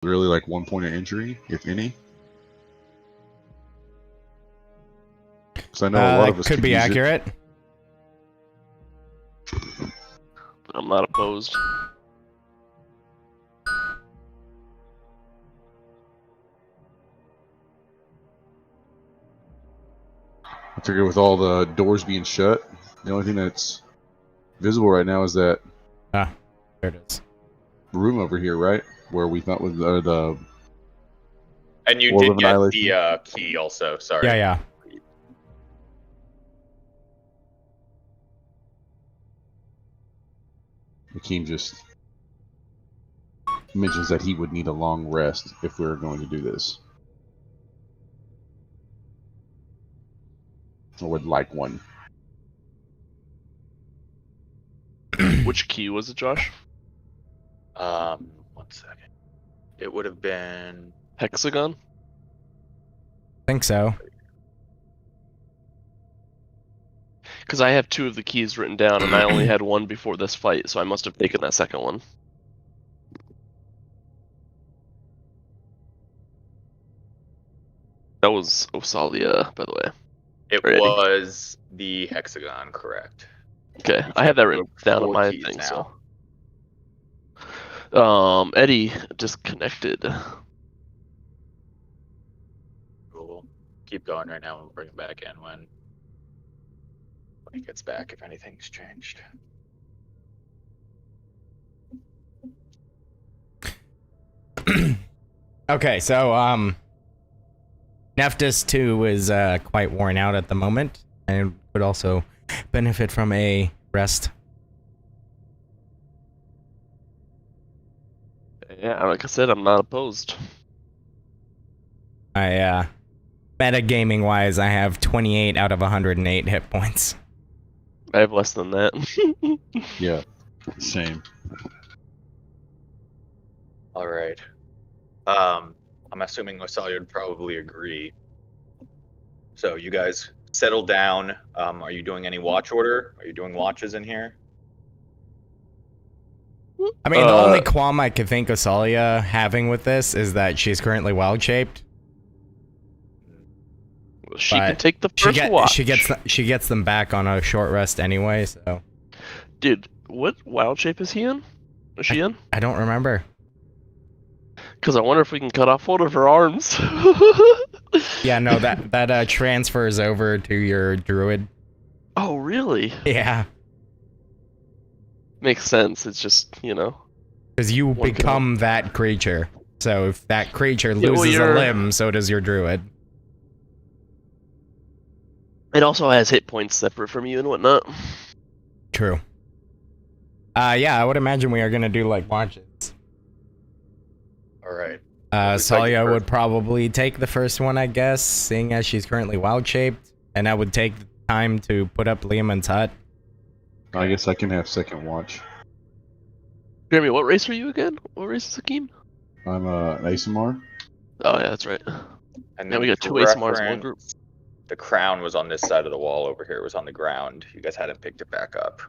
Really, like 1 point of injury, if any. Because I know a lot of us could be use accurate. I'm not opposed. I figure with all the doors being shut, the only thing that's visible right now is that There it is. room over here, right? Where we thought was the. And you Orb did of get Annihilation. the key also, sorry. Yeah. Hakeem just mentions that he would need a long rest if we were going to do this. Or would like one. Which key was it, Josh? 1 second. It would have been... Hexagon? Think so. Because I have 2 of the keys written down, and I only had 1 before this fight, so I must have taken that second one. That was Osalia, by the way. It Ready. was the hexagon, correct. Okay, I have that written down on 4 my keys thing, now. so. Eddie disconnected. We'll keep going right now and we'll bring it back in when he gets back, if anything's changed. Okay, so Nephtus 2 is quite worn out at the moment and would also benefit from a rest. Yeah, like I said, I'm not opposed. Metagaming wise, I have 28 out of 108 hit points. I have less than that. Yeah, same. All right. I'm assuming Osalia would probably agree. So you guys settle down. Are you doing any watch order? Are you doing watches in here? I mean, the only qualm I could think Osalia having with this is that she's currently wild-shaped. She can take the first watch. She gets them back on a short rest anyway, so... Dude, what wild shape is he in? Is she in? I don't remember. Because I wonder if we can cut off one of her arms. Yeah, no, that transfers over to your druid. Oh, really? Yeah. Makes sense. It's just, you know. Because you One become that creature. So if that creature loses a limb, so does your druid. It also has hit points separate from you and whatnot. True. Yeah, I would imagine we are going to do, like, watches. All right. Salia would probably take the first one, I guess, seeing as she's currently wild-shaped. And I would take the time to put up Liamon's hut. I guess I can have second watch. Jeremy, what race are you again? What race is Hakeem? I'm an ASMR. Oh, yeah, that's right. And Now then we got for 2 ASMRs in one reference, group. The crown was on this side of the wall over here. It was on the ground. You guys hadn't picked it back up.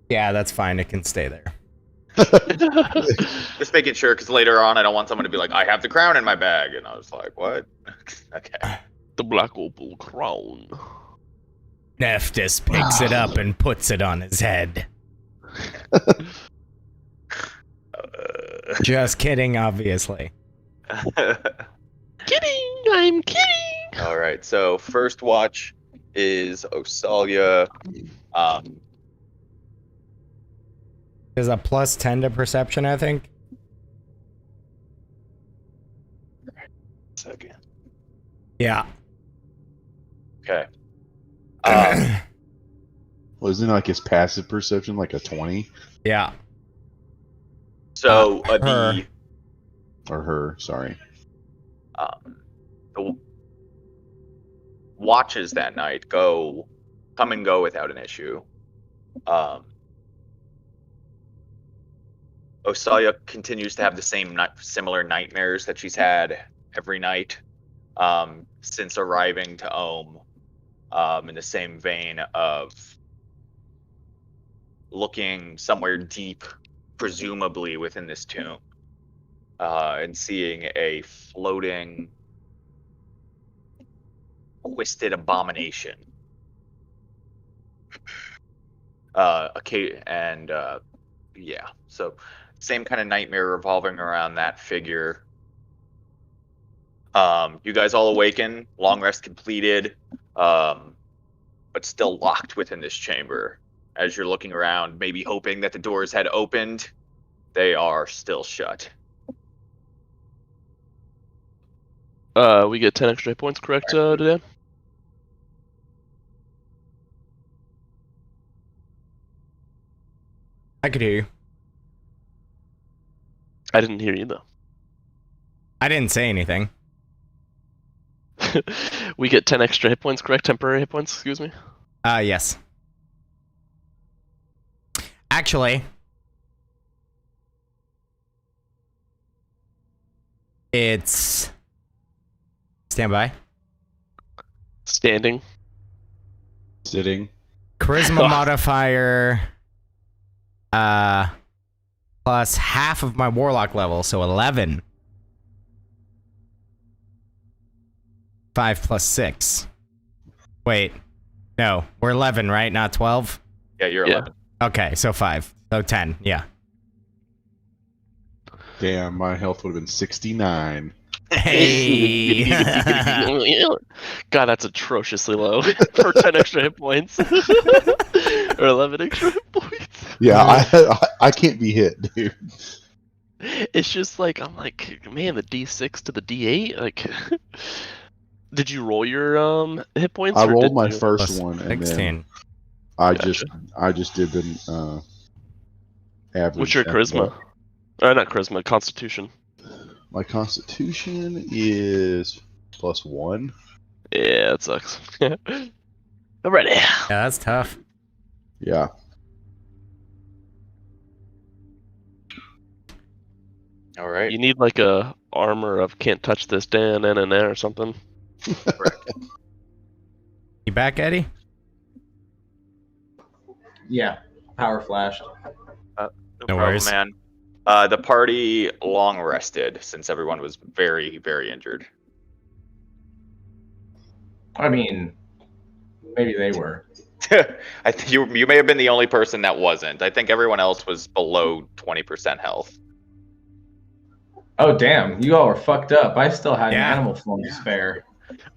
Yeah, that's fine. It can stay there. Just making sure, because later on I don't want someone to be like, I have the crown in my bag. And I was like, what? Okay. The black opal crown. Nephtus picks it up and puts it on his head. Just kidding, obviously. Kidding! I'm kidding! All right. So first watch is Osalia. There's a plus 10 to perception, I think. Second. Yeah. Okay. Well, isn't it like his passive perception like a 20? Yeah. So her. the Or her, sorry. the watches that night come and go without an issue. Osalia continues to have the same similar nightmares that she's had every night since arriving to Ohm, in the same vein of looking somewhere deep, presumably within this tomb. and seeing a floating, twisted abomination. Yeah, so same kind of nightmare revolving around that figure. You guys all awaken, long rest completed, but still locked within this chamber. As you're looking around, maybe hoping that the doors had opened, they are still shut. We get 10 extra hit points, correct, Dan? I could hear you. I didn't hear you, though. I didn't say anything. We get 10 extra hit points, correct? Temporary hit points, excuse me? Yes. Actually, it's... Stand by. Standing. Sitting. Charisma modifier, plus half of my warlock level, so 11. 5 plus 6. Wait. No, we're 11, right? Not 12? Yeah, you're 11. Okay, so 5. So 10, yeah. Damn, my health would have been 69. Hey! God, that's atrociously low for 10 extra hit points. Or 11 extra hit points. Yeah, I can't be hit, dude. It's just like, I'm like, man, the D6 to the D8? Like, did you roll your hit points? I or rolled did my you... first Plus one, and 16. then Gotcha. I just did the average. What's your after charisma? Not charisma, constitution. that. My constitution is +1. Yeah, that sucks. I'm ready. Yeah, that's tough. Yeah. All right. You need like a armor of can't touch this Dan and or something. You back, Eddie? Yeah, power flashed. No No problem, worries. man. The party long rested since everyone was very, very injured. I mean, maybe they were. I think you may have been the only person that wasn't. I think everyone else was below 20% health. Oh, damn. You all were fucked up. I still had an Yeah. animal form to spare.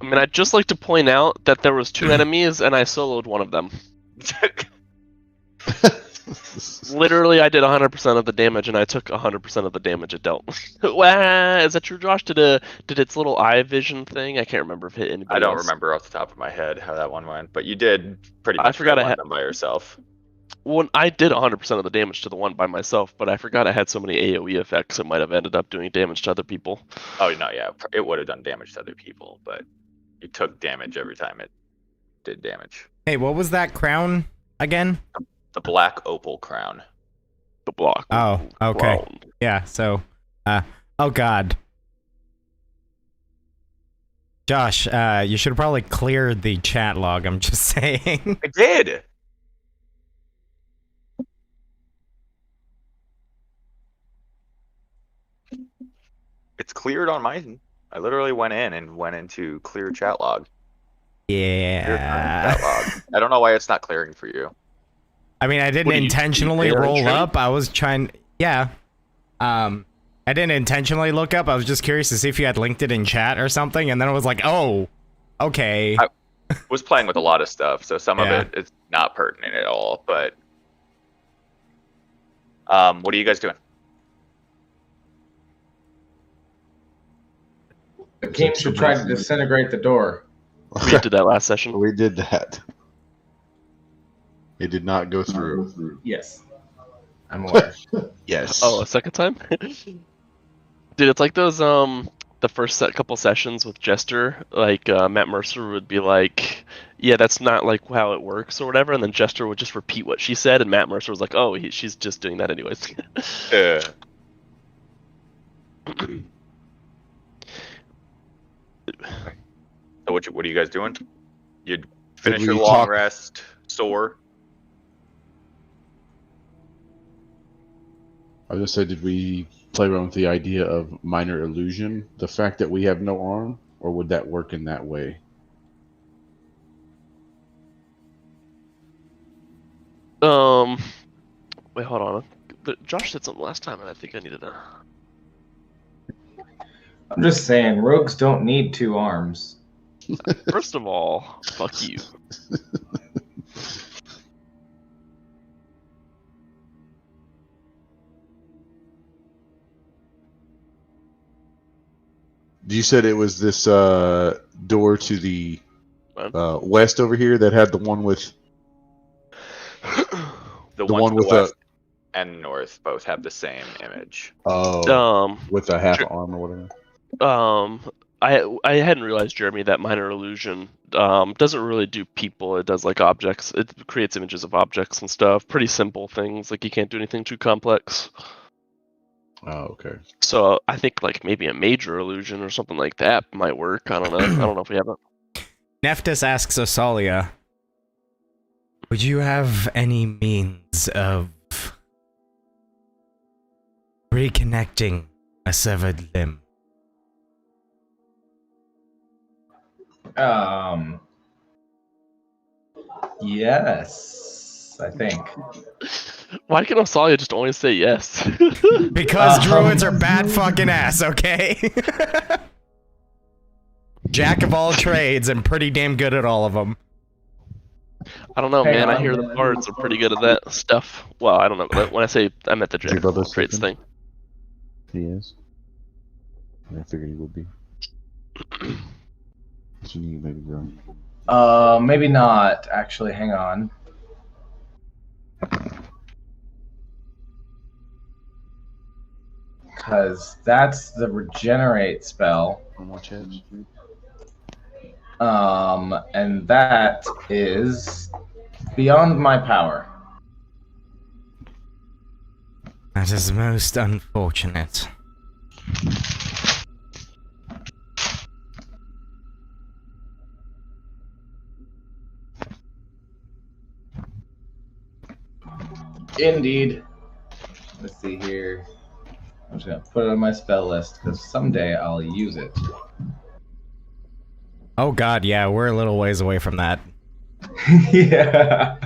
I mean, I'd just like to point out that there was 2 enemies and I soloed one of them. Literally, I did 100% of the damage and I took 100% of the damage it dealt. Wow, is that true, Josh? Did its little eye vision thing? I can't remember if it hit anybody I don't else. remember off the top of my head how that one went, but you did pretty I much forgot kill I had- them by yourself. Well, I did 100% of the damage to the one by myself, but I forgot I had so many AoE effects it might have ended up doing damage to other people. Oh no, yeah, it would have done damage to other people, but you took damage every time it did damage. Hey, what was that crown again? The black opal crown. The block. Oh, okay. Crown. Yeah, so, oh god. Josh, you should have probably cleared the chat log, I'm just saying. I did. It's cleared on mine. I literally went into clear chat log. Clear current Yeah. chat log. I don't know why it's not clearing for you. I mean, I didn't What are you, intentionally AI roll trained? up. I was trying. Yeah. I didn't intentionally look up. I was just curious to see if you had linked it in chat or something, and then I was like, oh, okay. Was playing with a lot of stuff, so some Yeah. of it is not pertinent at all. But what are you guys doing? The king should try to disintegrate the door. We did that last session. We did that. It did not go through. Yes. I'm aware. Yes. Oh, a second time? Dude, it's like those the first couple sessions with Jester, like Matt Mercer would be like, yeah, that's not like how it works or whatever, and then Jester would just repeat what she said, and Matt Mercer was like, oh, she's just doing that anyways. So what are you guys doing? You finish we your long talk- rest, soar. I was gonna say, did we play around with the idea of minor illusion? The fact that we have no arm, or would that work in that way? Wait, hold on. Josh said something last time, and I think I needed to. I'm just saying, rogues don't need 2 arms. First of all, fuck you. You said it was this door to the west over here that had the one with The the one one to with the west and north both have the same image. with a half arm or whatever. I hadn't realized, Jeremy, that minor illusion doesn't really do people. It does like objects. It creates images of objects and stuff. Pretty simple things. Like you can't do anything too complex. Oh, okay. So I think like maybe a major illusion or something like that might work. I don't know. I don't know if we have it. Nephtus asks Osalia, would you have any means of reconnecting a severed limb? Yes, I think. Why can Osalia just always say yes? Because druids are bad fucking ass, okay? Jack of all trades and pretty damn good at all of them. I don't know, Hang man. I on, hear the man. bards are pretty good at that stuff. Well, I don't know. When I say I meant the Jack of all trades thing. He is. I figured he would be. What you need, baby girl? Maybe not, actually. Hang on. Because that's the regenerate spell. One more chance. And that is beyond my power. That is most unfortunate. Indeed. Let's see here. I'm just gonna put it on my spell list because someday I'll use it. Oh god, yeah, we're a little ways away from that. Yeah.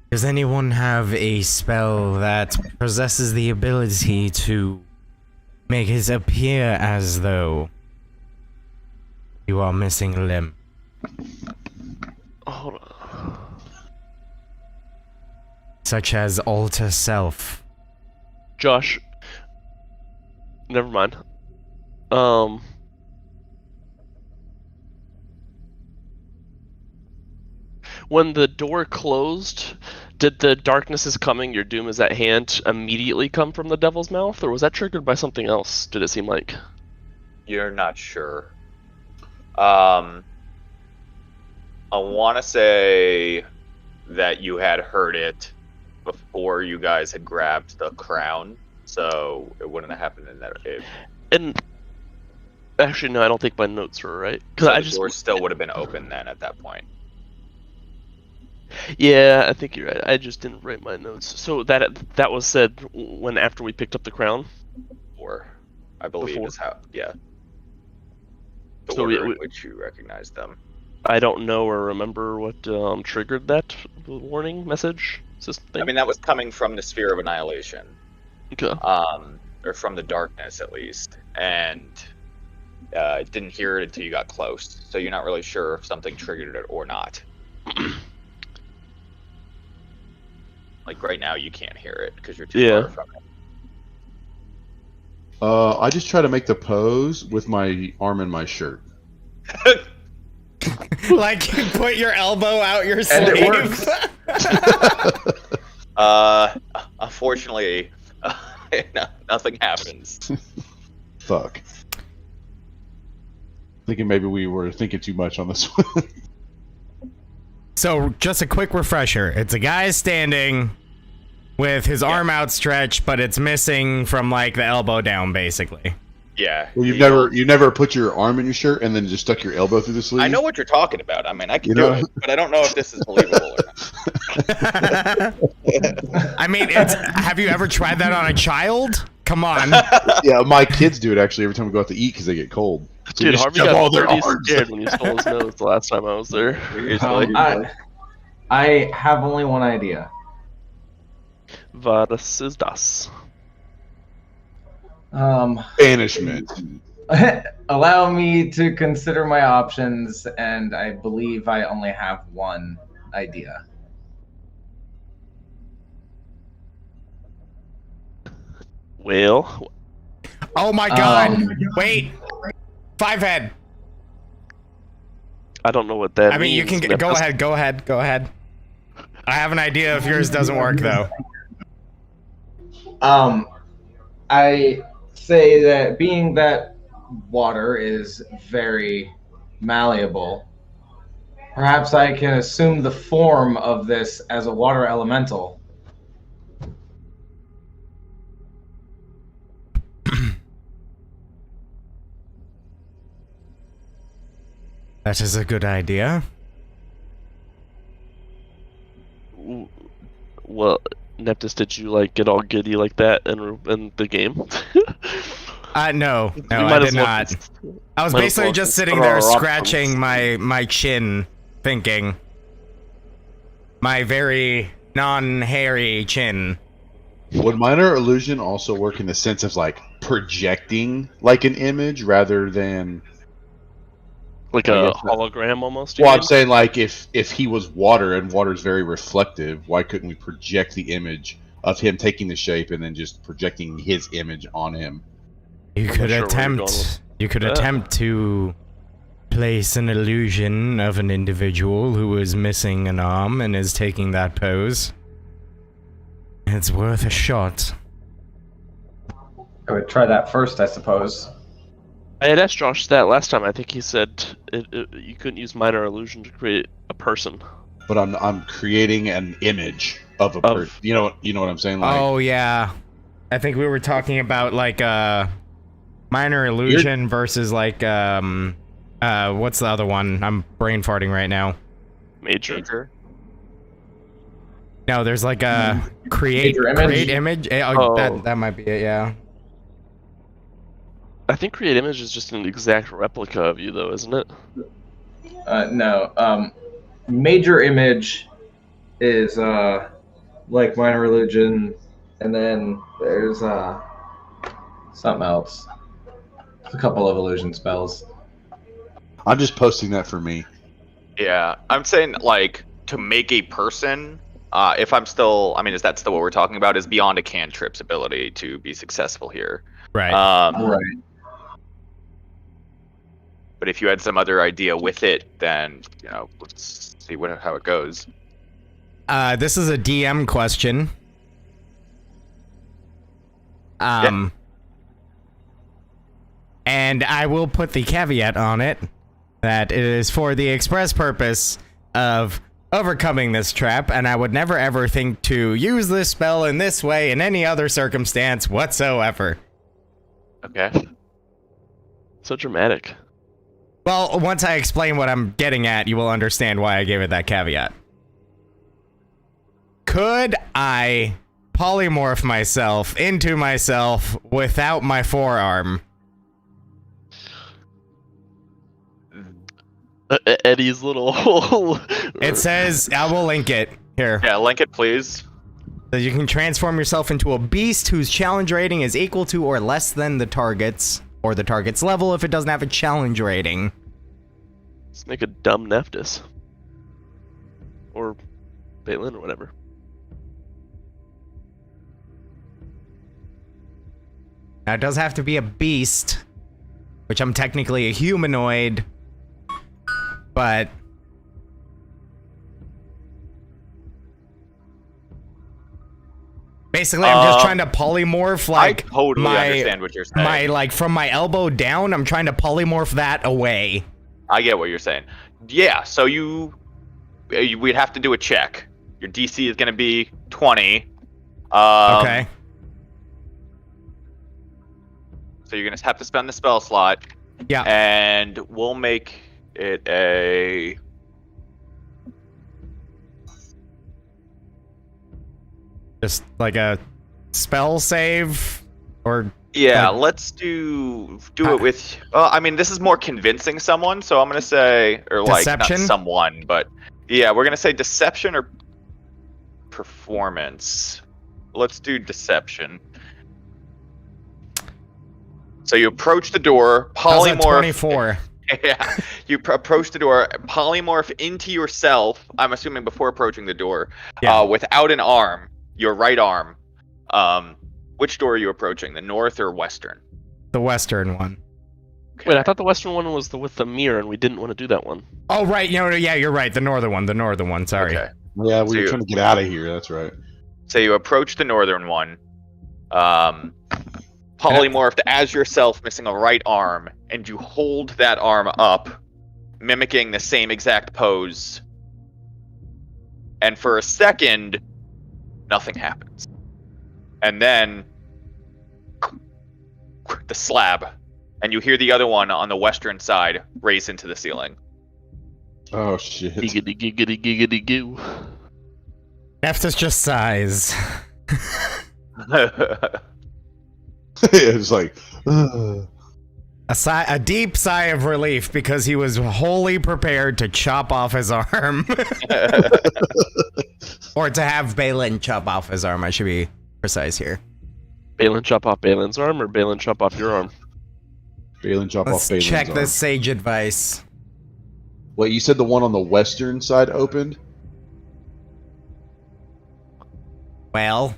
Does anyone have a spell that possesses the ability to make it appear as though you are missing a limb? Hold on. Such as alter self. Josh. Never mind. When the door closed, did the darkness is coming, your doom is at hand immediately come from the devil's mouth, or was that triggered by something else, did it seem like? You're not sure. I want to say that you had heard it before you guys had grabbed the crown, so it wouldn't have happened in that. And actually, no, I don't think my notes were right. So the door still would have been open then at that point. Yeah, I think you're right. I just didn't write my notes. So that was said when after we picked up the crown, Or, I believe is how. Yeah. The So order in which you recognize them. I don't know or remember what triggered that warning message system thing. I mean, that was coming from the sphere of annihilation. Okay. Or from the darkness at least, and didn't hear it until you got close. So you're not really sure if something triggered it or not. Like right now, you can't hear it because you're too far from it. I just try to make the pose with my arm in my shirt. Like you put your elbow out your sleeve. And it works. Unfortunately, nothing happens. Fuck. Thinking maybe we were thinking too much on this one. So, just a quick refresher. It's a guy standing with his arm outstretched, but it's missing from, like, the elbow down, basically. Yeah. Well, you never put your arm in your shirt and then just stuck your elbow through the sleeve. I know what you're talking about. I mean, I can You do know? it, but I don't know if this is believable or not. I mean, have you ever tried that on a child? Come on. Yeah, my kids do it actually every time we go out to eat because they get cold. So Dude, just Harvey shove all got their pretty arms. scared when you stole his nose the last time I was there. Seriously. I have only one idea. Was ist das? Banishment. Allow me to consider my options, and I believe I only have one idea. Well, Oh my god. Wait. 5-head. I don't know what that I mean, you means. can go Nephtus. ahead. Go ahead. I have an idea if yours doesn't work though. I say that being that water is very malleable, perhaps I can assume the form of this as a water elemental. That is a good idea. Well, Nephtus, did you like get all giddy like that in the game? No, You I might did as well not. just- I was might as basically well just just sitting throw there a rock scratching from- my chin, thinking. My very non-hairy chin. Would minor illusion also work in the sense of like projecting like an image rather than? like I a guess not. hologram almost. you Well, I'm mean? saying like if he was water and water's very reflective, why couldn't we project the image of him taking the shape and then just projecting his image on him? You I'm could not sure where you're going attempt. with You could that. attempt to place an illusion of an individual who is missing an arm and is taking that pose. It's worth a shot. I would try that first, I suppose. I had asked Josh that last time. I think he said you couldn't use minor illusion to create a person. But I'm creating an image of a person. You know what I'm saying? Like, Oh yeah, I think we were talking about like minor illusion versus like what's the other one? I'm brain farting right now. Major. No, there's like a create image. Oh. That might be it. Yeah. I think create image is just an exact replica of you, though, isn't it? No. Major image is like minor illusion, and then there's something else. There's a couple of illusion spells. I'm just posting that for me. Yeah, I'm saying like to make a person. If I'm still, I mean, is that still what we're talking about? Is beyond a cantrip's ability to be successful here. Right. Right. But if you had some other idea with it, then let's see how it goes. This is a DM question. And I will put the caveat on it that it is for the express purpose of overcoming this trap, and I would never ever think to use this spell in this way in any other circumstance whatsoever. Okay. So dramatic. Well, once I explain what I'm getting at, you will understand why I gave it that caveat. Could I polymorph myself into myself without my forearm? Eddie's little. It says, I will link it here. Yeah, link it, please. So you can transform yourself into a beast whose challenge rating is equal to or less than the target's, or the target's level if it doesn't have a challenge rating. Let's make a dumb Nephtus. Or Baelen or whatever. Now it does have to be a beast, which I'm technically a humanoid, but basically I'm just trying to polymorph like I totally understand what you're saying. from my elbow down, I'm trying to polymorph that away. I get what you're saying. Yeah, so we'd have to do a check. Your DC is going to be 20. Okay. So you're gonna have to spend the spell slot. Yeah. And we'll make it a. Just like a spell save, or Yeah, like, let's do it with. I mean, this is more convincing someone, so I'm gonna say, or like Deception? not someone, but yeah, we're gonna say deception or performance. Let's do deception. So you approach the door, how's that polymorph. 24? Yeah, you approach the door, polymorph into yourself. I'm assuming before approaching the door, Yeah. without an arm, your right arm. Which door are you approaching? The north or western? The western one. Okay. Wait, I thought the western one was with the mirror, and we didn't want to do that one. Oh right, yeah, you're right. The northern one. Sorry. Okay. Yeah, we So were you- trying to get out of here. That's right. So you approach the northern one, polymorphed as yourself, missing a right arm, and you hold that arm up, mimicking the same exact pose. And for a second, nothing happens. And then the slab, and you hear the other one on the western side raise into the ceiling. Oh shit! Giggity giggity giggity goo. Nephtus just sighs. It's like, ugh. A deep sigh of relief because he was wholly prepared to chop off his arm. Or to have Baelen chop off his arm, I should be precise here. Baelen chop off Baelen's arm, or Baelen chop off your arm? Baelen chop Let's off Baelen's check arm. this sage advice. Wait, you said the one on the western side opened? Well,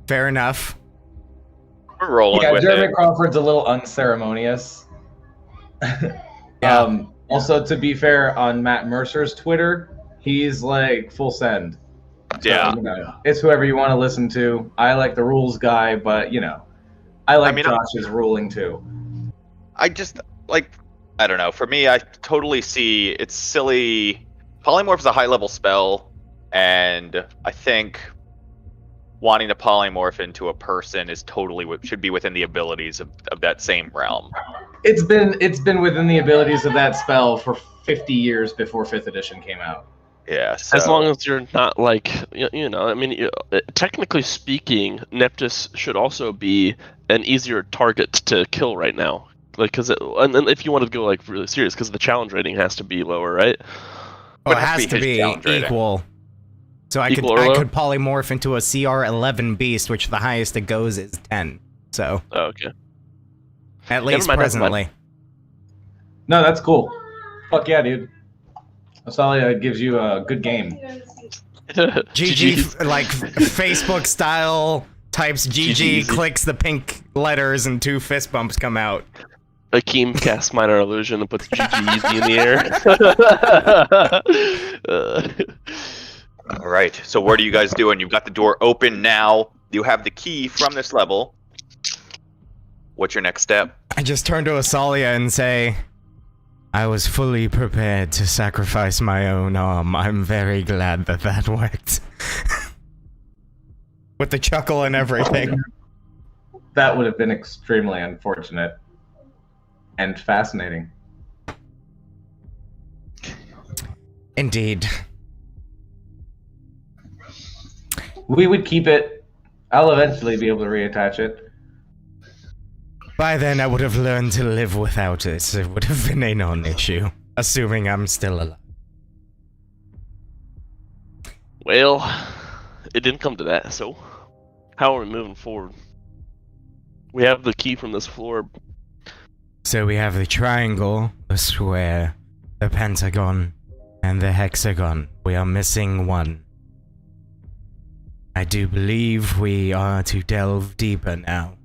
fair enough. We're rolling Yeah, with Jeremy it. Crawford's a little unceremonious. Yeah. Also, to be fair, on Matt Mercer's Twitter, he's like full send. So, Yeah. you know, it's whoever you want to listen to. I like the rules guy, but you know, I like Josh's ruling too. I just like, I don't know. For me, I totally see it's silly. Polymorph is a high level spell, and I think wanting to polymorph into a person is totally should be within the abilities of that same realm. It's been within the abilities of that spell for 50 years before 5th edition came out. Yeah. So, As long as you're not like, you know, I mean, technically speaking, Nephtus should also be an easier target to kill right now. Like, because and if you want to go like really serious, because the challenge rating has to be lower, right? Oh, Would it have has to to be his be challenge rating. equal. So I Equal or could lower? polymorph into a CR11 beast, which the highest it goes is 10. So Oh, okay. at least mind, never presently. No, that's cool. Fuck yeah, dude. Asalia gives you a good game. GG, like Facebook style, types GG, GG. clicks the pink letters, and 2 fist bumps come out. Akeem casts minor illusion and puts GG easy in the air. all right. So what are you guys doing? You've got the door open now. You have the key from this level. What's your next step? I just turn to Asalia and say, I was fully prepared to sacrifice my own arm. I'm very glad that that worked. With the chuckle and everything. That would have been extremely unfortunate and fascinating. Indeed. We would keep it. I'll eventually be able to reattach it. By then, I would have learned to live without it. It would have been a non-issue. Assuming I'm still alive. Well, it didn't come to that, so how are we moving forward? We have the key from this floor. So we have the triangle, the square, the pentagon, and the hexagon. We are missing one. I do believe we are to delve deeper now.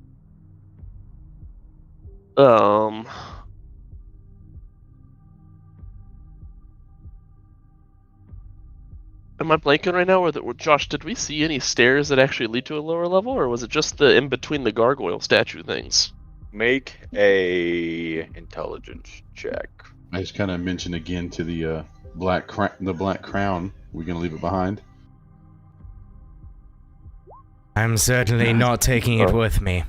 Am I blanking right now? Or Josh, did we see any stairs that actually lead to a lower level, or was it just the in between the gargoyle statue things? Make a intelligence check. I just kind of mentioned again to the black crown. We're gonna leave it behind. I'm certainly not taking it with me.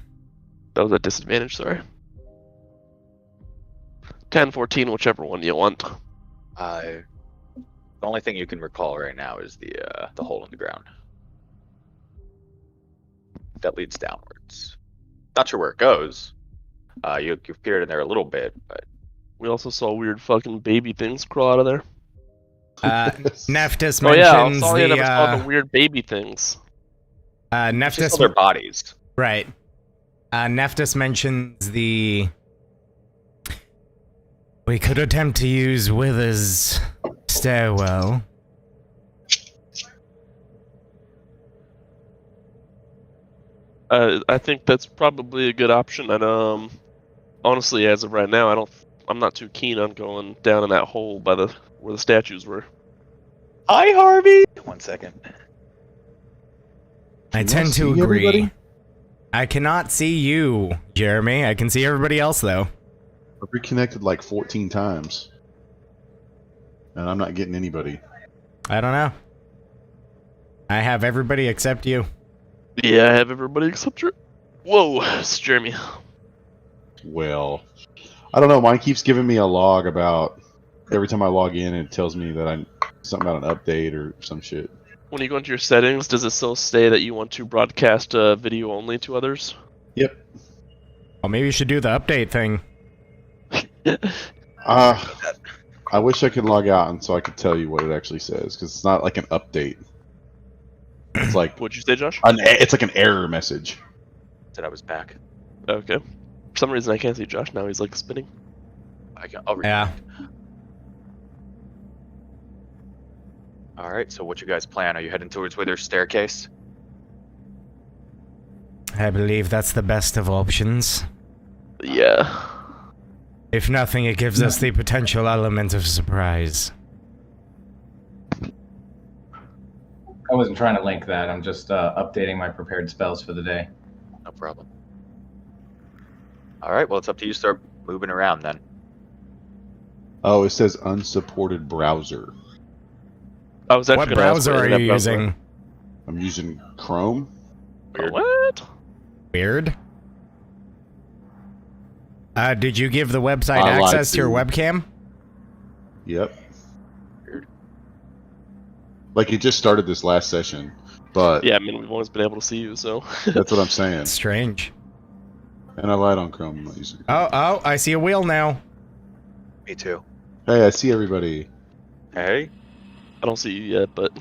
That was a disadvantage, sorry. 10, 14, whichever one you want. The only thing you can recall right now is the hole in the ground. That leads downwards. Not sure where it goes. You've peered in there a little bit, but We also saw weird fucking baby things crawl out of there. Nephtus Oh yeah, I mentions saw you never saw the the weird baby things. just Nephtus saw their bodies. right. Nephtus mentions the. We could attempt to use Wither's stairwell. I think that's probably a good option, and honestly, as of right now, I'm not too keen on going down in that hole by where the statues were. Hi, Harvey. 1 second. I Can tend I to see agree. everybody? I cannot see you, Jeremy. I can see everybody else though. I've reconnected like 14 times. And I'm not getting anybody. I don't know. I have everybody except you. Yeah, I have everybody except you. Whoa, it's Jeremy. Well, I don't know. Mine keeps giving me a log about every time I log in, it tells me that something about an update or some shit. When you go into your settings, does it still say that you want to broadcast video only to others? Yep. Well, maybe you should do the update thing. I wish I could log out and so I could tell you what it actually says, because it's not like an update. It's like What'd you say, Josh? it's like an error message. Said I was back. Okay. For some reason, I can't see Josh now. He's like spinning. I'll read. Yeah. All right. So what you guys plan? Are you heading towards Wither's staircase? I believe that's the best of options. Yeah. If nothing, it gives us the potential element of surprise. I wasn't trying to link that. I'm just updating my prepared spells for the day. No problem. All right. Well, it's up to you. Start moving around then. Oh, it says unsupported browser. I was actually What gonna ask browser what are internet you browser- using? I'm using Chrome. Oh, what? Weird. Did you give the website I lied access to your to you. webcam? Yep. Weird. Like it just started this last session, but Yeah, I mean, we've always been able to see you, so. that's what I'm saying. Strange. And I lied on Chrome. I'm not using Chrome. Oh, I see a wheel now. Me too. Hey, I see everybody. Hey. I don't see you yet, but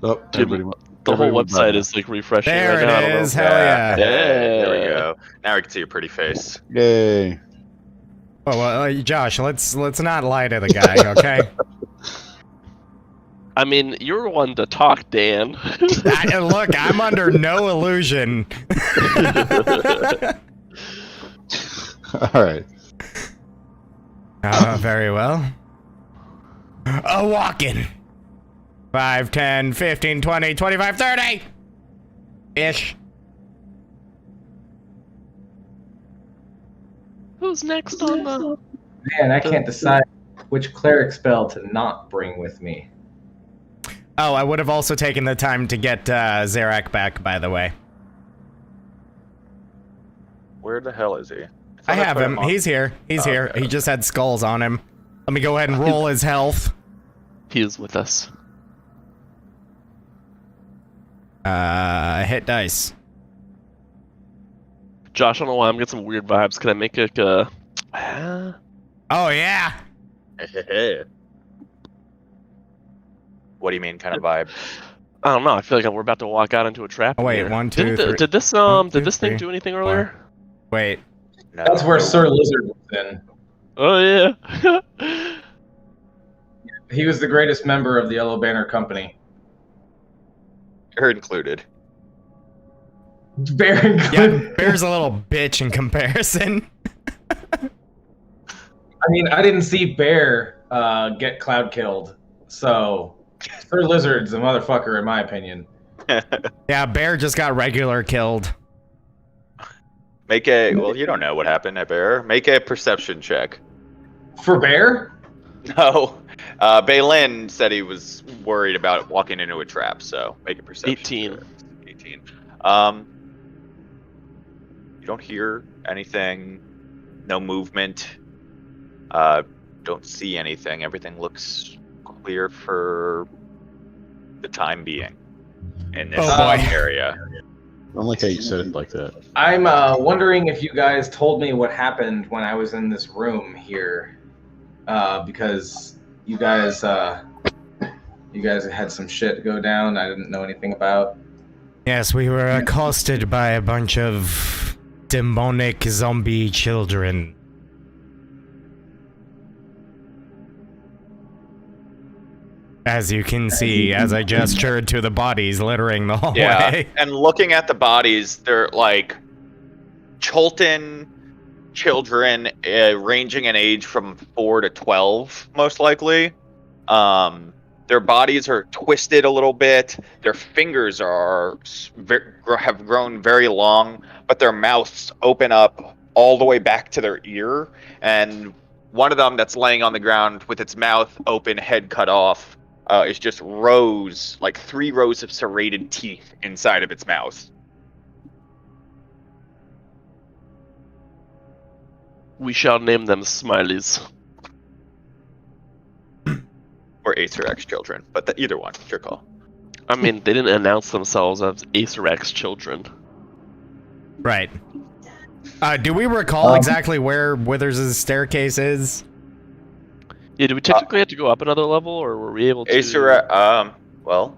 Oh, everybody. the whole everybody went website by. is like refreshing There right now. I don't it know. is. Hell yeah. There we Yeah. go. Now we can see your pretty face. Yay. Oh, well, Josh, let's not lie to the guy, okay? I mean, you're one to talk, Dan. Look, I'm under no illusion. All right. Very well. A walking. 5, 10, 15, 20, 25, 30! Ish. Who's next on the... Man, I can't decide which cleric spell to not bring with me. Oh, I would have also taken the time to get Zarak back, by the way. Where the hell is he? I have put him. on- He's here. He's here. okay. He just had skulls on him. Let me go ahead and roll his health. He is with us. Hit dice. Josh, I don't know why I'm getting some weird vibes. Can I make like a... Oh, yeah. What do you mean, kind of vibe? I don't know. I feel like we're about to walk out into a trap. Oh, wait, here. 1, 2, Did 3. this One, two, did this thing three, do anything earlier? Wait. No. That's where Sir Lizard was in. Oh yeah. He was the greatest member of the Yellow Banner Company. You're included. Very Yeah, good. Bear's a little bitch in comparison. I mean, I didn't see Bear get cloud killed, so Sir Lizard's a motherfucker, in my opinion. Yeah, Bear just got regular killed. Well, you don't know what happened at Bear. Make a perception check. For Bear? No. Baelen said he was worried about walking into a trap, so make a perception 18. check. 18. You don't hear anything. No movement. Don't see anything. Everything looks clear for the time being in this Oh, boy. area. I don't like how you said it like that. I'm wondering if you guys told me what happened when I was in this room here, because you guys had some shit go down I didn't know anything about. Yes, we were accosted by a bunch of demonic zombie children. As you can see, as I gestured to the bodies littering the hallway. Yeah, and looking at the bodies, they're like Cholton children ranging in age from 4 to 12, most likely. Their bodies are twisted a little bit. Their fingers have grown very long, but their mouths open up all the way back to their ear. And one of them that's laying on the ground with its mouth open, head cut off, is just rows, like 3 rows of serrated teeth inside of its mouth. We shall name them Smileys. Or Acer X children, but either one, it's your call. I mean, they didn't announce themselves as Acer X children. Right. Do we recall exactly where Withers' staircase is? Yeah, do we technically have to go up another level, or were we able to... Acer, well...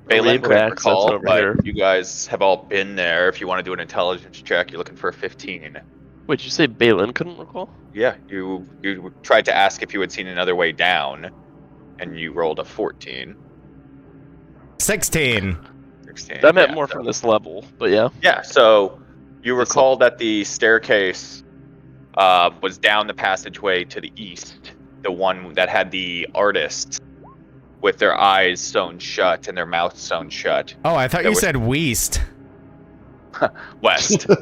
Baelen couldn't access recall, over but here. you guys have all been there. If you want to do an intelligence check, you're looking for a 15. Wait, did you say Baelen couldn't recall? Yeah, you tried to ask if you had seen another way down, and you rolled a 14. 16. 16. That meant yeah, more so- from this level, but yeah. Yeah, so you recall that the staircase was down the passageway to the east, the one that had the artists with their eyes sewn shut and their mouths sewn shut. Oh, I thought That you was- said Weast. West. And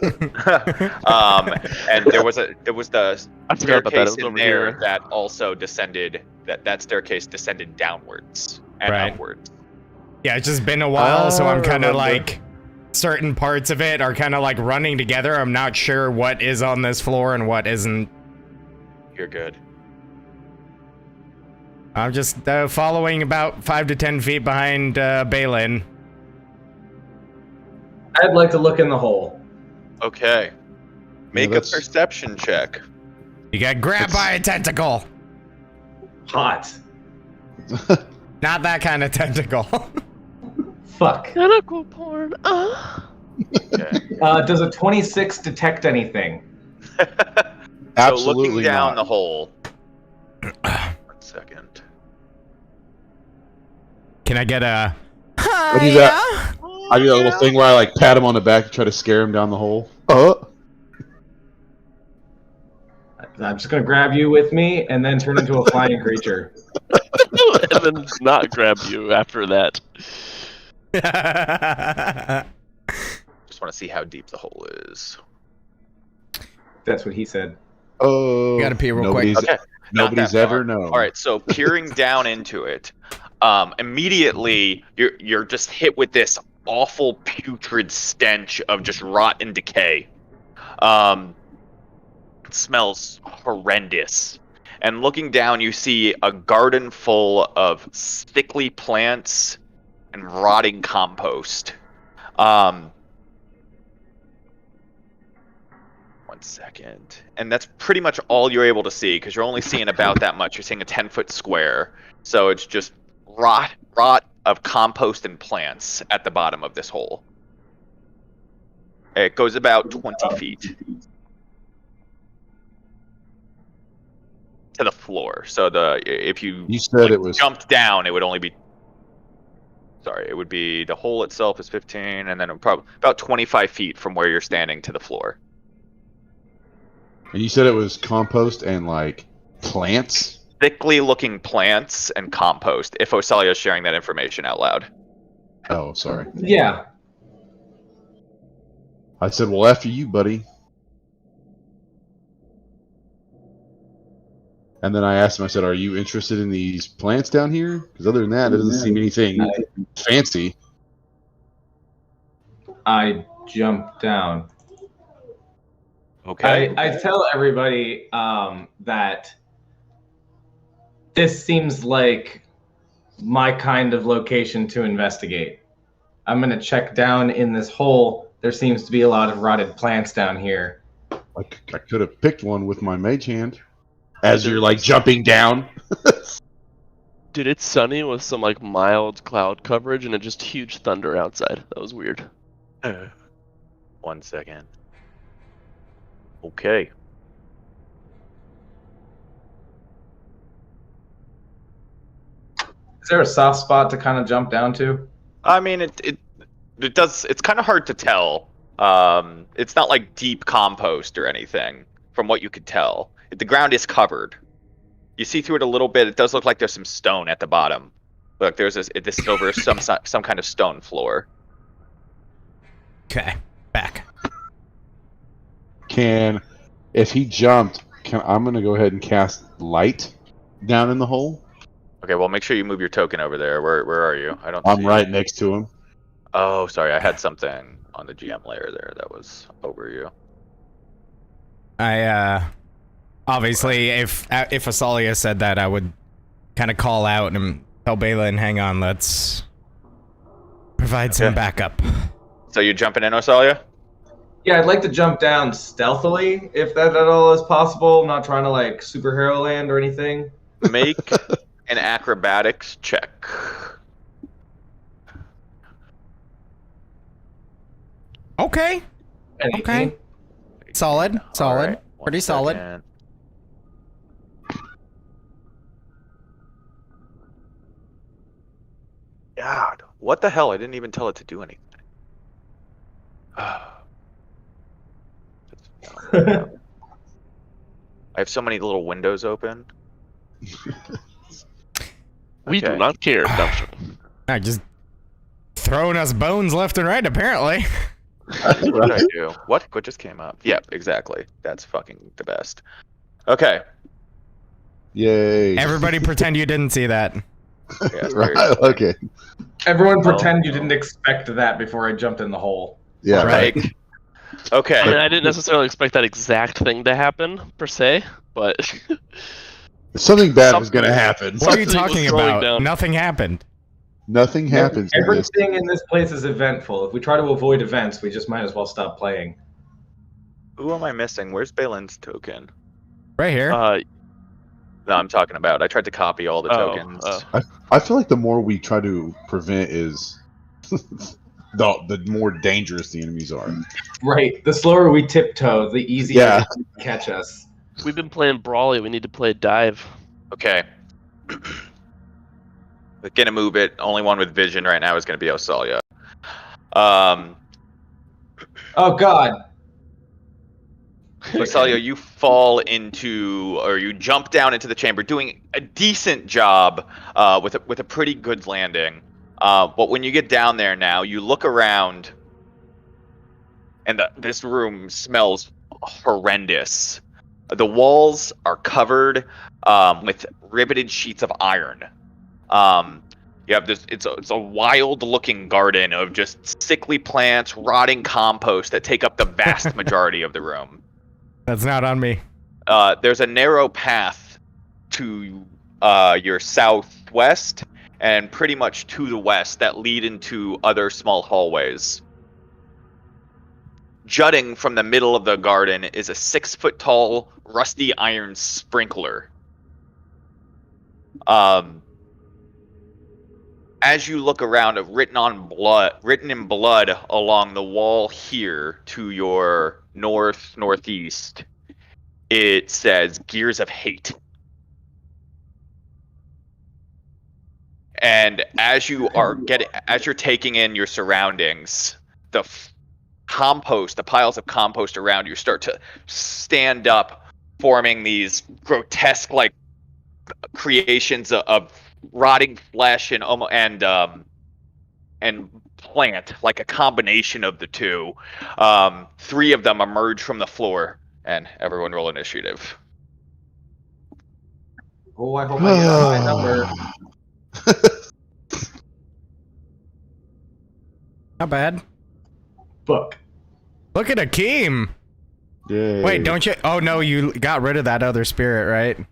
there was the I forgot about that. It staircase was in over there here. that also descended. That staircase descended downwards and Right. upwards. Yeah, it's just been a while, so I'm kind of remember. like... Certain parts of it are kind of like running together. I'm not sure what is on this floor and what isn't. You're good. I'm just following about 5 to 10 feet behind Baelen. I'd like to look in the hole. Okay. Make a that's- perception check. You got grabbed by a tentacle. Hot. Not that kind of tentacle. Fuck. Tentacle porn. Okay. Does a 26 detect anything? So Absolutely looking down not. the hole. 1 second. Can I get a... I do that. I do that little thing where I like pat him on the back and try to scare him down the hole. I'm just gonna grab you with me and then turn into a flying creature. And then not grab you after that. Just want to see how deep the hole is. That's what he said. Oh, Gotta pee real quick. nobody's, Okay. Not nobody's that far. ever known. All right, so peering down into it, immediately you're just hit with this awful putrid stench of just rot and decay. It smells horrendous. And looking down, you see a garden full of sickly plants and rotting compost. 1 second. And that's pretty much all you're able to see, because you're only seeing about that much. You're seeing a 10-foot square. So it's just rot of compost and plants at the bottom of this hole. It goes about 20 feet to the floor. So if you said it was jumped down, it would only be... Sorry, it would be... The hole itself is 15, and then probably about 25 feet from where you're standing to the floor. And you said it was compost and like plants? Thickly looking plants and compost, if Osalia is sharing that information out loud. Oh, sorry. Yeah. I said, well, after you, buddy. And then I asked him, I said, are you interested in these plants down here? Because other than that, it doesn't seem anything fancy. I jump down. Okay. I tell everybody that this seems like my kind of location to investigate. I'm going to check down in this hole. There seems to be a lot of rotted plants down here. I could have picked one with my mage hand as you're like jumping down. Dude, it's sunny with some like mild cloud coverage and a just huge thunder outside. That was weird. 1 second. Okay. Is there a soft spot to kind of jump down to? I mean, it does. It's kind of hard to tell. It's not like deep compost or anything, from what you could tell. The ground is covered. You see through it a little bit. It does look like there's some stone at the bottom. Look, this is over some kind of stone floor. Okay, back. If he jumped, I'm gonna go ahead and cast light down in the hole. Okay, well, make sure you move your token over there. Where are you? I don't. I'm see right you. next to him. Oh, sorry. I had something on the GM layer there that was over you. I obviously if Asalia said that, I would kind of call out and tell Baelen, hang on, let's provide some backup. So you jumping in, Osalia? Yeah, I'd like to jump down stealthily, if that at all is possible. I'm not trying to like superhero land or anything. Make an acrobatics check. Okay. Okay. Solid. Solid. Right, Pretty solid. Second. God, what the hell? I didn't even tell it to do anything. I have so many little windows open. We do not care. I just throwing us bones left and right, apparently. What did I do? What just came up? Yep, exactly. That's fucking the best. Okay. Yay! Everybody pretend you didn't see that. Yeah, Right. Okay. Everyone pretend you didn't expect that before I jumped in the hole. Yeah. Right. Right. Okay. I mean, I didn't necessarily expect that exact thing to happen, per se, but... Something bad was gonna happen. What are you Something was talking slowing about? down. Nothing happened. Nothing happens. in this. Everything in this place is eventful. If we try to avoid events, we just might as well stop playing. Who am I missing? Where's Balen's token? Right here. No, I'm talking about. I tried to copy all the tokens. I feel like the more we try to prevent is the more dangerous the enemies are. Right. The slower we tiptoe, the easier Yeah. they can catch us. We've been playing Brawly. We need to play Dive. Okay. We're gonna move it. Only one with vision right now is gonna be Osalia. Oh God. Osalia, you fall into, or you jump down into the chamber, doing a decent job with a pretty good landing. But when you get down there now, you look around, and this room smells horrendous. The walls are covered with riveted sheets of iron. You have this. It's a wild-looking garden of just sickly plants, rotting compost that take up the vast majority of the room. That's not on me. There's a narrow path to your southwest and pretty much to the west that lead into other small hallways. Jutting from the middle of the garden is a 6-foot-tall, rusty iron sprinkler. As you look around, written in blood along the wall here to your northeast, it says "Gears of Hate." And as you're taking in your surroundings, the piles of compost around you start to stand up, forming these grotesque like creations of rotting flesh and plant, like a combination of the two. 3 of them emerge from the floor, and everyone roll initiative. Oh, I hope I get a high number. Not bad. book. Look at Akeem. Yay. Wait, don't you? Oh no, you got rid of that other spirit, right?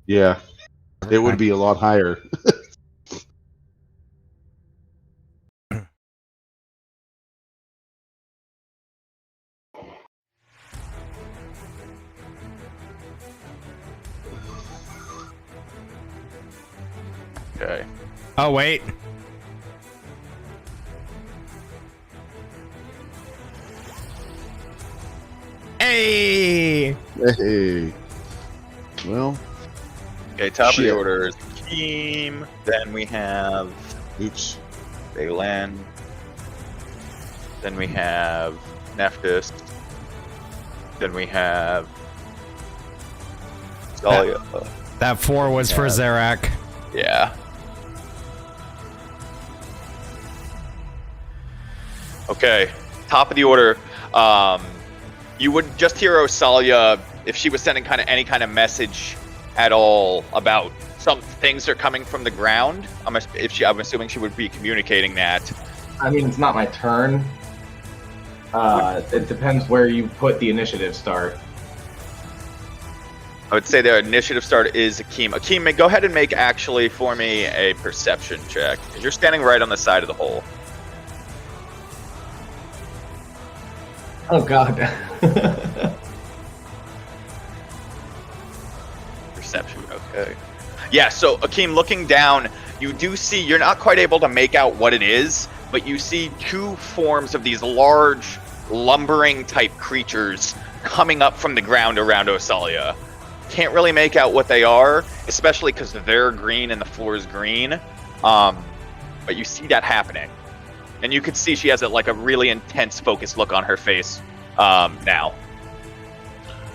Yeah. It would be a lot higher. Okay. Oh wait. Hey. Hey. Well, Okay, top of Shit. the order is Akeem. Then we have oops. Baelen. Then we have Nephtus. Then we have Zalia. That 4 was for Yeah. Zarak. Yeah. Okay, top of the order. You would just hear Osalia if she was sending any kind of message at all about some things are coming from the ground. I'm assuming she would be communicating that. I mean, it's not my turn. It depends where you put the initiative start. I would say their initiative start is Akeem. Akeem, go ahead and make actually for me a perception check, because you're standing right on the side of the hole. Oh god. Perception, okay. Yeah, so Akeem, looking down, you do see, you're not quite able to make out what it is, but you see two forms of these large, lumbering type creatures coming up from the ground around Osalia. Can't really make out what they are, especially because they're green and the floor is green. But you see that happening. And you can see she has a really intense focused look on her face now.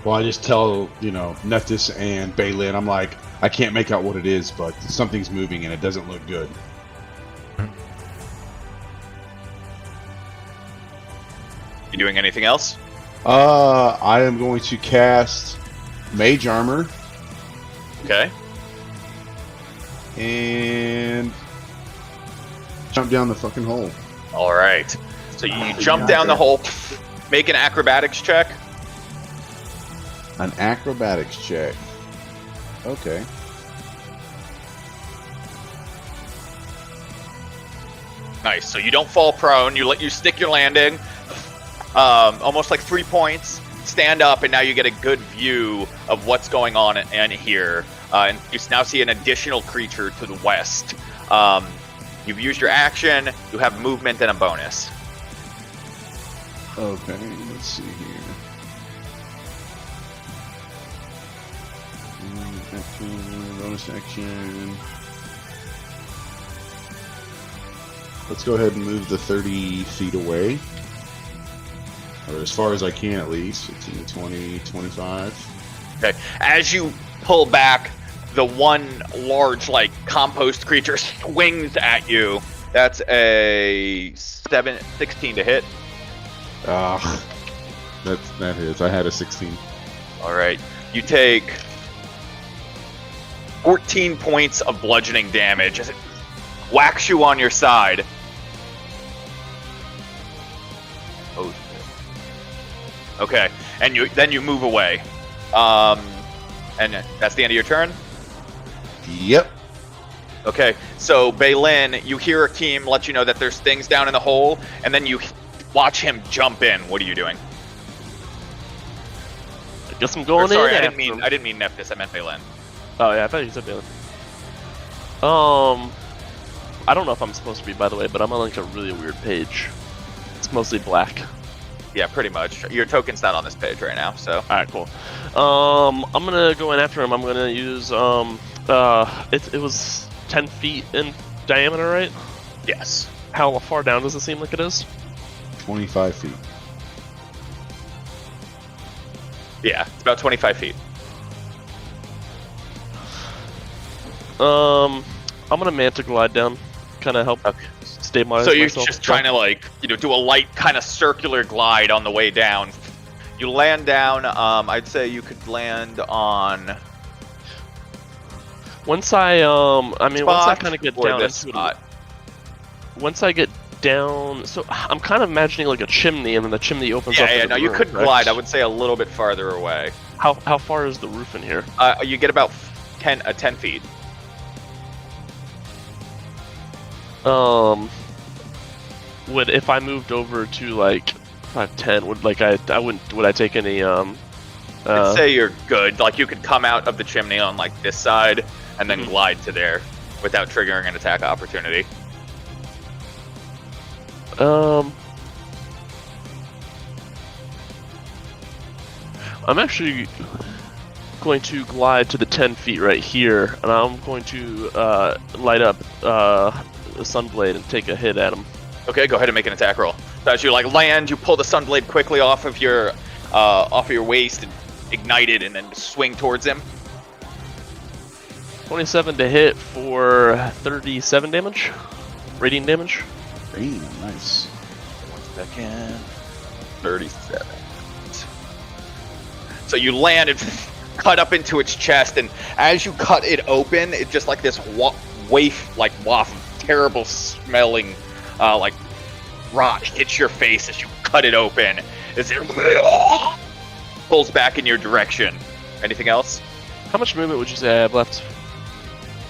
Well, I just tell, Nephtus and Baelen, I'm like, I can't make out what it is, but something's moving and it doesn't look good. You doing anything else? I am going to cast Mage Armor Okay. and jump down the fucking hole. All right. So you jump down the hole, make an acrobatics check. An acrobatics check. Okay. Nice. So you don't fall prone. You stick your landing, almost like 3 points. Stand up, and now you get a good view of what's going on in here. And you now see an additional creature to the west. You've used your action. You have movement and a bonus. Okay, let's see here. Action, bonus action. Let's go ahead and move the 30 feet away. Or as far as I can, at least. 15, 20, 25. Okay. As you pull back, the one large, compost creature swings at you. That's a 16 to hit. Ah, that hits. I had a 16. All right. You take 14 points of bludgeoning damage as it whacks you on your side. Oh. Okay. And then you move away. And that's the end of your turn? Yep. Okay. So, Baelen, you hear Akeem let you know that there's things down in the hole, and then you watch him jump in. What are you doing? I guess I'm going Sorry, in. I didn't mean Nephthys. I meant Baelen. Oh yeah, I thought you said Baelen. I don't know if I'm supposed to be, by the way, but I'm on a really weird page. It's mostly black. Yeah, pretty much. Your token's not on this page right now, so. Alright, cool. I'm gonna go in after him. I'm gonna use it was 10 feet in diameter, right? Yes. How far down does it seem like it is? 25 feet. Yeah, it's about 25 feet. I'm gonna manta glide down, kind of help stabilize So you're myself. just trying to do a light kind of circular glide on the way down. You land down. I'd say you could land on. Once I kind of get down this into spot. it, once I get down. So I'm kind of imagining like a chimney, and then the chimney opens up. Yeah. No, you could glide. I would say a little bit farther away. How far is the roof in here? You get about 10 feet. Would if I moved over to like 5'10", would I take any I'd say you're good. Like you could come out of the chimney on like this side and then glide to there without triggering an attack opportunity. I'm actually going to glide to the 10 feet right here, and I'm going to light up the Sunblade and take a hit at him. Okay, go ahead and make an attack roll. So as you like land, you pull the Sunblade quickly off of your waist and ignite it, and then swing towards him. 27 to hit for 37 damage, radiant damage. Damn, nice. 1 second. 37. So you land and cut up into its chest, and as you cut it open, it just like this waft of terrible smelling rot hits your face as you cut it open. As it pulls back in your direction. Anything else? How much movement would you say I have left?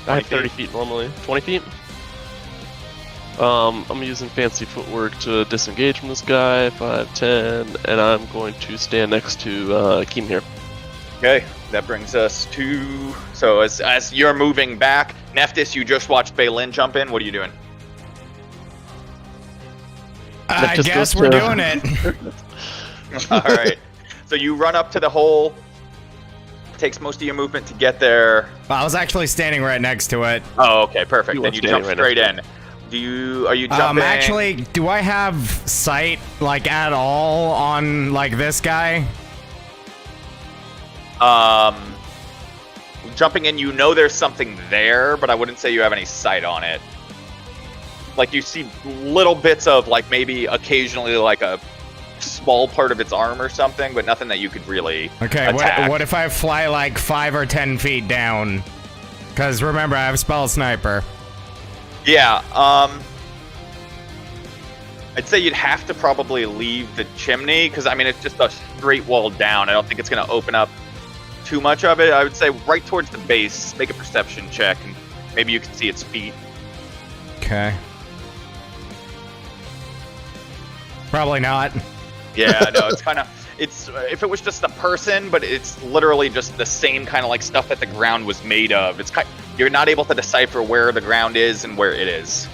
I have 30 feet normally. 20 feet? I'm using fancy footwork to disengage from this guy, 5, 10, and I'm going to stand next to Keem here. Okay, that brings us to... So as you're moving back, Nephtus, you just watched Baelen jump in. What are you doing? I guess we're doing it. All right. So you run up to the hole. It takes most of your movement to get there. I was actually standing right next to it. Oh, okay, perfect. You Then were you standing jump right straight next in. Are you jumping? Actually, do I have sight like at all on like this guy? Jumping in, you know there's something there, but I wouldn't say you have any sight on it. Like you see little bits of like maybe occasionally like a small part of its arm or something, but nothing that you could really attack. What if I fly like 5 or 10 feet down? Because remember, I have spell sniper. Yeah, I'd say you'd have to probably leave the chimney, because I mean it's just a straight wall down. I don't think it's going to open up too much of it. I would say right towards the base, make a perception check, and maybe you can see its feet. Okay. Probably not. Yeah, no, it's if it was just a person, but it's literally just the same kind of like stuff that the ground was made of. You're not able to decipher where the ground is and where it is.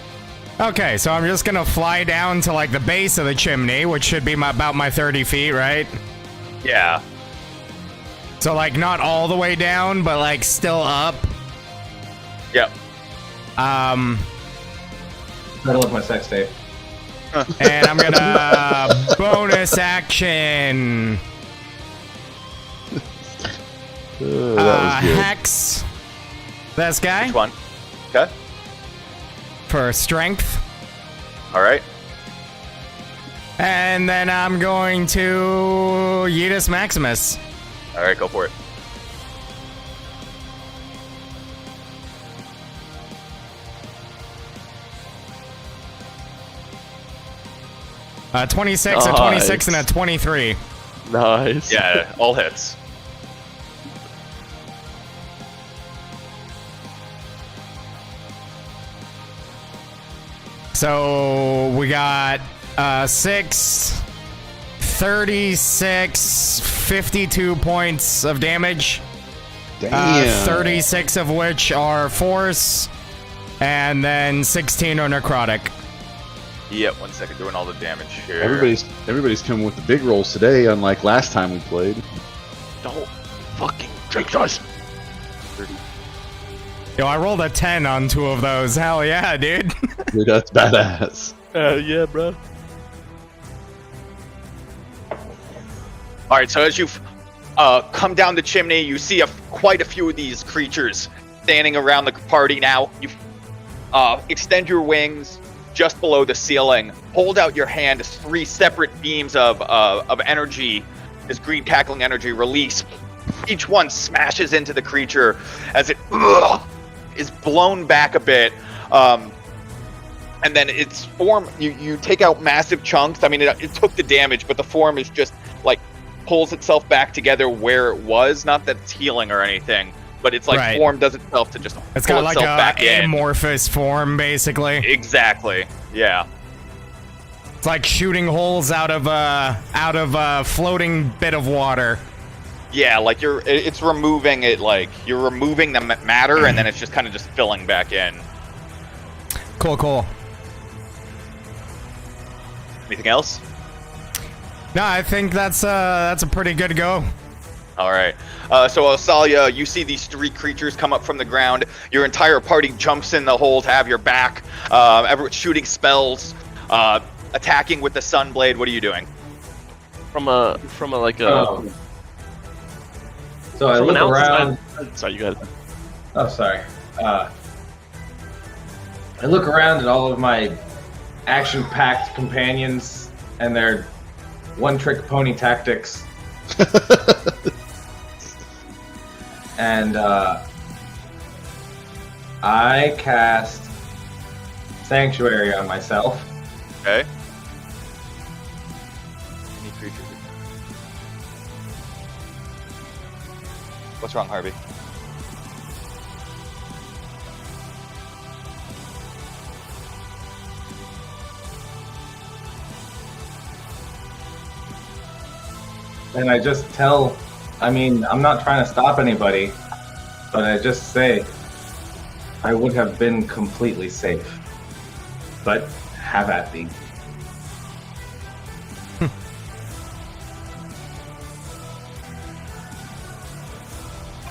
Okay, so I'm just gonna fly down to like the base of the chimney, which should be about my 30 feet, right? Yeah. So like not all the way down, but like still up. Yep. Better look my sex tape. And I'm gonna bonus action. That was good. Hex this guy. Which one? Okay. For strength. All right. And then I'm going to Yeetus Maximus. All right, go for it. A 26, a 26, and a 23. Nice. Yeah, all hits. So we got 6, 36, 52 points of damage. Damn. 36 of which are force, and then 16 are necrotic. Yep, 1 second, doing all the damage here. Everybody's coming with the big rolls today, unlike last time we played. Don't fucking drink us. Yo, I rolled a 10 on 2 of those. Hell yeah, dude. Dude, that's badass. Yeah, bro. All right, so as you've come down the chimney, you see quite a few of these creatures standing around the party now. You extend your wings just below the ceiling. Hold out your hand as 3 separate beams of energy, this green cackling energy, release. Each one smashes into the creature as it is blown back a bit. and then its form, you take out massive chunks. I mean, it took the damage, but the form is just like pulls itself back together where it was. Not that it's healing or anything, but it's like Right. form does itself to just It's pull got like itself back a in. amorphous form, basically. Exactly. Yeah. It's like shooting holes out of a floating bit of water. Yeah, like it's removing it, like you're removing the matter, and then it's just kind of just filling back in. Cool. Anything else? No, I think that's a pretty good go. All right. So Osalia, you see these three creatures come up from the ground. Your entire party jumps in the hole to have your back. Everyone's shooting spells, attacking with the Sunblade. What are you doing? From a like a. Oh. So I from look an around. outside- Sorry, you got it. Oh, sorry. I look around at all of my action-packed companions and their one-trick pony tactics, and I cast Sanctuary on myself. Okay. Any creatures? What's wrong, Harvey? And I just tell, I'm not trying to stop anybody, but I just say, I would have been completely safe. But have at thee.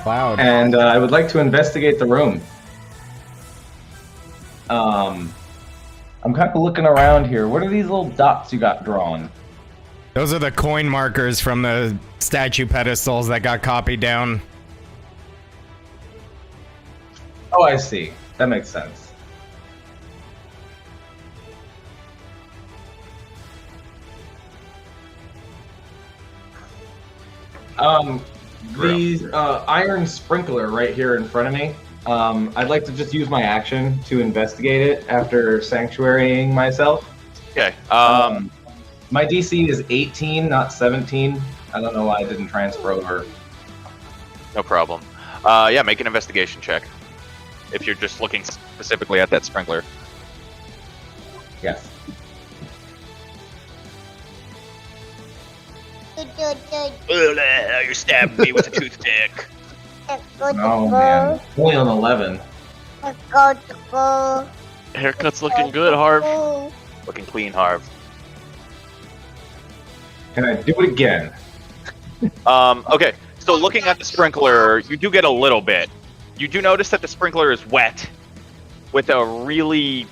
Wow. And I would like to investigate the room. I'm kind of looking around here. What are these little dots you got drawn? Those are the coin markers from the statue pedestals that got copied down. Oh, I see. That makes sense. The iron sprinkler right here in front of me. I'd like to just use my action to investigate it after sanctuarying myself. Okay. My DC is 18, not 17. I don't know why I didn't transfer over. No problem. Yeah, make an investigation check. If you're just looking specifically at that sprinkler. Yes. You stabbed me with a toothpick. Oh man, only on 11. Haircut's looking good, Harv. Looking clean, Harv. Can I do it again? Okay, so looking at the sprinkler, you do get a little bit. You do notice that the sprinkler is wet with a really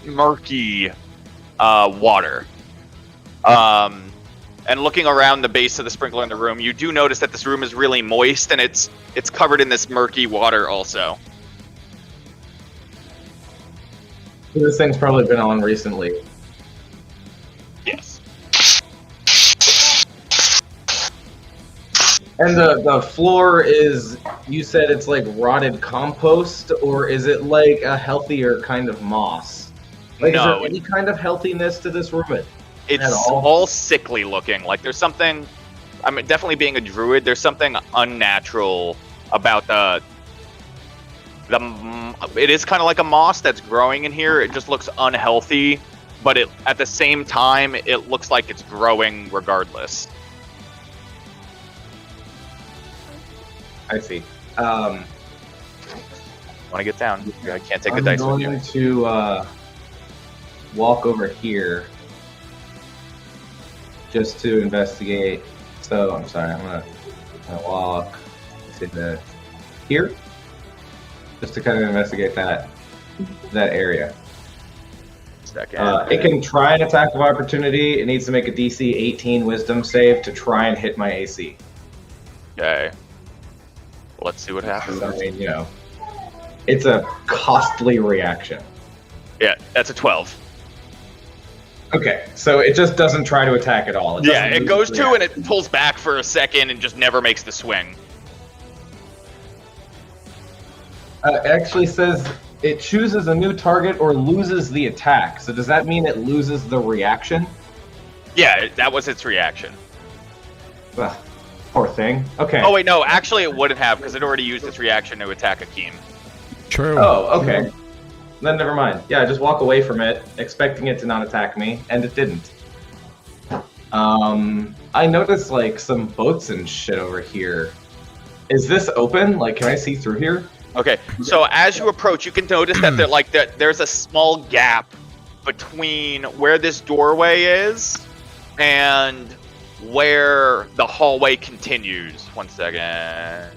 murky water. And looking around the base of the sprinkler in the room, you do notice that this room is really moist and it's covered in this murky water also. So this thing's probably been on recently. Yes. And the floor is, you said it's like rotted compost, or is it like a healthier kind of moss? Like, No. Is there any kind of healthiness to this room? It's At all? all sickly looking. Like there's something. I mean, definitely being a druid, there's something unnatural about the. It is kind of like a moss that's growing in here. It just looks unhealthy, but at the same time, it looks like it's growing regardless. I see. Want to get down? I can't take the I'm dice with you. going to walk over here just to investigate. So I'm sorry. I'm gonna walk to here just to kind of investigate that area. Second. It can try an attack of opportunity. It needs to make a DC 18 Wisdom save to try and hit my AC. Okay. Let's see what happens. So, I mean, it's a costly reaction. Yeah, that's a 12. Okay, so it just doesn't try to attack at all. Yeah, it goes to and it pulls back for a second and just never makes the swing. It actually says it chooses a new target or loses the attack. So does that mean it loses the reaction? Yeah, that was its reaction. Ugh, poor thing. Okay. Oh wait, no, actually it wouldn't have because it already used its reaction to attack Akeem. True. Oh, okay. Then never mind. Yeah, I just walk away from it, expecting it to not attack me, and it didn't. I noticed like some boats and shit over here. Is this open? Like, can I see through here? Okay, so as you approach, you can notice that there's a small gap between where this doorway is and where the hallway continues. 1 second.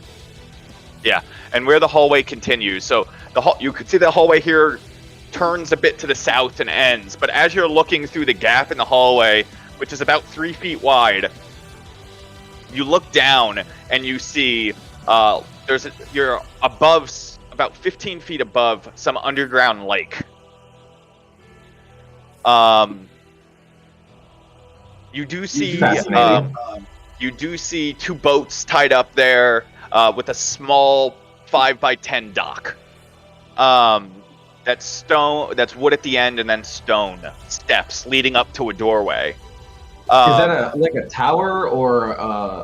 Yeah, and where the hallway continues. So you could see the hallway here turns a bit to the south and ends. But as you're looking through the gap in the hallway, which is about 3 feet wide, you look down and you see you're above, about 15 feet above some underground lake. You do see two boats tied up there with a small 5x10 dock. That's wood at the end, and then stone steps leading up to a doorway. Is that like a tower, or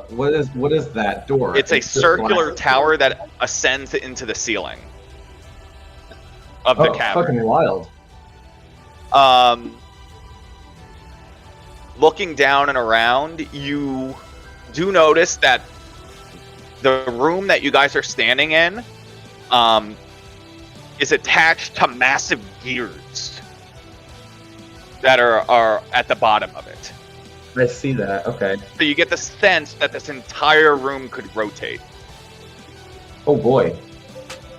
what is that door? It's a circular tower that ascends into the ceiling of the cavern. Fucking wild. Looking down and around, you do notice that the room that you guys are standing in is attached to massive gears that are at the bottom of it. I see that. Okay. So you get the sense that this entire room could rotate. Oh boy.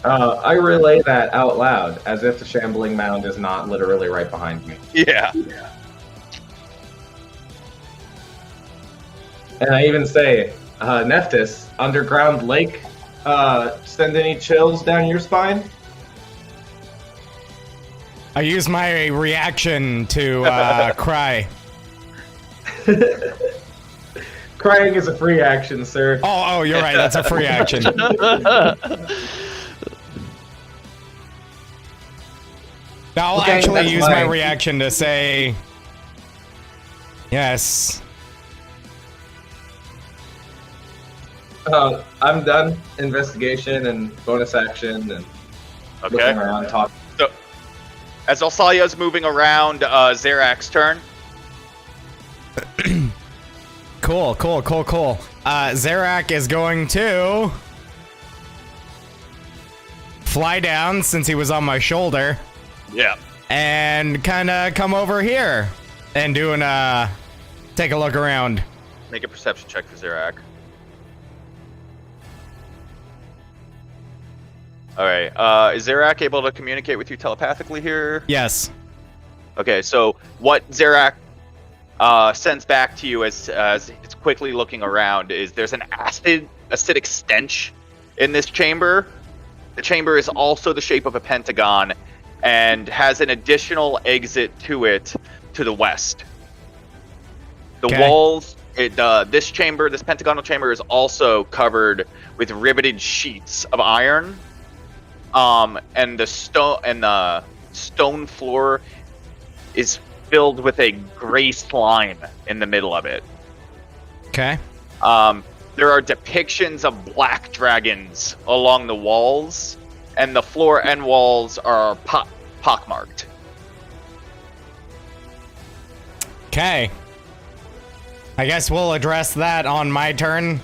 I relay that out loud, as if the shambling mound is not literally right behind me. Yeah. And I even say, Nephtus, underground lake, send any chills down your spine? I use my reaction to cry. Crying is a free action, sir. Oh, you're right. That's a free action. I'll Okay, actually that's use my mine. reaction to say, yes. I'm done. Investigation and bonus action and looking Okay. around, talking. So, as Alsalia's moving around, Zerak's turn. Cool. Zerak is going to fly down since he was on my shoulder Yeah. and kind of come over here and take a look around. Make a perception check for Zerak. Alright, is Zerak able to communicate with you telepathically here? Yes. Okay, so what Zerak sends back to you as it's quickly looking around is there's an acidic stench in this chamber. The chamber is also the shape of a pentagon and has an additional exit to it to the west. The walls, this pentagonal chamber is also covered with riveted sheets of iron. And the stone floor is filled with a gray slime in the middle of it. Okay. There are depictions of black dragons along the walls, and the floor and walls are pockmarked. Okay. I guess we'll address that on my turn.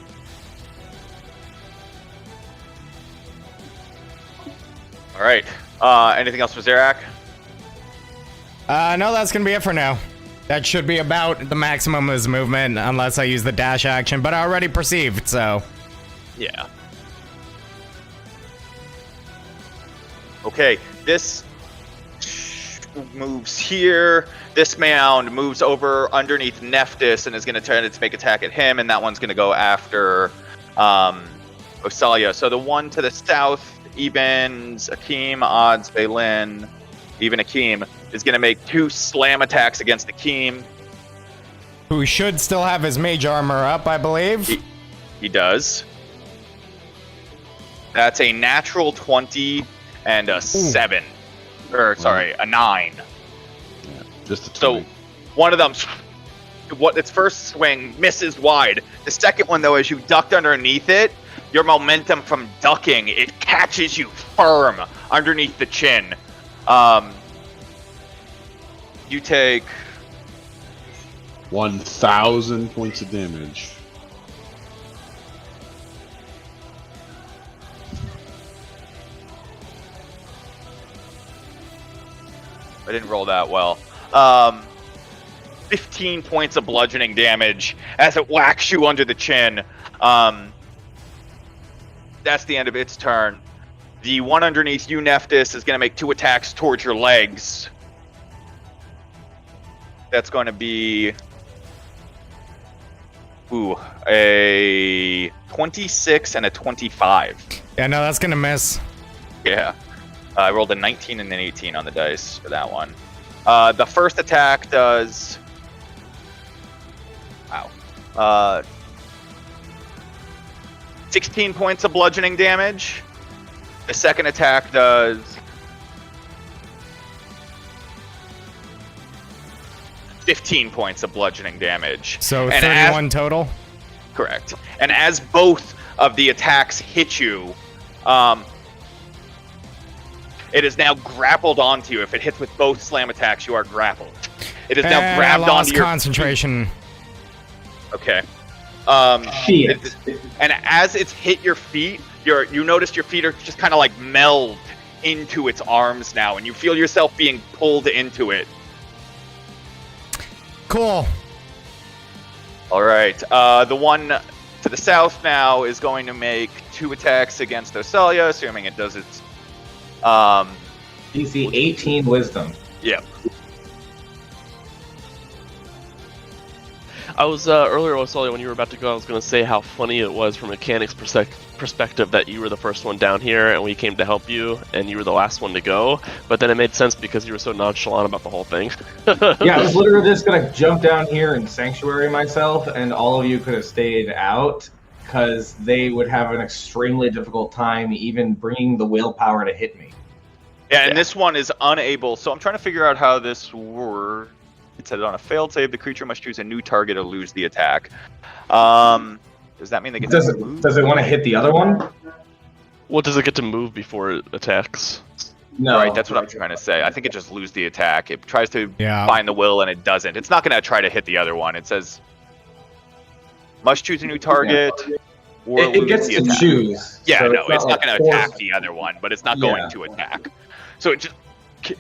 All right. Anything else for Zerak? No, that's gonna be it for now. That should be about the maximum of his movement, unless I use the dash action, but I already perceived, so. Yeah. Okay, this moves here. This mound moves over underneath Nephtus and is going to try to make attack at him, and that one's going to go after Osalia. So the one to the south, Ebens, Akeem, odds, Baelen, even Akeem, is going to make 2 slam attacks against Akeem. Who should still have his mage armor up, I believe. He does. That's a natural 20 and a 7. Or, sorry, a 9. Yeah, just a 20. So, one of them, its first swing misses wide. The second one, though, as you ducked underneath it, your momentum from ducking, it catches you firm underneath the chin. You take 1,000 points of damage. I didn't roll that well. 15 points of bludgeoning damage as it whacks you under the chin. That's the end of its turn. The one underneath you, Nephtus, is going to make 2 attacks towards your legs. That's going to be a 26 and a 25. Yeah, no, that's gonna miss. Yeah. I rolled a 19 and an 18 on the dice for that one. The first attack does... Wow. 16 points of bludgeoning damage. The second attack does... 15 points of bludgeoning damage. So And 31 total? Correct. And as both of the attacks hit you, it is now grappled onto you. If it hits with both slam attacks, you are grappled. It is now grabbed I lost onto your concentration. Okay. Shit. And as it's hit your feet, you notice your feet are just kind of like meld into its arms now, and you feel yourself being pulled into it. Cool. All right. The one to the south now is going to make 2 attacks against Ocelia, assuming it does its... DC 18 wisdom. Yep. I was earlier, Osalia, when you were about to go, I was going to say how funny it was from a mechanics perspective that you were the first one down here and we came to help you and you were the last one to go. But then it made sense because you were so nonchalant about the whole thing. Yeah, I was literally just gonna jump down here and sanctuary myself, and all of you could have stayed out because they would have an extremely difficult time even bringing the willpower to hit me. Yeah, and this one is unable. So I'm trying to figure out how this works. It said on a failed save, the creature must choose a new target or lose the attack. Does that mean they get to move? Does it want to hit the other one? What does it get to move before it attacks? No. Right, that's what I'm trying to say. I think it just lose the attack. It tries to Yeah. find the will and it doesn't. It's not going to try to hit the other one. It says must choose a new target or It lose gets the to attack. choose. Yeah, so no, it's not like going to forced. attack the other one, but it's not Yeah. going to attack. So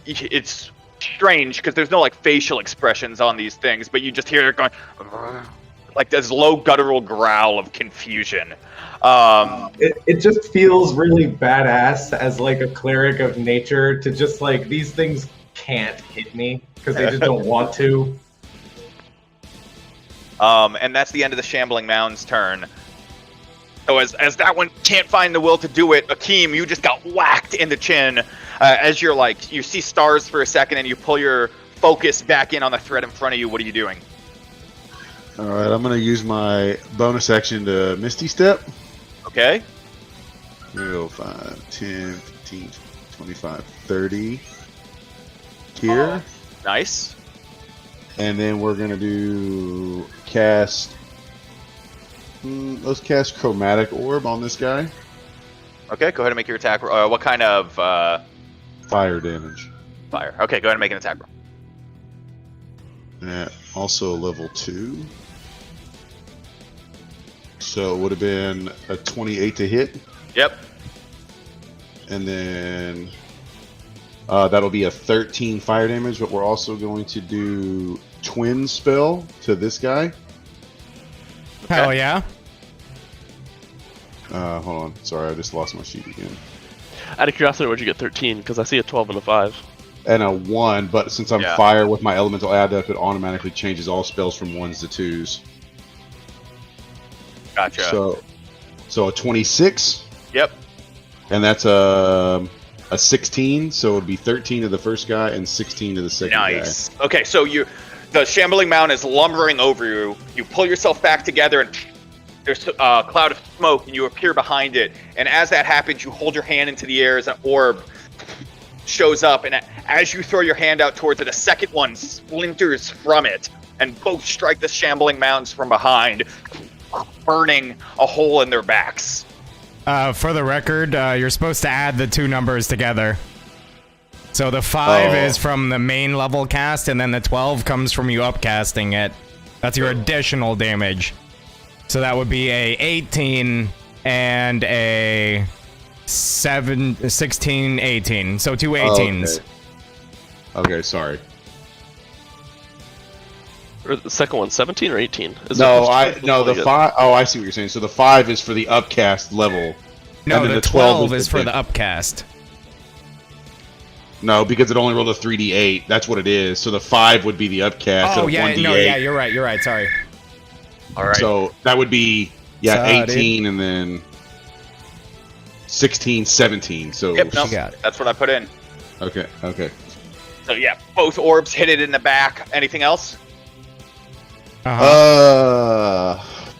it's strange because there's no like facial expressions on these things, but you just hear it going like this low guttural growl of confusion. It just feels really badass as like a cleric of nature to just like these things can't hit me because they just don't want to. And that's the end of the Shambling Mound's turn. So as that one can't find the will to do it, Akeem, you just got whacked in the chin. As you're like, you see stars for a second and you pull your focus back in on the threat in front of you. What are you doing? All right, I'm going to use my bonus action to Misty Step. Okay. Here we go, 5, 10, 15, 25, 30 here. Nice. And then we're going to do cast... let's cast Chromatic Orb on this guy. Okay, go ahead and make your attack. What kind of Fire damage. fire? Okay, go ahead and make an attack roll. Yeah, also level 2. So it would have been a 28 to hit. Yep. And then that'll be a 13 fire damage, but we're also going to do Twin Spell to this guy. Hell yeah. Hold on. Sorry, I just lost my sheet again. Out of curiosity, where'd you get 13? Because I see a 12 and a 5. And a 1, but since I'm Yeah. fire with my elemental add up, it automatically changes all spells from 1s to 2s. Gotcha. So a 26, Yep. and that's a 16, so it would be 13 to the first guy and 16 to the second Nice. Okay, so the Shambling Mound is lumbering over you. You pull yourself back together, and there's a cloud of smoke, and you appear behind it. And as that happens, you hold your hand into the air as an orb shows up, and as you throw your hand out towards it, a second one splinters from it, and both strike the shambling mounds from behind, burning a hole in their backs. For the record, you're supposed to add the two numbers together. So the 5 is from the main level cast, and then the 12 comes from you upcasting it. That's your additional damage. So that would be a 18 and a 16, 18. So two 18s. Okay, sorry. Or the second one, 17 or 18? The 5. Oh, I see what you're saying. So the 5 is for the upcast level. No, the 12 is for the upcast. No, because it only rolled a 3d8. That's what it is. So the 5 would be the upcast. Oh, of yeah, 1d8. no, yeah, you're right, sorry. All right. So that would be, Sorry. 18 and then 16, 17. So Yep, no, got it. that's what I put in. Okay. So yeah, both orbs hit it in the back. Anything else?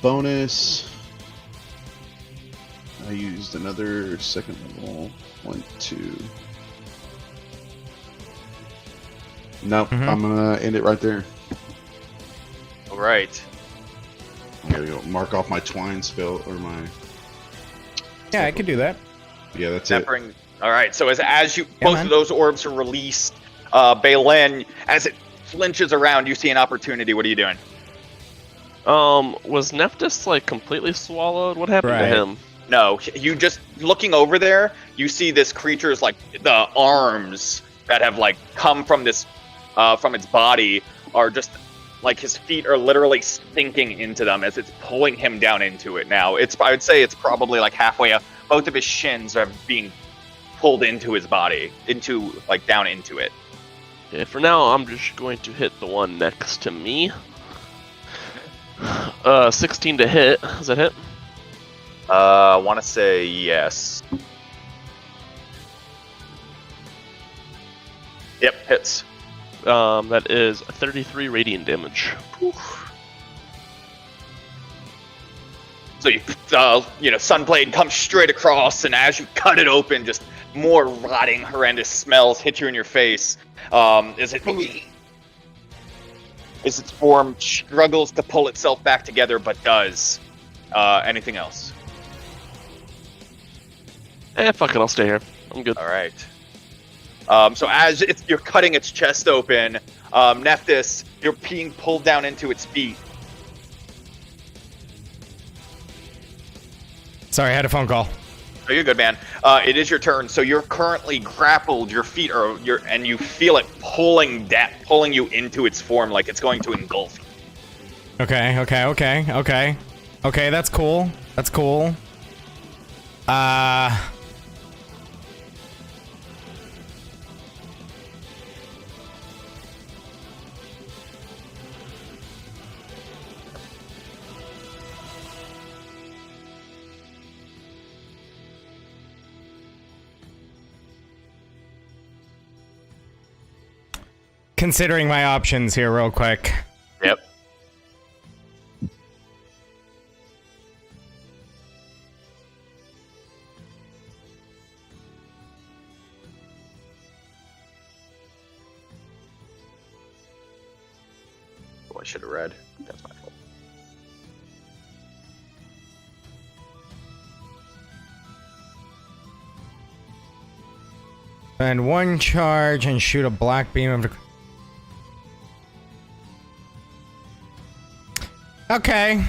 Bonus. I used another second level. 1, 2. Nope, I'm gonna end it right there. All right. I gotta go mark off my twine spell or my. Yeah, I could do that. Yeah, that's it. All right. So as you both of those orbs are released, Baelen, as it flinches around, you see an opportunity. What are you doing? Was Nephtus like completely swallowed? What happened to him? No, you just looking over there. You see this creature's like the arms that have like come from this, from its body are just like his feet are literally sinking into them as it's pulling him down into it. Now I would say it's probably like halfway up. Both of his shins are being pulled into his body, down into it. Okay, for now, I'm just going to hit the one next to me. 16 to hit. Does that hit? I want to say yes. Yep, hits. That is 33 radiant damage. So Sunblade comes straight across, and as you cut it open, just more rotting, horrendous smells hit you in your face. As its form struggles to pull itself back together, but does. Anything else? Fuck it, I'll stay here. I'm good. All right. So as you're cutting its chest open, Nephthys, you're being pulled down into its feet. Sorry, I had a phone call. Oh, you're good, man. It is your turn. So you're currently grappled. Your feet are and you feel it pulling you into its form, like it's going to engulf you. Okay. That's cool. Considering my options here real quick. Yep. Oh, I should have read. That's my fault. And one charge and shoot a black beam of... Okay.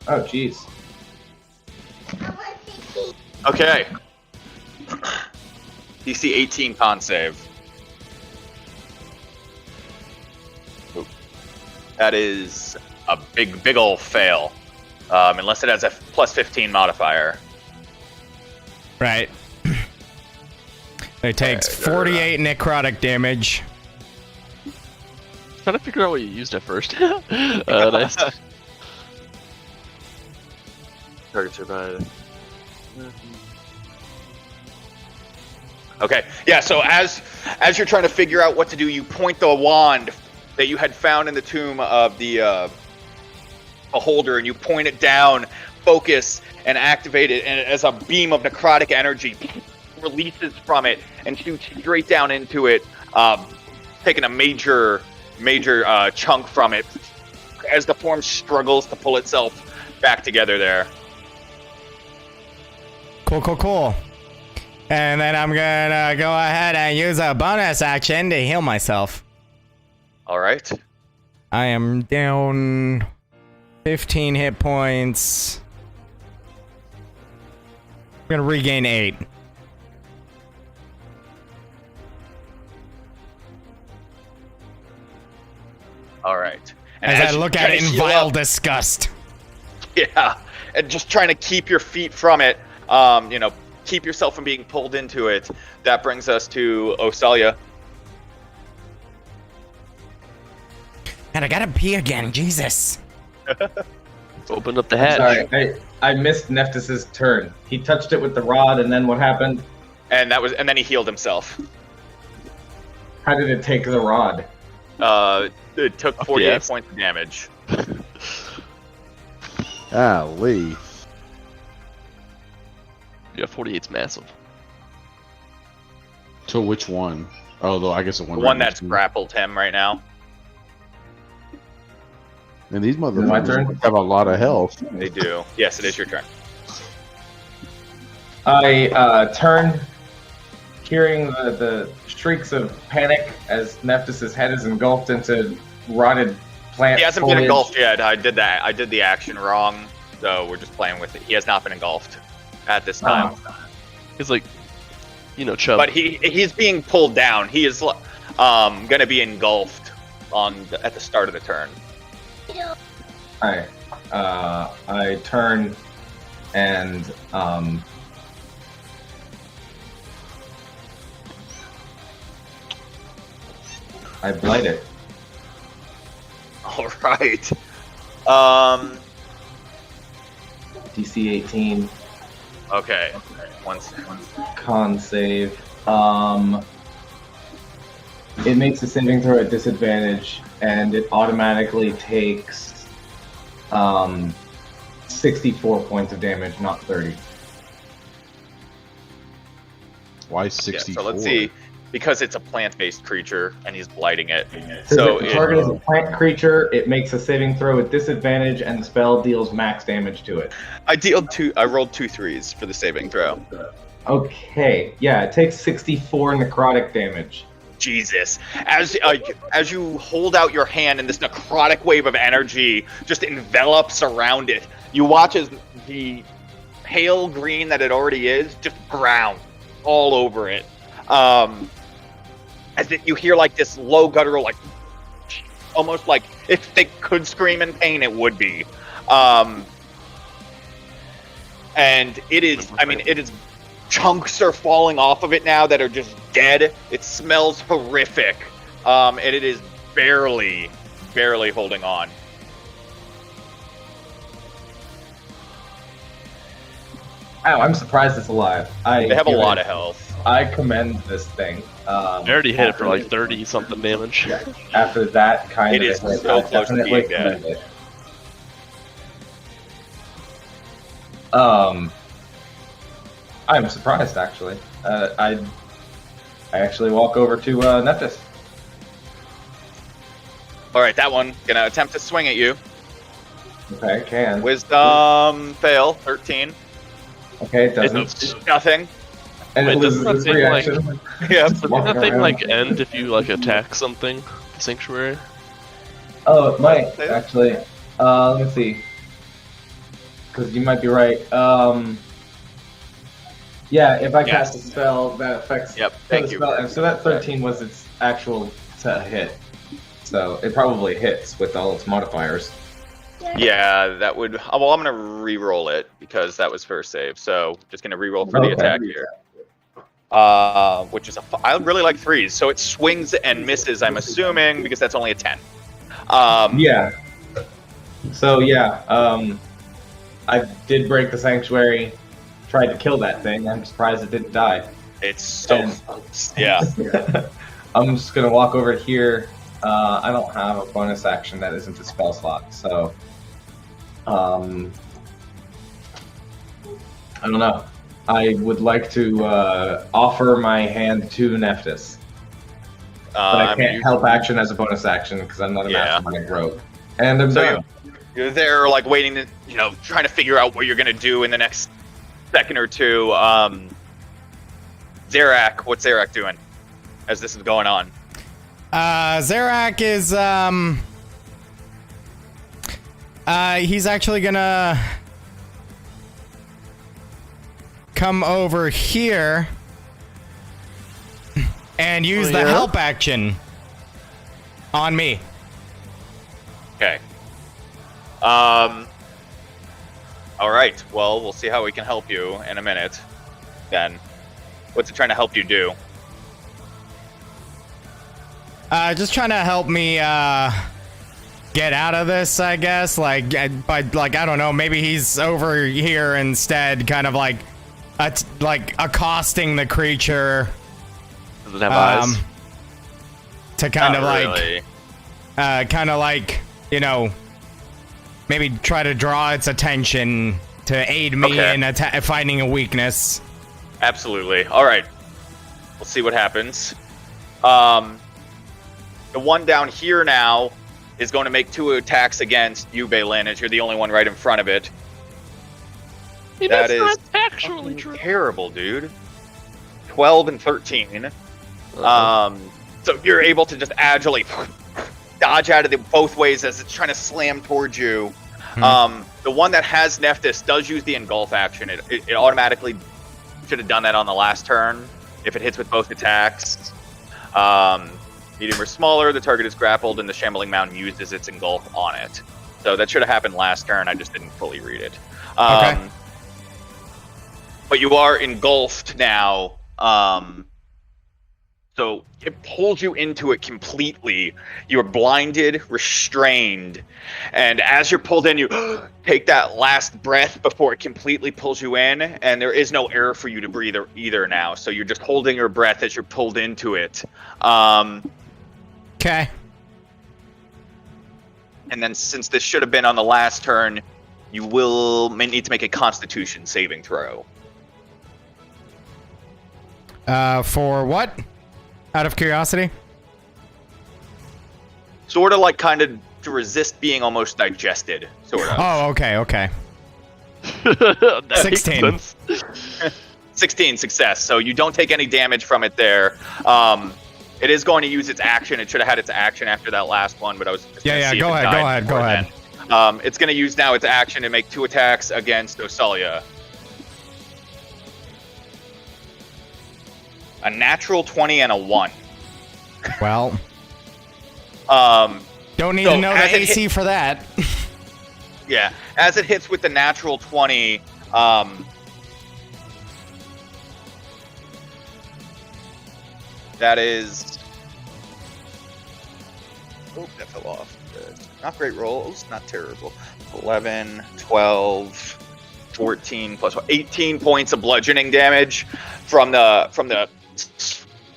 Oh, jeez. Okay. DC 18 con save. Ooh. That is a big ol' fail. Unless it has a plus 15 modifier. Right. It takes 48 necrotic damage. Trying to figure out what you used at first. Nice. Target survived. Okay. Yeah. So as you're trying to figure out what to do, you point the wand that you had found in the tomb of the beholder, and you point it down, focus, and activate it, and as a beam of necrotic energy releases from it and shoots straight down into it, taking a major chunk from it as the form struggles to pull itself back together there. Cool. And then I'm gonna go ahead and use a bonus action to heal myself. All right. I am down 15 hit points. I'm gonna regain 8. All right. And As I look at it in vile up, disgust. yeah, and just trying to keep your feet from it, keep yourself from being pulled into it. That brings us to Osalia. And I gotta pee again, Jesus. Open up the hatch. Sorry, I missed Nephtus's turn. He touched it with the rod, and then what happened? And then he healed himself. How did it take the rod? It took 48 yes. points of damage. Golly. Yeah, 48's massive. So which one? Oh, though I guess the The one that's right grappled him right now. And these my motherfuckers turn? have a lot of health. They do. Yes, it is your turn. I turn, hearing the shrieks of panic as Nephtus's head is engulfed into rotted plant He hasn't foliage. been engulfed yet. I did that. I did the action wrong, so we're just playing with it. He has not been engulfed at this time. He's like, chub. But he's being pulled down. He is gonna be engulfed at the start of the turn. Alright. I turn and I blight it. All right. DC 18 Okay. One second. con save. It makes a saving throw at disadvantage, and it automatically takes 64 points of damage, not 30. Why Yeah, 64? so let's see. Because it's a plant-based creature and he's blighting it. So So if the target is a plant creature, it makes a saving throw with disadvantage, and the spell deals max damage to it. I rolled 2 3s for the saving throw. Okay, yeah, it takes 64 necrotic damage. Jesus. As you hold out your hand and this necrotic wave of energy just envelops around it, you watch as the pale green that it already is just ground all over it. You hear like this low guttural, like almost like if they could scream in pain, it would be. And it is chunks are falling off of it now that are just dead. It smells horrific. And it is barely holding on. Ow, I'm surprised it's alive. They have a lot of health. I commend this thing. I already hit it for like 30 something damage. After that kind It of is hit, so I close to definitely being dead. commend it. I'm surprised actually. I actually walk over to Nephtus. All right, that one gonna attempt to swing at you. Okay, can. Wisdom fail, 13. Okay, it doesn't. It's nothing. And Wait, it was doesn't that thing, reaction. Yeah. Doesn't Walking that thing around. like end if you like attack something? Sanctuary? Oh, it might actually. Let me see. Because you might be right. Yeah, if I cast a spell that affects. Yep, so thank the you. spell- So that 13 was its actual to hit. So it probably hits with all its modifiers. Yeah, that would. Well, I'm gonna re-roll it because that was first save. So just gonna re-roll for the Okay. attack here. Which is I really like 3s. So it swings and misses. I'm assuming because that's only a 10. Yeah. So yeah, I did break the sanctuary. Tried to kill that thing. I'm surprised it didn't die. It's so And- yeah. I'm just gonna walk over here. I don't have a bonus action that isn't a spell slot, so I don't know. I would like to offer my hand to Nephtus, but I can't help action as a bonus action because I'm not a mastermind rogue. And I'm done. You're there, like waiting to, trying to figure out what you're gonna do in the next second or two. Zarak, what's Zarak doing as this is going on? Zarak is, he's actually gonna come over here and use the help action on me. Okay. All right. Well, we'll see how we can help you in a minute. Then, what's it trying to help you do? Just trying to help me, get out of this, I guess. I don't know, maybe he's over here instead, kind of like accosting the creature. Does it have eyes? To kind Not of really. maybe try to draw its attention to aid me in finding a weakness. Absolutely. All right. We'll see what happens. The one down here now is going to make 2 attacks against you, Baelen, as you're the only one right in front of it. That is not actually true. terrible, dude. 12 and 13. So you're able to just agilely dodge out of it both ways as it's trying to slam towards you. The one that has Nephtus does use the engulf action. It automatically should have done that on the last turn if it hits with both attacks. Medium or smaller, the target is grappled and the shambling mound uses its engulf on it. So that should have happened last turn. I just didn't fully read it. Okay. But you are engulfed now. So it pulls you into it completely. You're blinded, restrained, and as you're pulled in, you take that last breath before it completely pulls you in, and there is no air for you to breathe either now. So you're just holding your breath as you're pulled into it. Okay. And then since this should have been on the last turn, you will need to make a Constitution saving throw. For what? Out of curiosity? Sort of like kind of to resist being almost digested, sort of. Oh, okay. That makes 16. sense. 16 success, so you don't take any damage from it there. It is going to use its action. It should have had its action after that last one, but I was just Yeah, go ahead. then. It's going to use now its action to make 2 attacks against Osalia. A natural 20 and a 1. Well, don't need so to know the as it AC for that. Yeah, as it hits with the natural 20, that is... Oh, that fell off. Not great rolls, not terrible. 11, 12, 14 plus 18 points of bludgeoning damage from the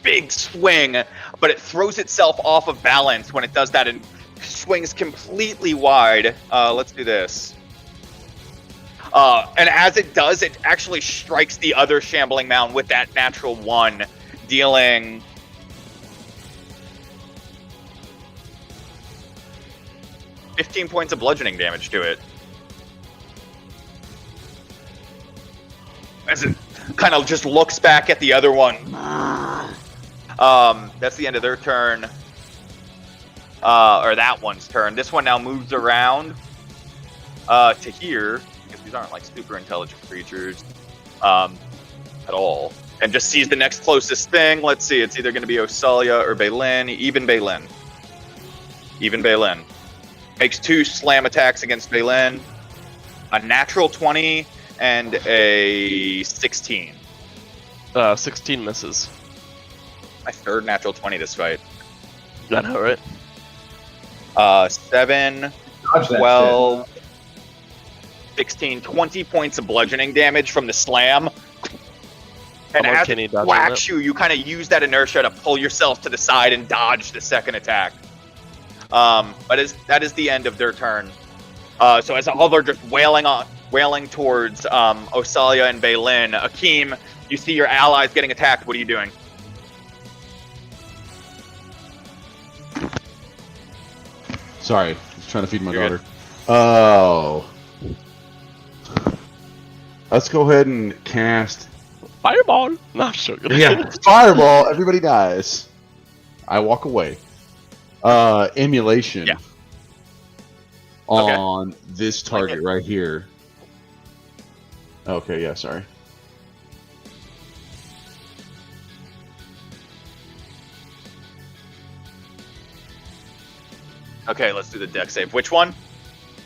big swing, but it throws itself off of balance when it does that and swings completely wide. Let's do this. And as it does, it actually strikes the other shambling mound with that natural 1, dealing 15 points of bludgeoning damage to it. As it kind of just looks back at the other one. That's the end of their turn. Or that one's turn. This one now moves around to here, because these aren't like super intelligent creatures at all. And just sees the next closest thing. Let's see, it's either going to be Osalia or Baelen. Even Baelen. Makes 2 slam attacks against Baelen. A natural 20 and a 16. 16 misses. My 3rd natural 20 this fight. I know, right? 7, Dodge that 12, 16, 20 points of bludgeoning damage from the slam. And I'm as uncanny it dodging whacks you, you kind of use that inertia to pull yourself to the side and dodge the second attack. But that is the end of their turn. So as all they're just wailing towards Osalia and Baelen, Akeem, you see your allies getting attacked. What are you doing? Sorry, I was trying to feed my You're daughter. Oh. Let's go ahead and cast. Fireball. No, I'm joking. Yeah, fireball. Everybody dies. I walk away. Emulation. Yeah. On this target right here. Okay, yeah, sorry. Okay, let's do the deck save. Which one?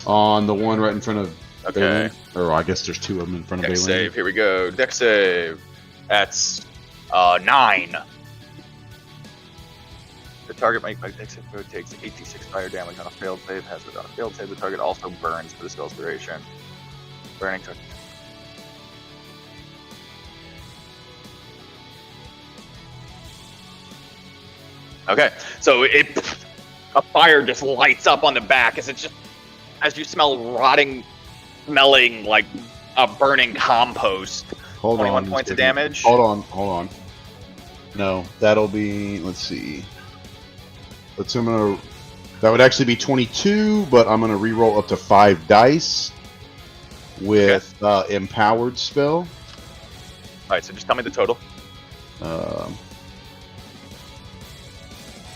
On the one right in front of Okay. Baelen. Or I guess there's two of them in front of Deck Baelen. save. Here we go. Deck save. That's 9. The target make deck save mode takes 86 fire damage on a failed save. Has it on a failed save, the target also burns for the spell's duration. Burning target. Okay, so a fire just lights up on the back as you smell rotting, smelling like a burning compost. Hold 21 on. points of damage. Hold on. No, that'll be. Let's see. That would actually be 22, but I'm gonna reroll up to 5 dice with empowered spell. All right, so just tell me the total.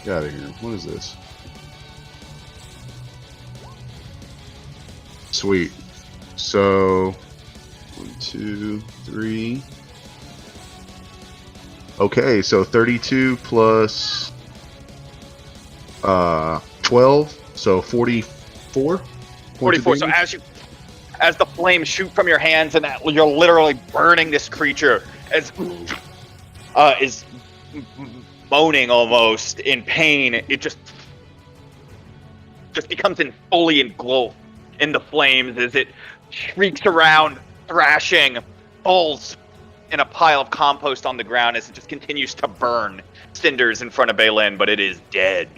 Get out of here. What is this? Sweet. So 1, 2, 3. Okay, so 32 plus 12, so 44. 44. So as the flames shoot from your hands and that you're literally burning this creature as is moaning almost in pain, it just becomes fully engulfed in the flames as it shrieks around, thrashing, falls in a pile of compost on the ground as it just continues to burn cinders in front of Baelen, but it is dead.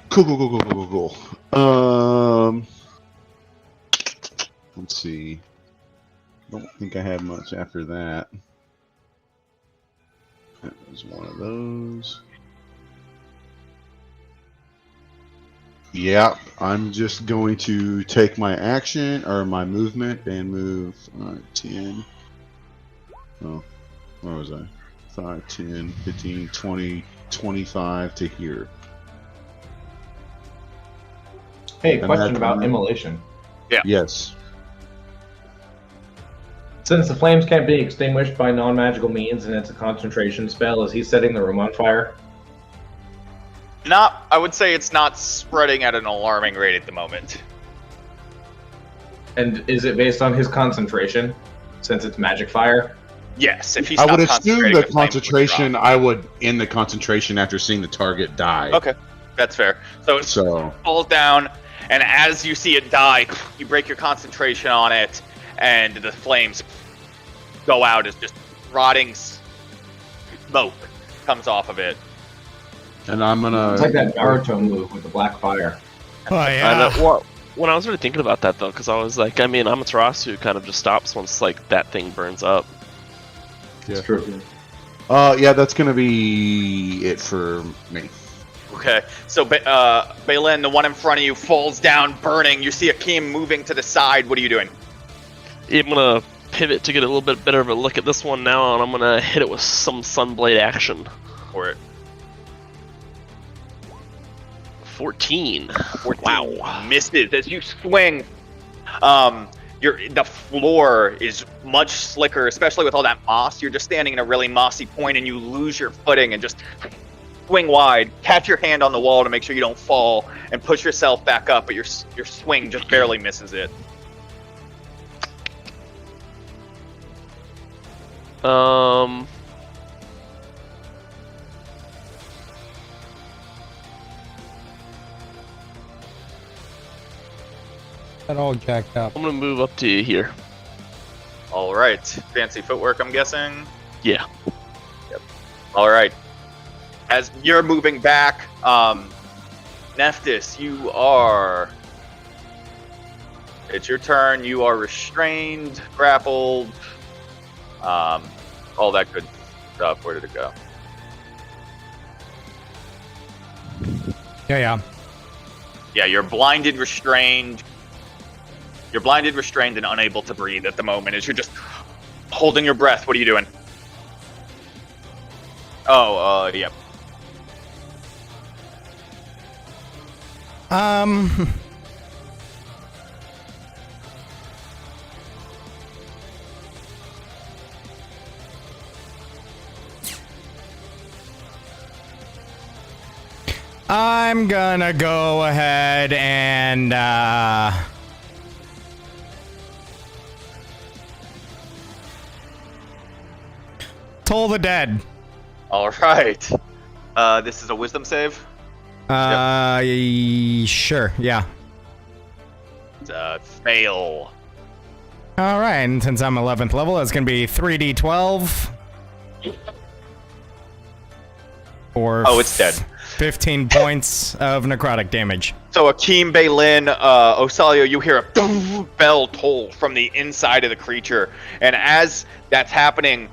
Cool. Let's see. Don't think I have much after that. That was one of those. Yeah, I'm just going to take my action or my movement and move 10. Oh, where was I? 5, 10, 15, 20, 25 to here. Hey, And question that's about one. immolation. Yeah. Yes. Since the flames can't be extinguished by non-magical means and it's a concentration spell, is he setting the room on fire? I would say it's not spreading at an alarming rate at the moment. And is it based on his concentration, since it's magic fire? Yes, if he's I not would assume concentrating, the flames would concentration, drop. I would end the concentration after seeing the target die. Okay, that's fair. So it So, falls down, and as you see it die, you break your concentration on it, and the flames go out as just rotting smoke comes off of it. and I'm gonna. It's like that Naruto move with the black fire. Oh When I was really thinking about that though, because I was like, I mean, Amaterasu kind of just stops once like that thing burns up. Yeah. It's true. Yeah, that's gonna be it for me. Okay, so Baelen, the one in front of you, falls down, burning. You see Akeem moving to the side. What are you doing? I'm gonna pivot to get a little bit better of a look at this one now, and I'm gonna hit it with some Sunblade action. For it. 14. 14 Wow. misses as you swing. The floor is much slicker, especially with all that moss. You're just standing in a really mossy point, and you lose your footing and just swing wide. Catch your hand on the wall to make sure you don't fall, and push yourself back up. But your swing just barely misses it. That all jacked up. I'm gonna move up to here. All right. Fancy footwork, I'm guessing. Yeah. All right. As you're moving back, Nephtus, you are. It's your turn. You are restrained, grappled, all that good stuff. Where did it go? Yeah. Yeah, you're blinded, restrained. You're blinded, restrained, and unable to breathe at the moment as you're just holding your breath. What are you doing? Oh, yep. I'm gonna go ahead and toll the dead. All right. This is a wisdom save. Sure, yeah. Fail. All right, and since I'm 11th level, that's gonna be 3d12. Or It's dead. 15 points of necrotic damage. So Akeem, Baelen, Osalio, you hear a bell toll from the inside of the creature, and as that's happening,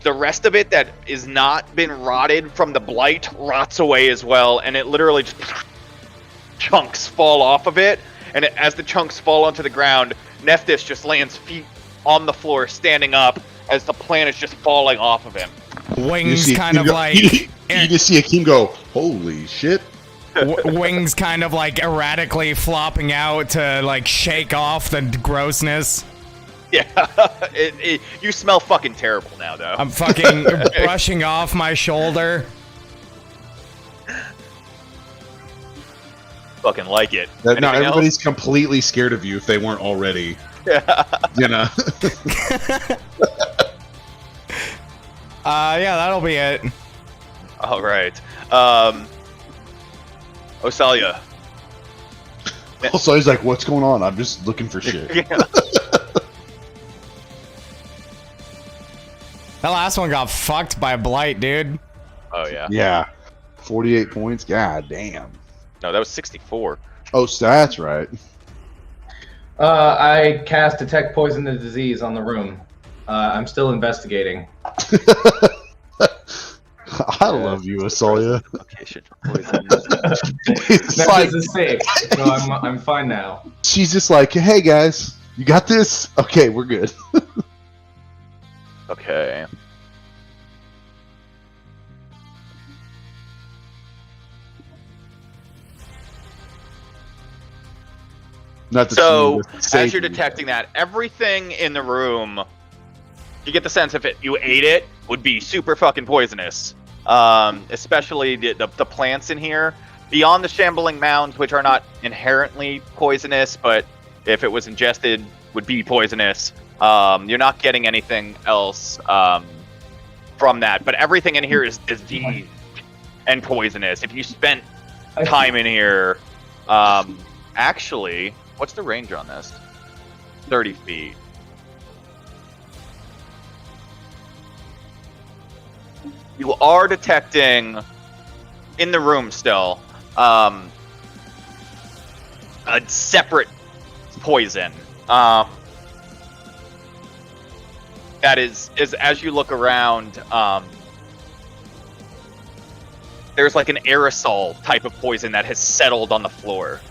the rest of it that is not been rotted from the blight rots away as well, and it literally just chunks fall off of it, and as the chunks fall onto the ground, Nephthys just lands feet on the floor, standing up as the plant is just falling off of him. Wings kind of like... You just see Akeem go, holy shit. Wings kind of like erratically flopping out to like shake off the grossness. Yeah, you smell fucking terrible now, though. I'm fucking brushing off my shoulder. Fucking like it. No, Anything everybody's completely scared of you if they weren't already. Yeah. You know? Yeah, that'll be it. All right. Osalia. Also, he's like, what's going on? I'm just looking for shit. Yeah. That last one got fucked by blight, dude. Oh, yeah. Yeah. 48 points? God damn. No, that was 64. Oh, so that's right. I cast Detect Poison and Disease on the room. I'm still investigating. I love you, Asolia. Location for poison. It's That like, is safe. So I'm fine now. she's just like, hey guys, you got this? Okay, we're good. Okay. Not that So, she as saved you're me. detecting that, everything in the room, you get the sense if you ate it, would be super fucking poisonous. Especially the plants in here. Beyond the shambling mounds, which are not inherently poisonous, but if it was ingested, would be poisonous. You're not getting anything else from that. But everything in here is diseased and poisonous. If you spent time in here, actually, what's the range on this? 30 feet. You are detecting in the room still a separate poison. That is as you look around, there's like an aerosol type of poison that has settled on the floor.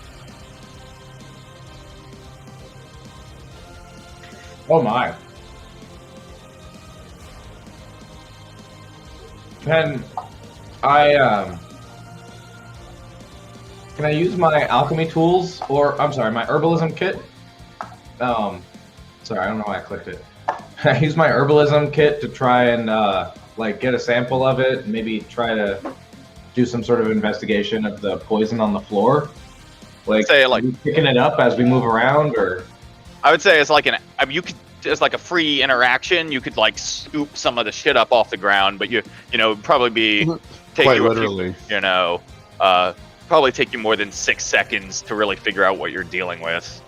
Oh my. Can I use my alchemy tools, or I'm sorry, my herbalism kit? Sorry, I don't know why I clicked it. Can I use my herbalism kit to try and like get a sample of it, and maybe try to do some sort of investigation of the poison on the floor? Like, Say, like- are we picking it up as we move around, or? I would say it's like you could, as like a free interaction, you could like scoop some of the shit up off the ground, but you know, it'd probably be take Quite you literally. probably take you more than 6 seconds to really figure out what you're dealing with.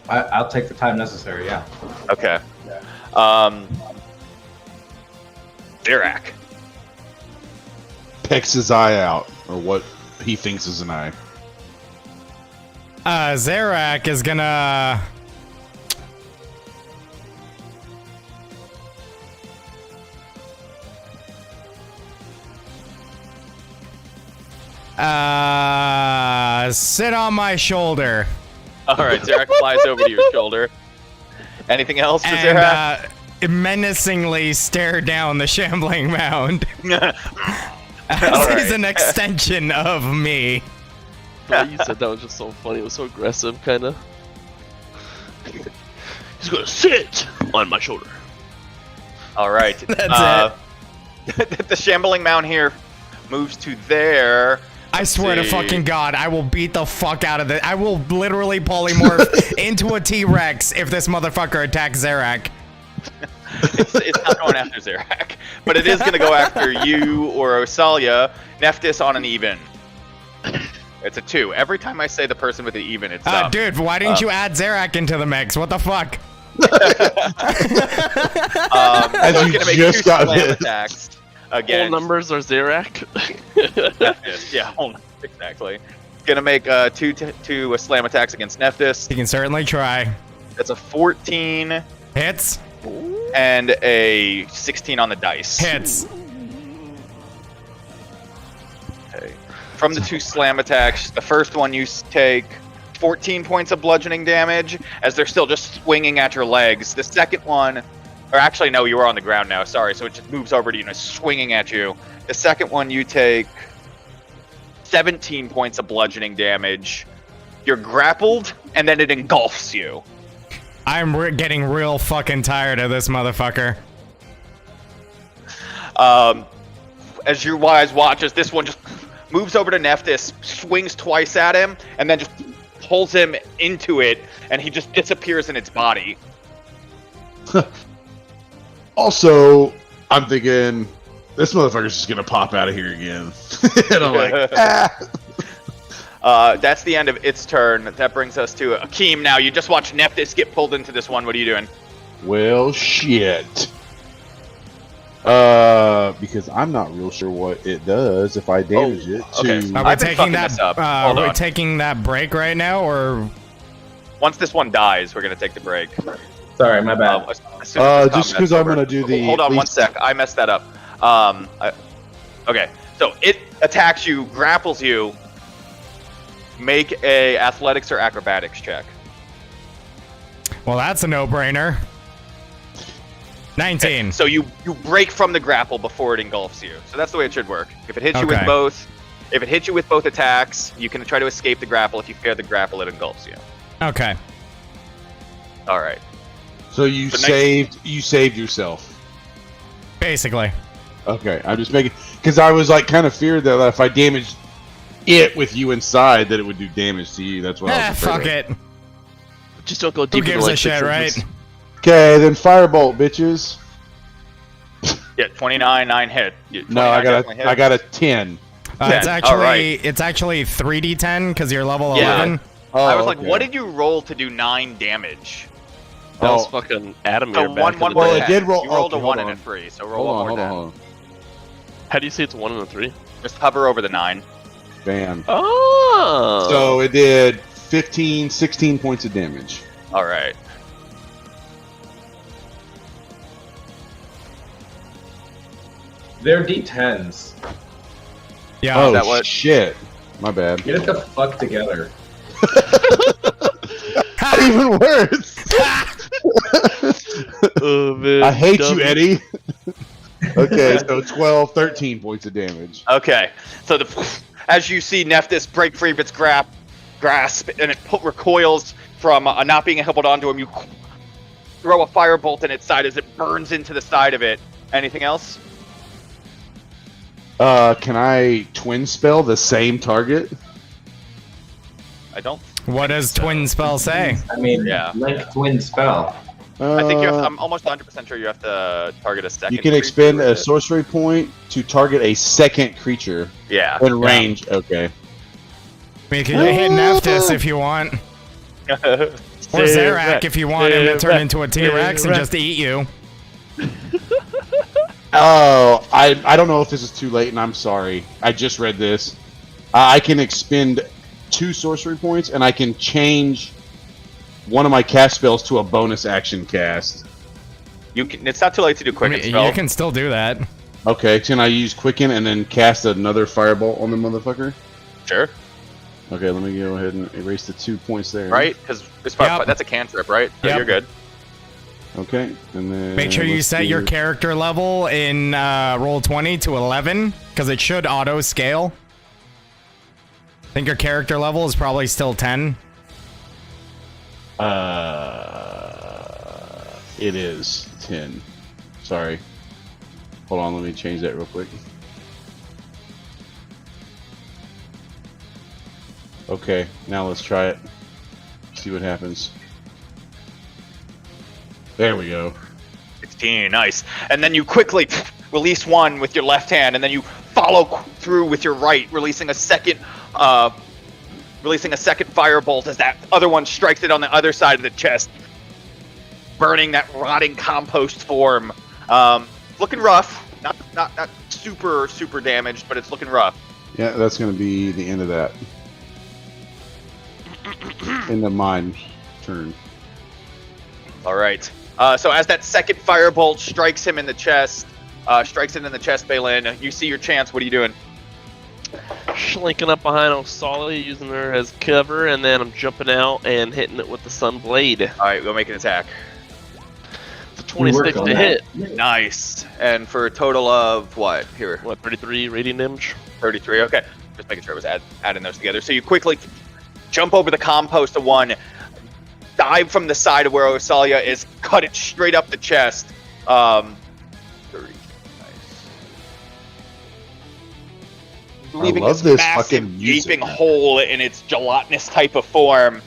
I'll take the time necessary. Yeah. Okay. Dirac. Pecks his eye out, or what he thinks is an eye. Zarak is gonna... sit on my shoulder. All right, Zarak flies over to your shoulder. Anything else for Zarak? Menacingly stare down the shambling mound. As All he's right. an extension of me. The way you said that was just so funny. It was so aggressive, kind of. He's gonna sit on my shoulder. All right. That's it. The shambling mound here moves to there. I swear to see. fucking God, I will beat the fuck out of it. I will literally polymorph into a T-Rex if this motherfucker attacks Zarak. It's not going after Zarak, but it is going to go after you or Osalia. Nephtus on an even. It's a 2. Every time I say the person with an even, it's up. Dude, why didn't you add Zarak into the mix? What the fuck? So As it's you going to make just 2 got slam hit. attacks Whole against numbers are Zarak. Nephthys. Yeah, whole numbers, exactly. It's going to make 2 slam attacks against Nephthys. You can certainly try. That's a 14 Hits? and a 16 on the dice. Hits. Okay. From the 2 slam attacks, the first one you take 14 points of bludgeoning damage as they're still just swinging at your legs. The second one, or actually no, you were on the ground now, sorry, so it just moves over to you and is swinging at you. The second one you take 17 points of bludgeoning damage. You're grappled, and then it engulfs you. I'm getting real fucking tired of this motherfucker. As your wise watches, this one just moves over to Nephthys, swings twice at him, and then just pulls him into it, and he just disappears in its body. Also, I'm thinking this motherfucker's just gonna pop out of here again, and I'm like, That's the end of its turn. That brings us to Akeem. Now, you just watched Nephthys get pulled into this one. What are you doing? well, shit. Because I'm not real sure what it does if I damage it to. okay. Are we I've been taking fucking that? this up. Hold We're on. taking that break right now, or Once this one dies, we're going to take the break. Sorry, my bad. As soon as this Just because combat's I'm over. gonna do the. Hold on one least- sec. I messed that up. Okay. So it attacks you, grapples you. Make a athletics or acrobatics check. well, that's a no-brainer. 19. So you break from the grapple before it engulfs you. So that's the way it should work. If it hits you with Okay. both, attacks, you can try to escape the grapple. If you fail the grapple, it engulfs you. Okay. All right. So you The saved yourself. Basically. Okay, I'm just making because I was like kind of feared that if I damaged it with you inside, that it would do damage to you. That's what I was afraid Fuck of. it. Just don't go Who deep into gives a like shit, the right? triggers. Okay, then firebolt, bitches. Yeah, 29, 9 hit. No, 29 I definitely hit. got a 10. It's 10. actually Alright. it's actually 3d10 because you're level Yeah. 11. Oh, I was like, okay. what did you roll to do 9 damage? That was Oh. fucking Adamir So back one, in one, the Well, day. it ten. did roll- You rolled okay, a 1 hold and a on. 3, so roll one more Hold down. on. How do you say it's a 1 and a 3? Just hover over the 9. Bam. Oh. So it did 15, 16 points of damage. All right. They're D10s. Yeah. Oh, that was- shit. My bad. Get it the fuck together. Even worse. Oh, man. I hate you, Dummy. Eddie. Okay, so 12, 13 points of damage. Okay. So as you see Nephthys break free of its grasp, and it recoils from not being held onto him, you throw a firebolt in its side as it burns into the side of it. Anything else? Can I twin spell the same target? I don't. What does twin spell say? I mean, Yeah. link twin spell. I think you have to, I'm almost 100% sure you have to target a second. You can creature expend with a it. sorcery point to target a second creature Yeah. in range. Okay. We can hit Nephthys if you want. Or Zarak if you want him to turn into a T-Rex and just eat you. Oh, I don't know if this is too late, and I'm sorry. I just read this. I can expend 2 sorcery points, and I can change one of my cast spells to a bonus action cast. You can. It's not too late to do quicken spell. You can still do that. Okay, can I use quicken and then cast another fireball on the motherfucker? Sure. Okay, let me go ahead and erase the 2 points there. Right, because that's a cantrip, right? So Yep. you're good. Okay, and then Make sure you let's set do- your character level in Roll20 to 11, because it should auto-scale. I think your character level is probably still 10. It is 10. Sorry. Hold on, let me change that real quick. Okay, now let's try it. See what happens. There we go. 16, nice. And then you quickly release one with your left hand, and then you follow through with your right, releasing a second firebolt as that other one strikes it on the other side of the chest, burning that rotting compost form. Looking rough. Not super damaged, but it's looking rough. Yeah, that's going to be the end of that. End of mine turn. All right. So as that second firebolt strikes him in the chest, Baelen, you see your chance. What are you doing? Slinking up behind Osalia, using her as cover, and then I'm jumping out and hitting it with the Sun Blade. All right, go make an attack. It's a 26 to hit. Nice. And for a total of what? Here, What, 33 radiant damage? 33. Okay. Just making sure I was adding those together. So you quickly jump over the compost of one, dive from the side of where Osalia is, cut it straight up the chest. 30. Nice. Leaving love this this massive fucking music. gaping hole in its gelatinous type of form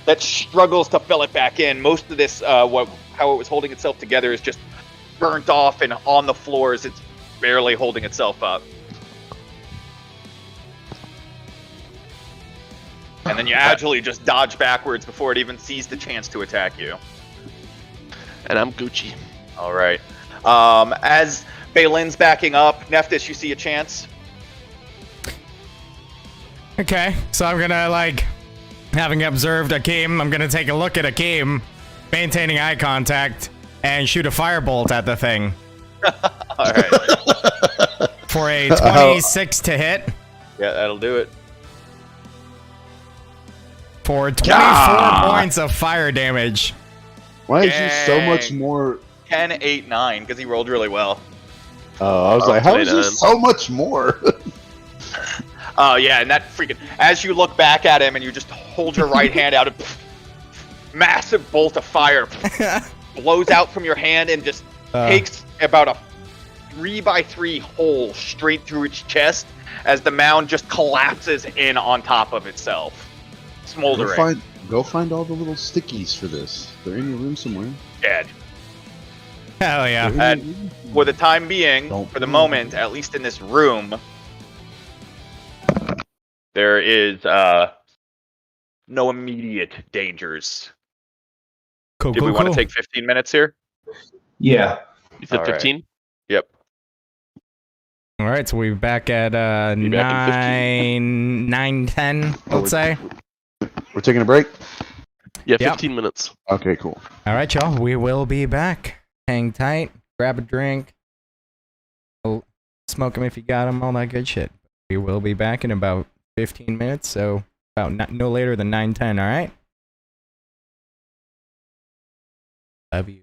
that struggles to fill it back in. Most of this, how it was holding itself together, is just burnt off and on the floors. It's barely holding itself up. And then you agilely just dodge backwards before it even sees the chance to attack you. And I'm Gucci. All right. As Baelen's backing up, Nephtus, you see a chance? Okay, so I'm gonna, like, having observed Akeem, I'm gonna take a look at Akeem, maintaining eye contact, and shoot a firebolt at the thing. All right. For a 26 to hit. Yeah, that'll do it. For 24 points of fire damage. Why is you so Dang. much more? 10, 8, 9, because he rolled really well. I was like, how is 29. this so much more? Oh, yeah, and that freaking... As you look back at him and you just hold your right hand out, a massive bolt of fire blows out from your hand and just takes about a 3x3 hole straight through its chest as the mound just collapses in on top of itself. Smoldering. Go find all the little stickies for this. They're in your room somewhere. Dead. Hell yeah. And for the time being, Don't for the move. moment, at least in this room, there is no immediate dangers. Cool, Did we want to take 15 minutes here? Yeah. You said All right. 15? Yep. Alright, so we're back at Be back in 9, 10, let's say. We're taking a break? Yeah, Yep. 15 minutes. Okay, cool. Alright, y'all, we will be back. Hang tight, grab a drink, smoke them if you got them, all that good shit. We will be back in about 15 minutes, so about no later than 9:10, alright? Love you.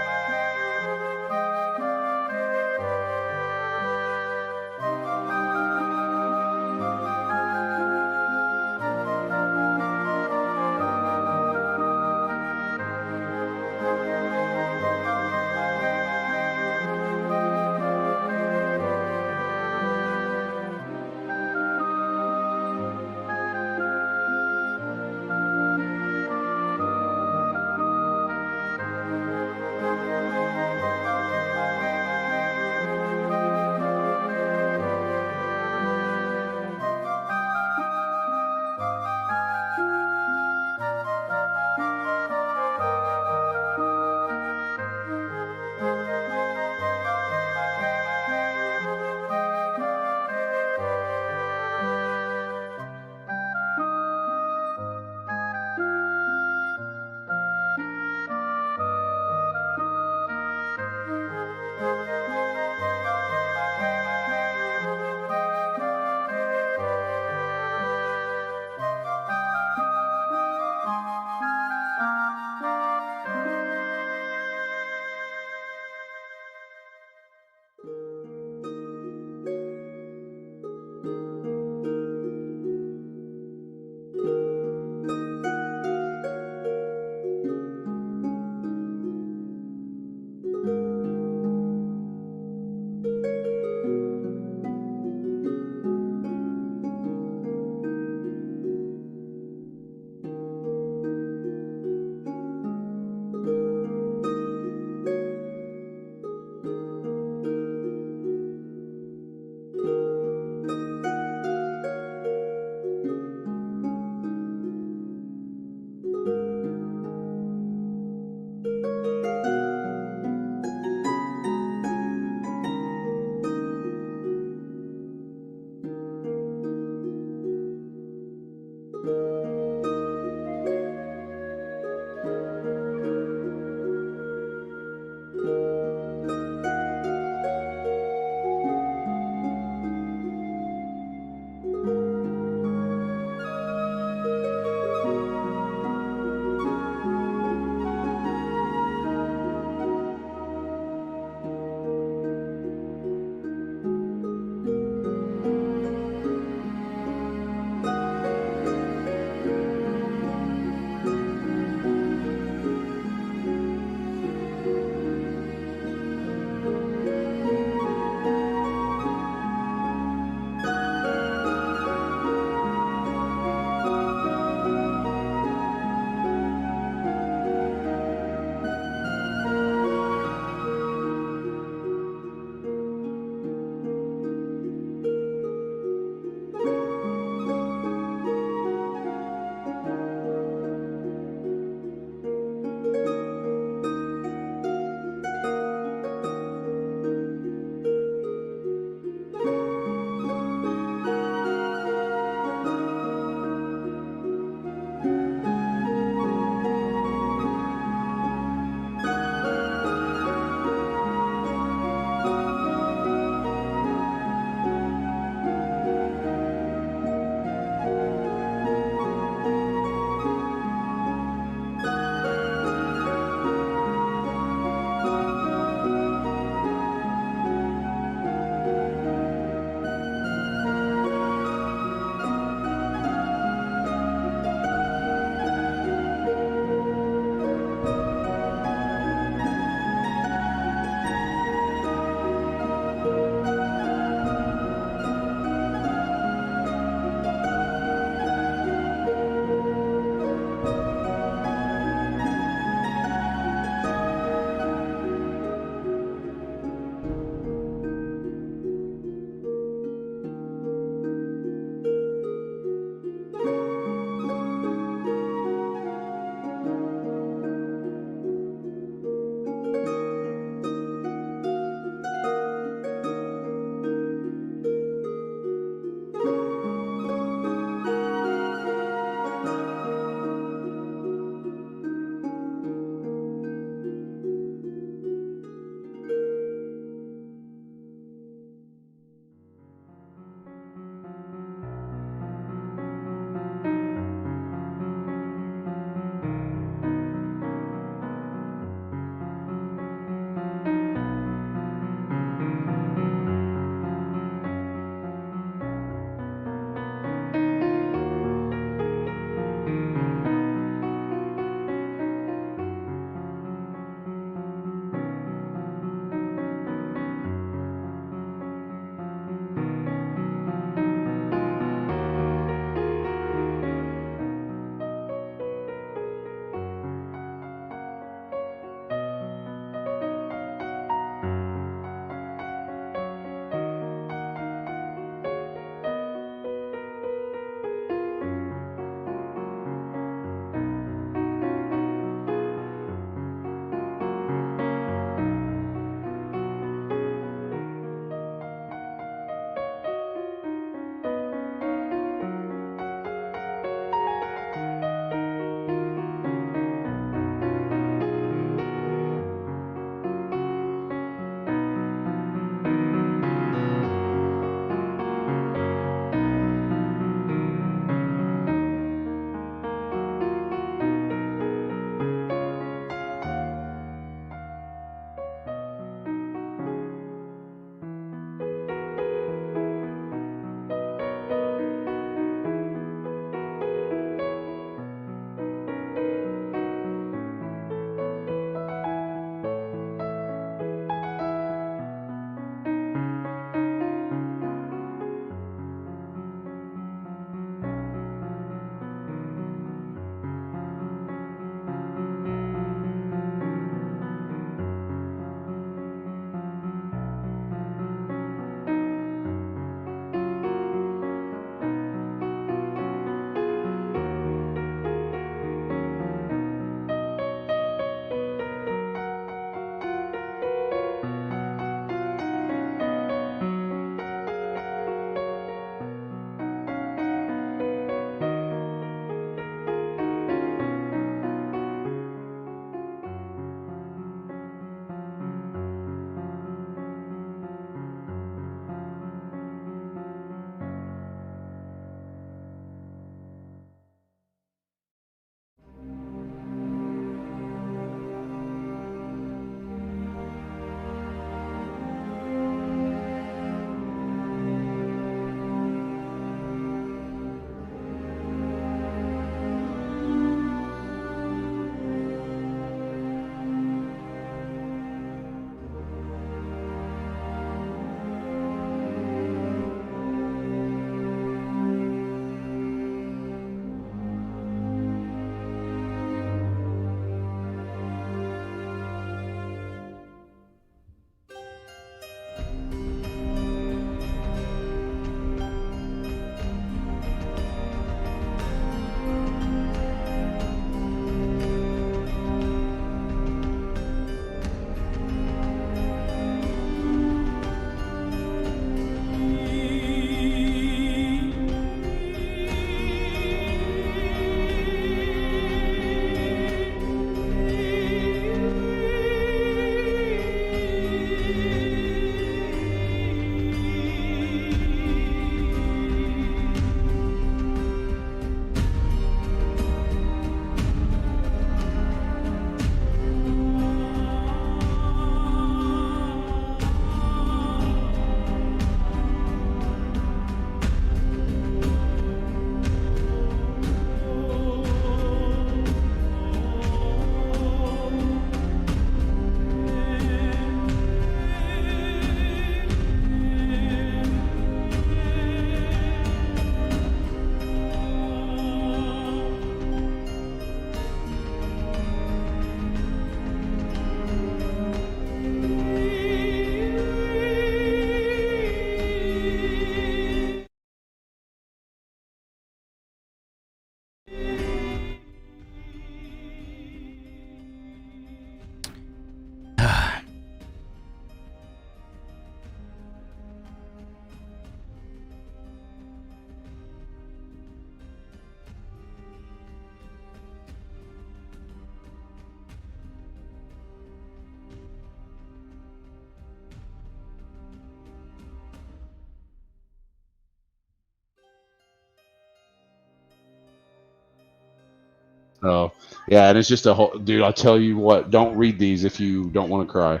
So yeah, and it's just a whole dude. I'll tell you what. Don't read these if you don't want to cry.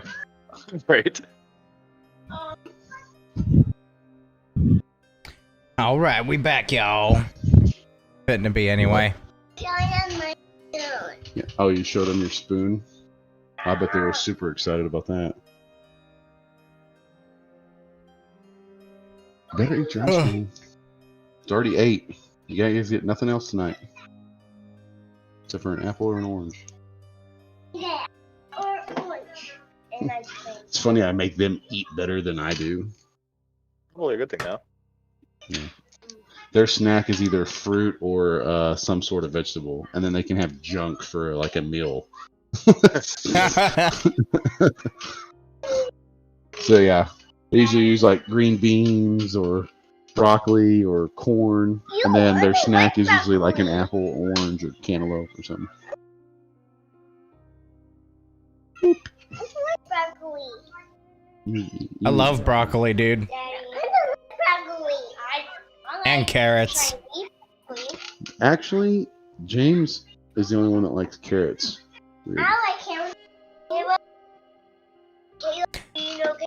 Right. All right, we back, y'all. Fitting to be anyway. Yeah. Oh, you showed them your spoon. I bet they were super excited about that. Better eat your ice cream. It's already 8. You guys get nothing else tonight. Except for an apple or an orange. Yeah, or orange. And ice cream. It's funny, I make them eat better than I do. Probably a good thing, though. Yeah. Their snack is either fruit or some sort of vegetable, and then they can have junk for like a meal. So yeah, they usually use like green beans or broccoli or corn, and then their snack is usually like an apple, orange, or cantaloupe or something. I like broccoli. I love broccoli, dude. Daddy. I like broccoli. I like And carrots. Chinese broccoli. Actually, James is the only one that likes carrots. Weird. I like carrots.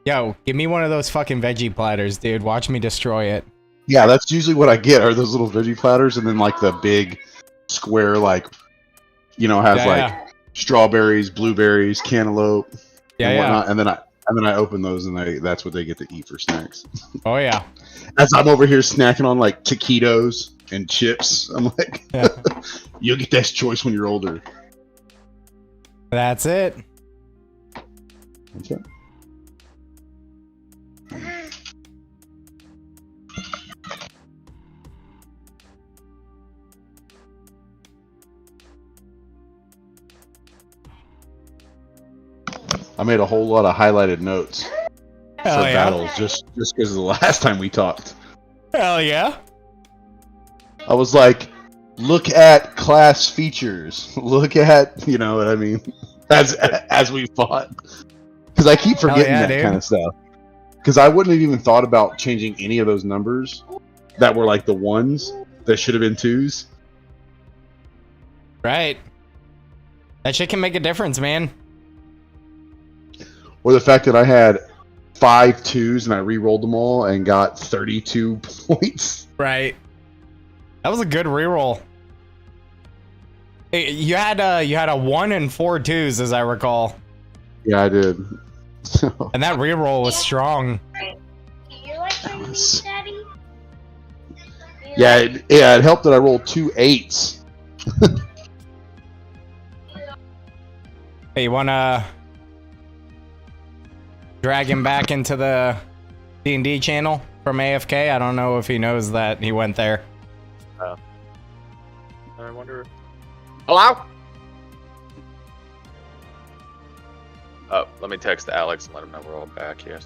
Yo, give me one of those fucking veggie platters, dude. Watch me destroy it. Yeah, that's usually what I get are those little veggie platters, and then like the big square, like has strawberries, blueberries, cantaloupe, and whatnot. And then I open those, and that's what they get to eat for snacks. Oh yeah. As I'm over here snacking on like taquitos and chips, I'm like, Yeah. You'll get that choice when you're older. That's it. That's it. I made a whole lot of highlighted notes for Hell yeah. battles just because of the last time we talked. Hell yeah. I was like, look at class features. Look at, you know what I mean? As we fought. Because I keep forgetting that dude. kind of stuff. Because I wouldn't have even thought about changing any of those numbers that were like the ones that should have been 2s. Right. That shit can make a difference, man. Or the fact that I had 5 2s and I re-rolled them all and got 32 points. Right. That was a good reroll. Hey, you had a 1 and 4 2s, as I recall. Yeah, I did. And that reroll was strong. Do you like Chinese, Daddy? Yeah, it helped that I rolled 2 8s. Hey, you wanna drag him back into the D&D channel from AFK? I don't know if he knows that he went there. I wonder. Hello? Oh, let me text Alex and let him know we're all back. Yes,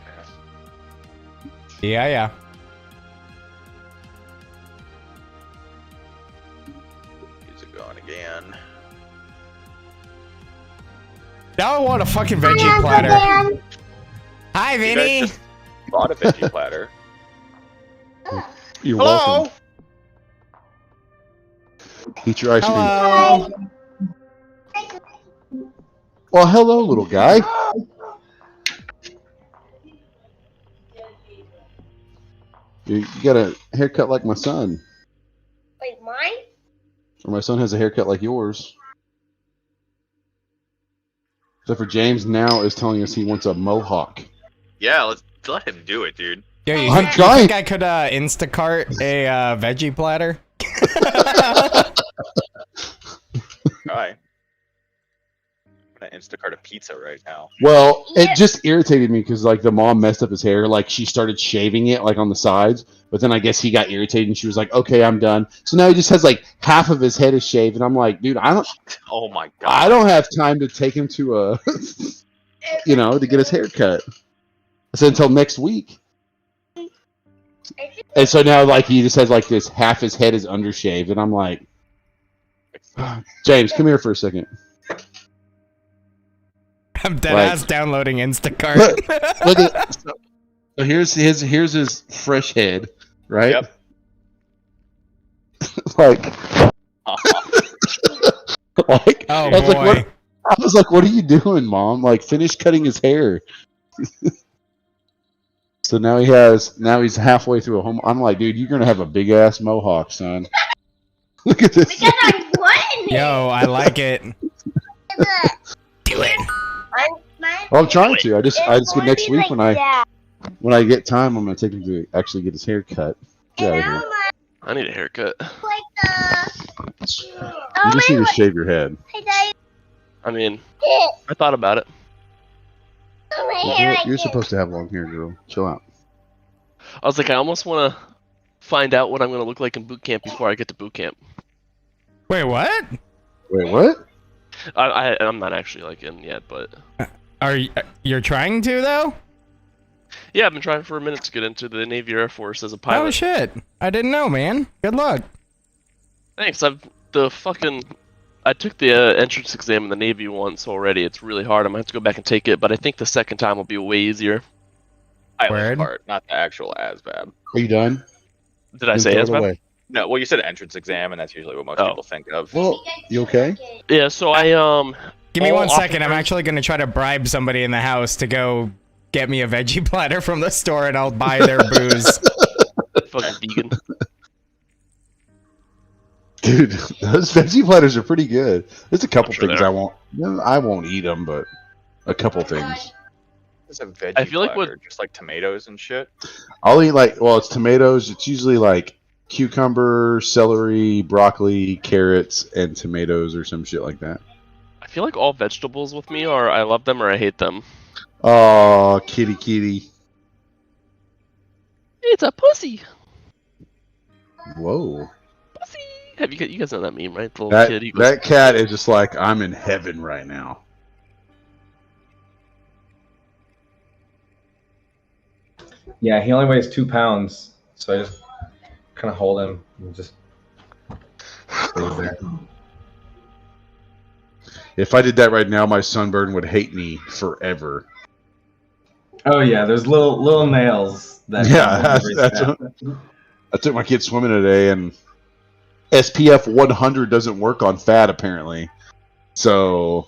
Yeah. music going again. Now I want a fucking veggie platter. Hi, You guys Vinny. just bought a veggie platter. You're Hello? welcome. Eat your ice cream. Hello. Well, hello, little guy. You got a haircut like my son. Like mine? Or my son has a haircut like yours. Except for James now is telling us he wants a mohawk. Yeah, let's let him do it, dude. Yo, you I'm think, trying. you think I could Instacart a veggie platter? Try. I'm gonna Instacart a pizza right now. Well, Yeah. it just irritated me because like the mom messed up his hair. Like she started shaving it like on the sides, but then I guess he got irritated and she was like, "Okay, I'm done." So now he just has like half of his head is shaved, and I'm like, "Dude, Oh my god. I don't have time to take him to a, to get his hair cut." I said until next week. And so now like he just has like this half his head is undershaved, and I'm like, James, come here for a second. I'm dead Like- ass downloading Instacart. Look at so here's his fresh head, right? Yep. Like Like, Oh I was like, boy. what are you doing, Mom? Like, finish cutting his hair. So now he's halfway through a home. I'm like, dude, you're gonna have a big ass mohawk, son. Look at this. Because I'm wanting it. Yo, I like it. Do it. Well, I'm trying to. I just It's get next going week to be like that. when I get time, I'm gonna take him to actually get his hair cut. Get And out of here. I'm like I need a haircut. the. You just need to shave your head. Hey, Dad. I mean, This. I thought about it. My hair like You're this. supposed to have long hair, girl. Chill out. I was like, I almost want to find out what I'm going to look like in boot camp before I get to boot camp. Wait, what? Wait, what? I'm not actually like in yet, but Are you, you're trying to though? yeah, I've been trying for a minute to get into the Navy Air Force as a pilot. Oh shit! I didn't know, man. Good luck. Thanks. I took the entrance exam in the Navy once already. It's really hard. I'm gonna have to go back and take it, but I think the second time will be way easier. Pilot Word. part, not the actual ASVAB. Are you done? Did I Then say throw as it well? away. No, well, you said entrance exam, and that's usually what most Oh. people think of. Well, you okay? Yeah. So I Give me all 1 second. I'm officers- actually gonna try to bribe somebody in the house to go get me a veggie platter from the store, and I'll buy their booze. fucking vegan. Dude, those veggie platters are pretty good. There's a couple sure things they I are. won't. I won't eat them, but a couple things. It's a veggie I feel like platter, just like tomatoes and shit. I'll eat it's tomatoes. It's usually like cucumber, celery, broccoli, carrots, and tomatoes or some shit like that. I feel like all vegetables with me are I love them or I hate them. Oh, kitty. It's a pussy. Whoa. Pussy. Have you guys know that meme, right? The little kid. He goes, That cat is just like, I'm in heaven right now. Yeah, he only weighs 2 pounds, so I just kind of hold him and just stays there. If I did that right now, my sunburn would hate me forever. Oh yeah, there's little nails that. Yeah, come over his that's head. I took my kid swimming today, and SPF 100 doesn't work on fat apparently. So,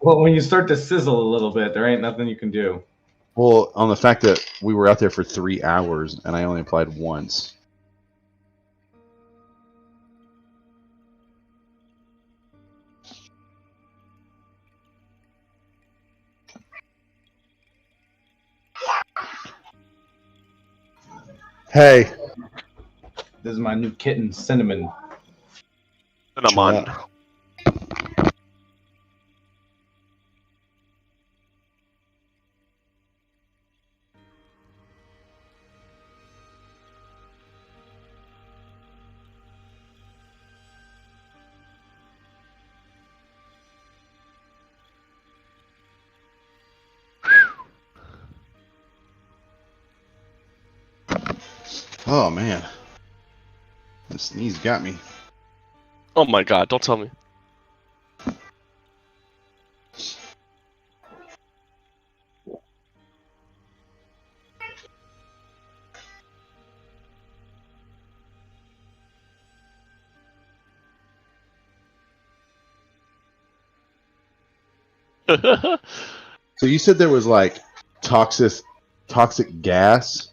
Well, when you start to sizzle a little bit, there ain't nothing you can do. well, on the fact that we were out there for 3 hours and I only applied once. Hey, This is my new kitten, Cinnamon. and I'm on. oh man, this sneeze got me. Oh my god! Don't tell me. So you said there was like toxic gas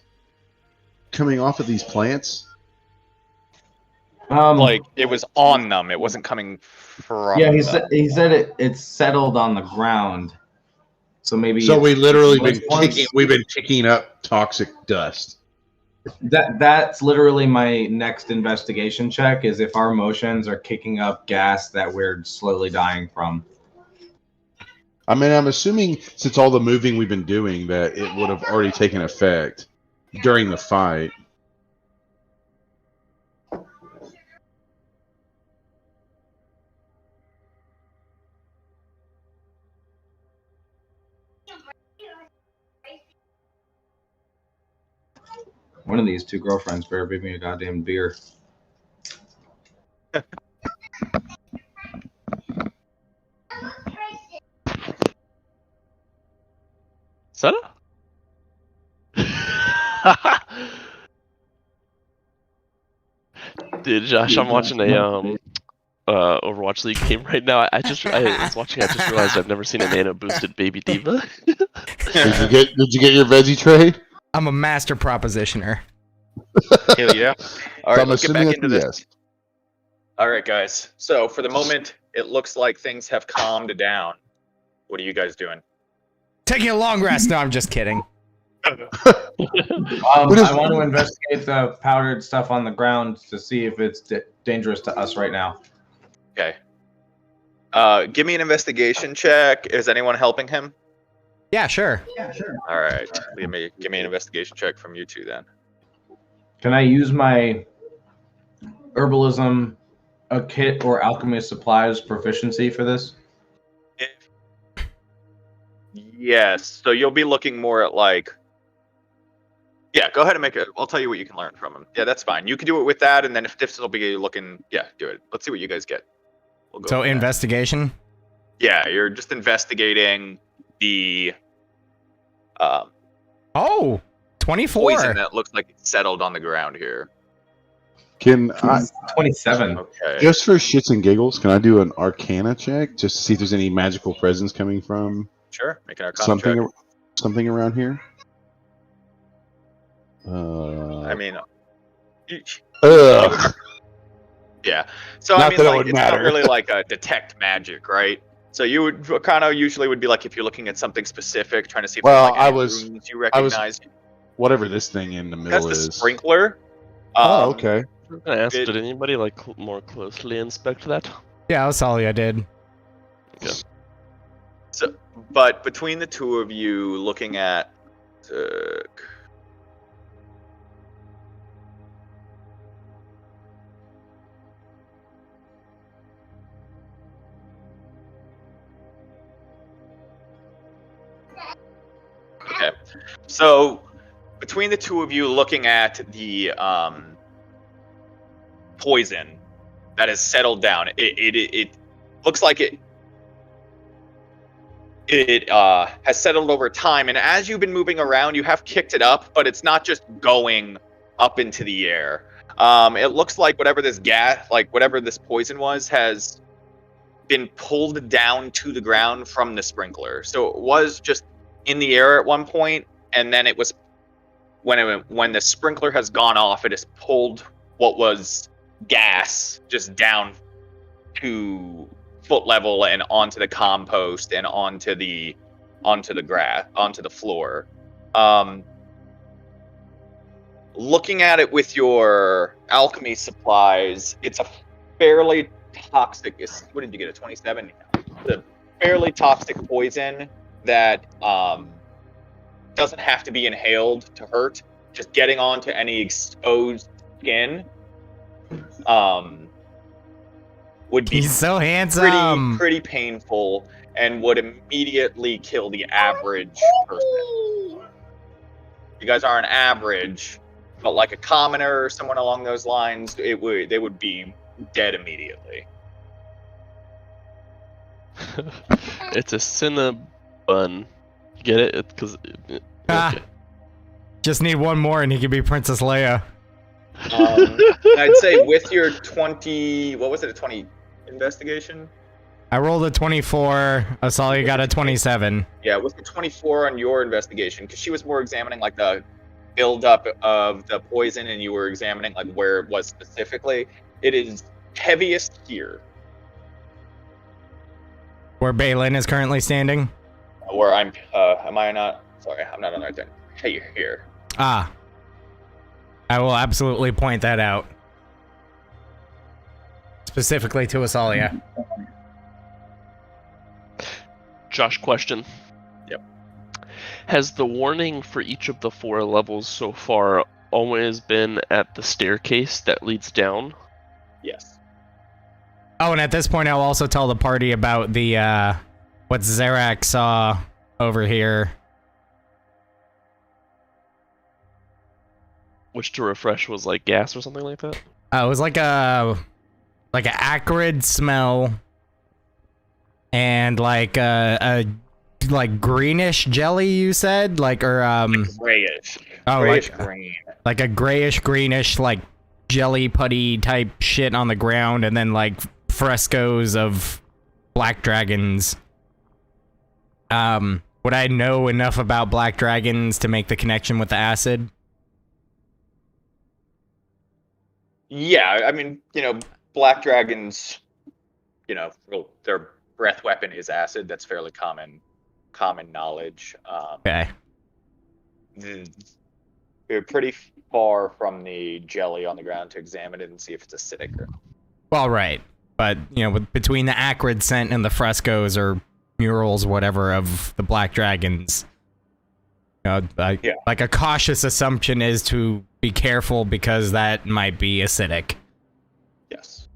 coming off of these plants? Like it was on them; it wasn't coming from. yeah, them. he said it's settled on the ground. So maybe So we literally been once- we've been kicking up toxic dust. That's literally my next investigation check is if our motions are kicking up gas that we're slowly dying from. I mean, I'm assuming since all the moving we've been doing that it would have already taken effect during the fight. One of these 2 girlfriends better bring me a goddamn beer. Is that Dude, Josh, I'm watching Overwatch League game right now. I was watching. I just realized I've never seen a nano boosted baby diva. Did you get your veggie tray? I'm a master propositioner. Hell yeah. All So right, I'm let's get assuming back that's into a this. yes. All right, guys. So for the moment, it looks like things have calmed down. What are you guys doing? Taking a long rest. No, I'm just kidding. I want to investigate the powdered stuff on the ground to see if it's dangerous to us right now. Okay. Give me an investigation check. Is anyone helping him? Yeah, sure. All right. Give me an investigation check from you two then. Can I use my herbalism, a kit, or alchemy supplies proficiency for this? Yes. So you'll be looking more at like. Yeah, go ahead and make it. I'll tell you what you can learn from him. Yeah, that's fine. You can do it with that, and then if this will be looking, yeah, do it. Let's see what you guys get. We'll go So with that. investigation. Yeah, you're just investigating the Oh, 24. poison that looks like it's settled on the ground here. Can I, 27. Okay. just for shits and giggles, can I do an Arcana check just to see if there's any magical presence coming from Sure. Make an Arcana check. something around here? I mean, Ugh. yeah. So Not I mean, that it like, would it's not matter. really like a detect magic, right? So you would kind of usually would be like if you're looking at something specific, trying to see if Well, there's like I any was- runes you I was- recognize. Whatever this thing in the That's middle the is. sprinkler. Oh, okay. I'm gonna ask, It- did anybody like more closely inspect that? Yeah, Osalia did. So, but between the two of you, looking at. Okay, so between the two of you looking at the poison that has settled down, it looks like it has settled over time, and as you've been moving around, you have kicked it up, but it's not just going up into the air. It looks like whatever this whatever this poison was, has been pulled down to the ground from the sprinkler. So it was just in the air at one point, and then it was when the sprinkler has gone off, it has pulled what was gas just down to foot level and onto the compost and onto the grass, onto the floor. Looking at it with your alchemy supplies, it's a fairly toxic. What did you get? A 27? It's a fairly toxic poison that doesn't have to be inhaled to hurt. Just getting onto any exposed skin would be He's so handsome. pretty painful and would immediately kill the average person. You guys are an average, but like a commoner or someone along those lines, they would be dead immediately. It's a Cinnabon. Get it? Because Ah. Just need one more and he can be Princess Leia. I'd say with your 20, what was it, a 20 investigation? I rolled a 24. Osalia got a 27. Yeah, with the 24 on your investigation, because she was more examining like the buildup of the poison, and you were examining like where it was specifically. It is heaviest here, Where Baelen is currently standing. where I'm. Am I not? Sorry, I'm not on the right thing. Hey, you're here. Ah. I will absolutely point that out. Specifically to Osalia. Josh, question. Yep. Has the warning for each of the 4 levels so far always been at the staircase that leads down? Yes. Oh, and at this point I'll also tell the party about the, what Zarak saw over here. Which, to refresh, was like gas or something like that? It was like an acrid smell, and like a like greenish jelly. You said Grayish. Oh, Grayish like green. like a grayish greenish like jelly putty type shit on the ground, and then like frescoes of black dragons. Would I know enough about black dragons to make the connection with the acid? Yeah, I mean, black dragons, well, their breath weapon is acid. That's fairly common knowledge. Okay. We're pretty far from the jelly on the ground to examine it and see if it's acidic or not. Well, right. But, between the acrid scent and the frescoes or murals, whatever, of the black dragons, like a cautious assumption is to be careful because that might be acidic. Yes.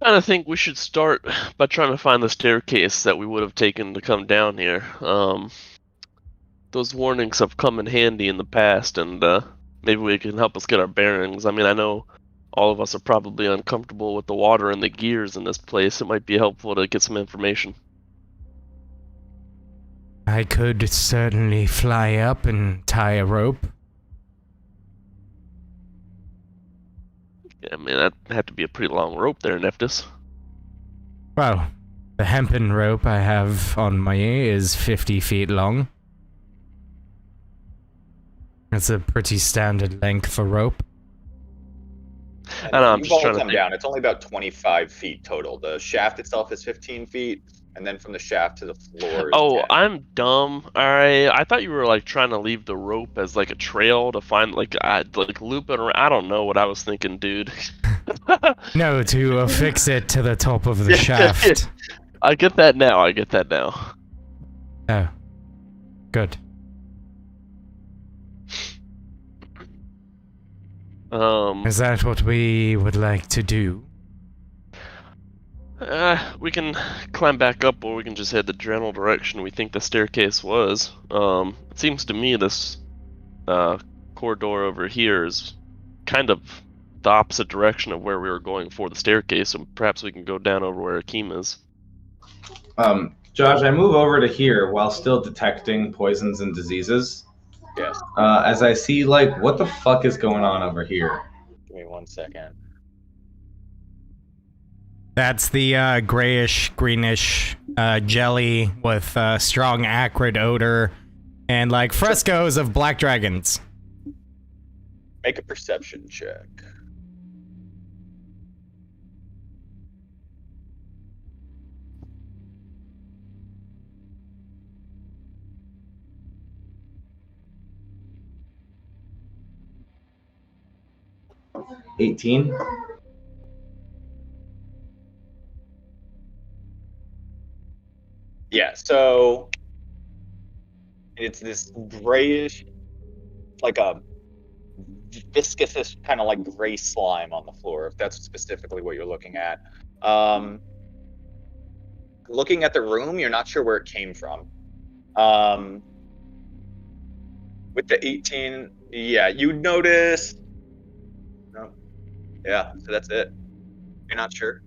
I kind of think we should start by trying to find the staircase that we would have taken to come down here. Those warnings have come in handy in the past, and maybe we can help us get our bearings. I mean, I know all of us are probably uncomfortable with the water and the gears in this place. It might be helpful to get some information. I could certainly fly up and tie a rope. Yeah, I mean, that'd have to be a pretty long rope there, Nephtus. Well, the hempen rope I have on my ear is 50 feet long. That's a pretty standard length for rope. I know, I'm You've just all trying to come think. down. It's only about 25 feet total. The shaft itself is 15 feet, and then from the shaft to the floor is Oh, 10. I'm dumb. Alright, I thought you were like trying to leave the rope as like a trail to find like loop it around. I don't know what I was thinking, dude. No, to affix it to the top of the shaft. I get that now. Oh. Good. Is that what we would like to do? We can climb back up, or we can just head the general direction we think the staircase was. It seems to me this corridor over here is kind of the opposite direction of where we were going for the staircase, so perhaps we can go down over where Akeem is. Josh, I move over to here while still detecting poisons and diseases. Yes. As I see, what the fuck is going on over here? Give me 1 second. That's the grayish, greenish jelly with strong acrid odor and frescoes of black dragons. Make a perception check. $18. Yeah, so it's this grayish, like a viscous kind of like gray slime on the floor, if that's specifically what you're looking at. Looking at the room, you're not sure where it came from. With the 18, yeah, you notice. No, yeah, so that's it. You're not sure.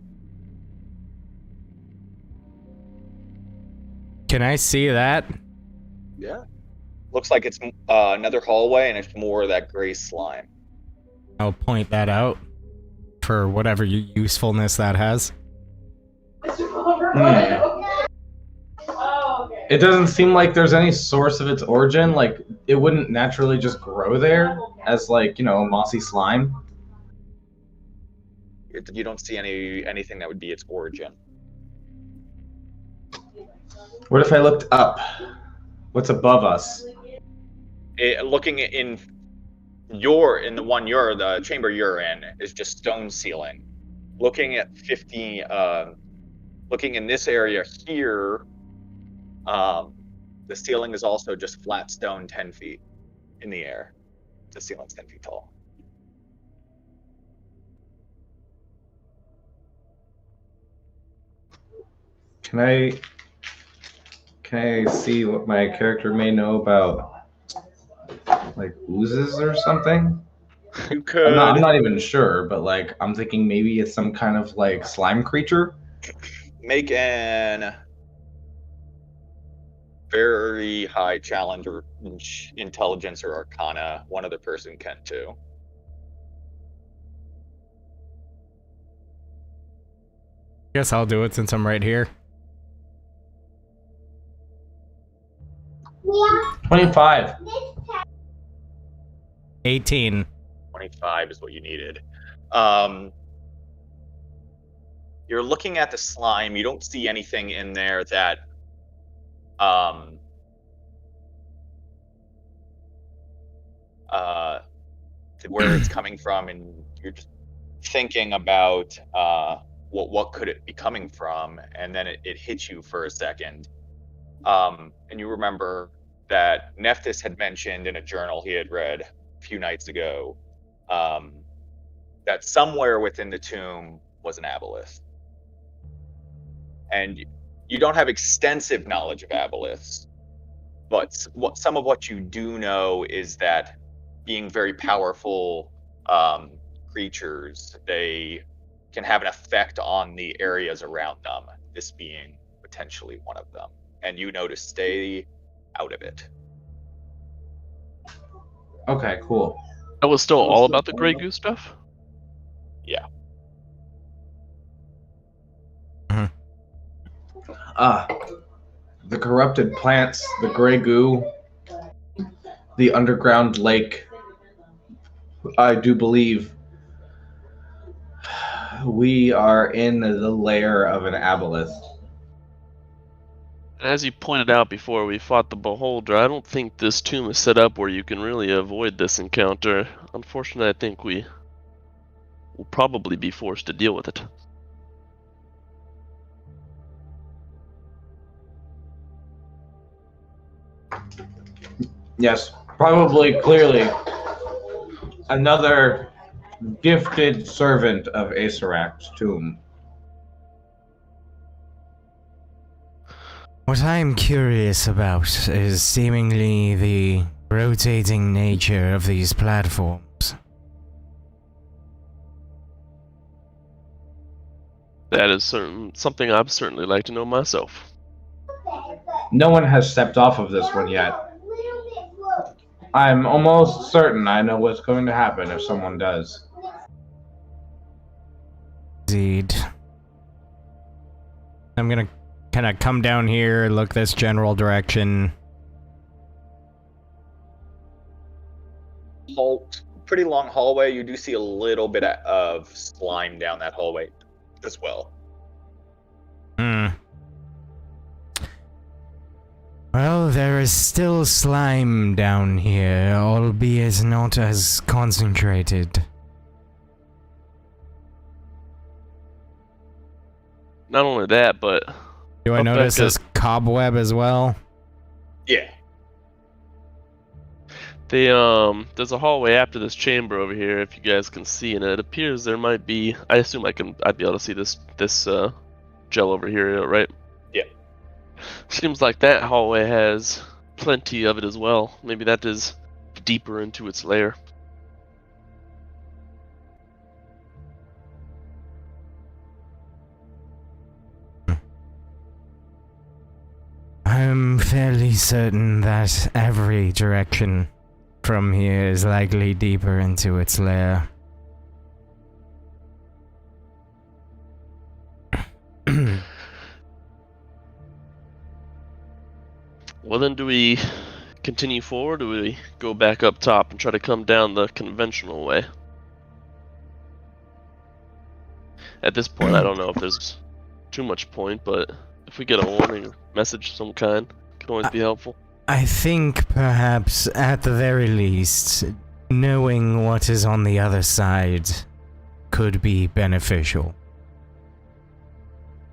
Can I see that? Yeah. Looks like it's another hallway, and it's more of that gray slime. I'll point that out for whatever usefulness that has. It doesn't seem like there's any source of its origin. It wouldn't naturally just grow there as mossy slime. You don't see anything that would be its origin. What if I looked up? What's above us? Looking in the chamber you're in is just stone ceiling. Looking at 50, looking in this area here, the ceiling is also just flat stone 10 feet in the air. The ceiling's 10 feet tall. Can I see what my character may know about oozes or something? You could. I'm not even sure, but I'm thinking maybe it's some kind of slime creature. Make an very high challenge or intelligence or arcana. One other person can too. Guess I'll do it since I'm right here. 25. 18. 25 is what you needed. You're looking at the slime. You don't see anything in there that where it's coming from, and you're just thinking about what could it be coming from, and then it hits you for a second. And you remember that Nephtus had mentioned in a journal he had read a few nights ago that somewhere within the tomb was an aboleth. And you don't have extensive knowledge of aboleths, but some of what you do know is that being very powerful creatures, they can have an effect on the areas around them, this being potentially one of them. And you know to stay out of it. Okay, cool. That was still all about the Grey Goo stuff? Yeah. The corrupted plants, the gray goo, the underground lake. I do believe we are in the lair of an aboleth. And as you pointed out before we fought the Beholder, I don't think this tomb is set up where you can really avoid this encounter. Unfortunately, I think we will probably be forced to deal with it. Yes, probably, clearly, another gifted servant of Asarak's tomb. What I'm curious about is seemingly the rotating nature of these platforms. That is something I'd certainly like to know myself. No one has stepped off of this one yet. I'm almost certain I know what's going to happen if someone does. Indeed. I'm gonna kind of come down here, look this general direction. Pretty long hallway. You do see a little bit of slime down that hallway as well. Well, there is still slime down here, albeit not as concentrated. Not only that, but... Do I notice this cobweb as well? Yeah. There's a hallway after this chamber over here, if you guys can see, and it appears there might be... I assume I'd be able to see this gel over here, right? Yeah. Seems like that hallway has plenty of it as well. Maybe that is deeper into its lair. I'm fairly certain that every direction from here is likely deeper into its lair. Well then, do we continue forward, or do we go back up top and try to come down the conventional way? At this point, I don't know if there's too much point, but if we get a warning message of some kind, it could always be helpful. I think perhaps, at the very least, knowing what is on the other side could be beneficial.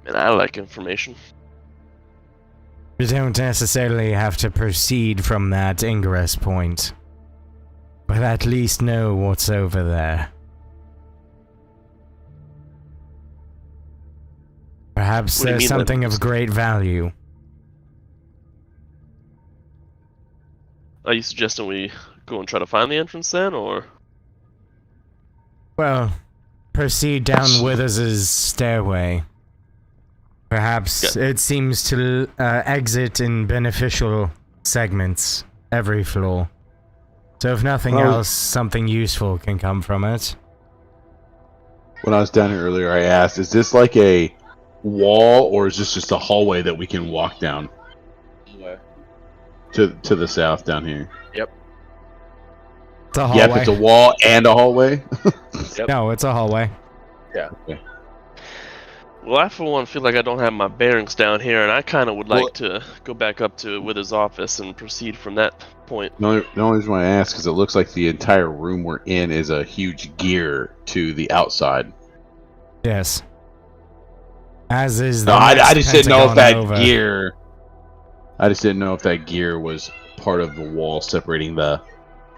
And I like information. You don't necessarily have to proceed from that ingress point, but at least know what's over there. Perhaps there's something of great value. Are you suggesting we go and try to find the entrance then, or? Well, proceed down Withers' stairway. Perhaps it seems to exit in beneficial segments every floor. So if nothing else, something useful can come from it. When I was down here earlier, I asked, is this like a wall, or is this just a hallway that we can walk down to the south down here? Yep. It's a hallway. Yeah, if it's a wall and a hallway. Yep. No, it's a hallway. Yeah. Okay. Well, I for one feel like I don't have my bearings down here, and I kind of would like to go back up to Wither's office and proceed from that point. The only reason why I ask is it looks like the entire room we're in is a huge gear to the outside. Yes. As is the No, I just didn't know if that Pentagon over. gear. I just didn't know if that gear was part of the wall separating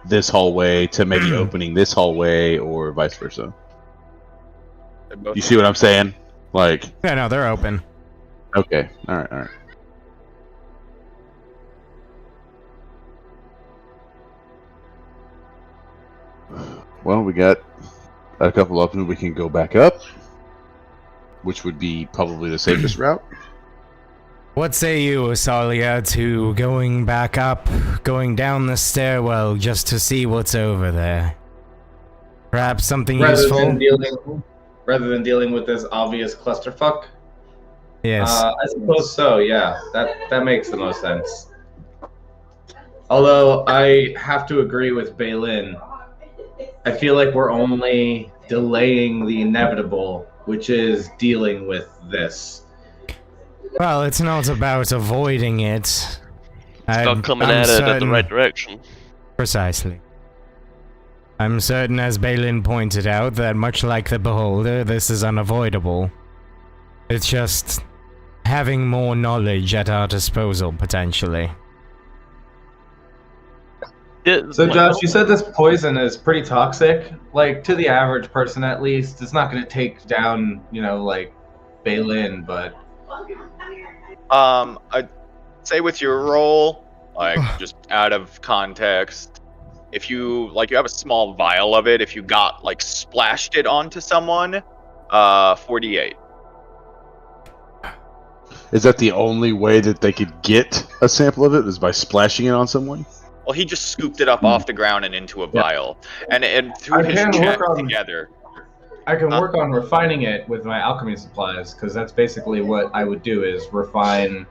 this hallway to maybe opening this hallway, or vice versa. You see what I'm saying? Like, Yeah, no, they're open. okay, all right. Well, we got a couple of them. We can go back up, which would be probably the safest route. What say you, Osalia, to going back up, going down the stairwell just to see what's over there? Perhaps something useful? Rather than dealing with this obvious clusterfuck? Yes. I suppose so, yeah. That makes the most sense. Although, I have to agree with Baelen. I feel like we're only delaying the inevitable, which is dealing with this. Well, it's not about avoiding it. It's about coming at it at the right direction. Precisely. I'm certain, as Baelen pointed out, that much like the Beholder, this is unavoidable. It's just having more knowledge at our disposal, potentially. So, Josh, you said this poison is pretty toxic. Like, to the average person, at least, it's not going to take down, like, Baelen, but... I'd say with your roll, like, just out of context, if you have a small vial of it, if you got, like, splashed it onto someone, 48. Is that the only way that they could get a sample of it, is by splashing it on someone? Well, he just scooped it up off the ground and into a vial. And through his check together... I can work on refining it with my alchemy supplies, because that's basically what I would do, is refine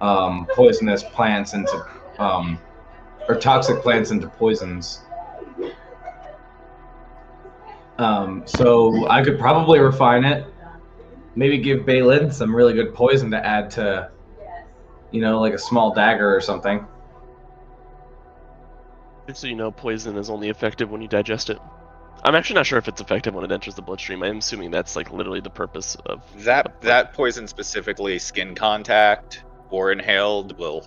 poisonous plants into... or toxic plants into poisons. So I could probably refine it. Maybe give Baelen some really good poison to add to, like a small dagger or something. Just so you know, poison is only effective when you digest it. I'm actually not sure if it's effective when it enters the bloodstream. I'm assuming that's like literally the purpose of that poison specifically, skin contact or inhaled will.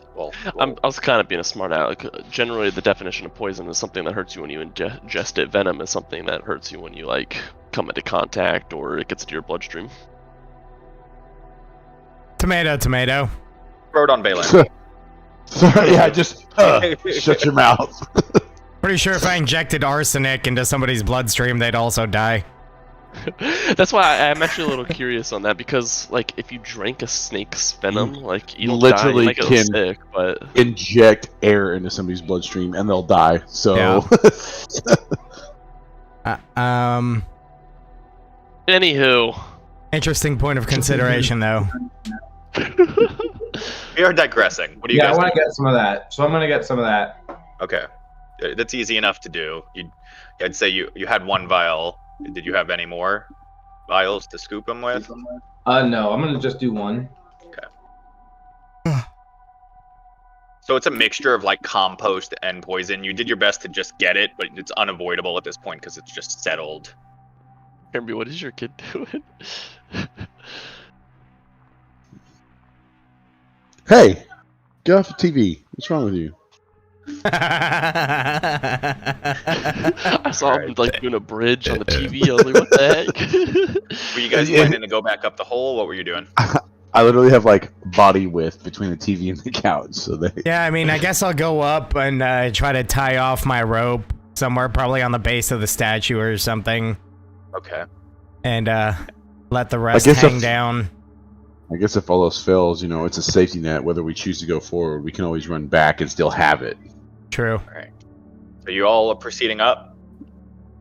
I was kind of being a smart aleck. Generally, the definition of poison is something that hurts you when you ingest it. Venom is something that hurts you when you come into contact or it gets into your bloodstream. Tomato. Throw it on Baelen. Sorry, yeah, just shut your mouth. Pretty sure if I injected arsenic into somebody's bloodstream, they'd also die. That's why I'm actually a little curious on that, because if you drank a snake's venom, you don't literally die, you might get can sick, but inject air into somebody's bloodstream and they'll die. So Anywho. Interesting point of consideration, though. We are digressing. What do you guys I want to get some of that. So I'm going to get some of that. Okay. That's easy enough to do. I'd say you had one vial. Did you have any more vials to scoop them with? No, I'm going to just do one. Okay. So it's a mixture of compost and poison. You did your best to just get it, but it's unavoidable at this point because it's just settled. Kirby, what is your kid doing? hey, get off the TV. What's wrong with you? I saw him doing a bridge on the TV. I was like, what the heck? Were you guys planning to go back up the hole? What were you doing? I literally have body width between the TV and the couch, so they. Yeah, I mean, I guess I'll go up and try to tie off my rope somewhere, probably on the base of the statue or something. Okay. And let the rest hang down. I guess if all else fails, it's a safety net. Whether we choose to go forward, we can always run back and still have it. True. All right. So you all are proceeding up?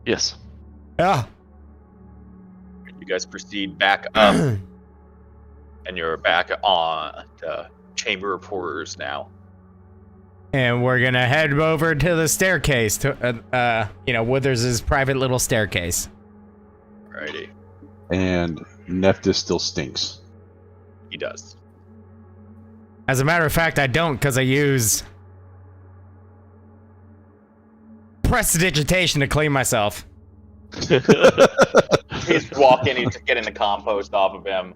Yes. Yeah. You guys proceed back up. and you're back on Chamber of Horrors now. And we're gonna head over to the staircase to, Withers' private little staircase. Alrighty. And Nephtus still stinks. He does. As a matter of fact, I don't, because I use prestidigitation to clean myself. He's walking, he's just getting the compost off of him.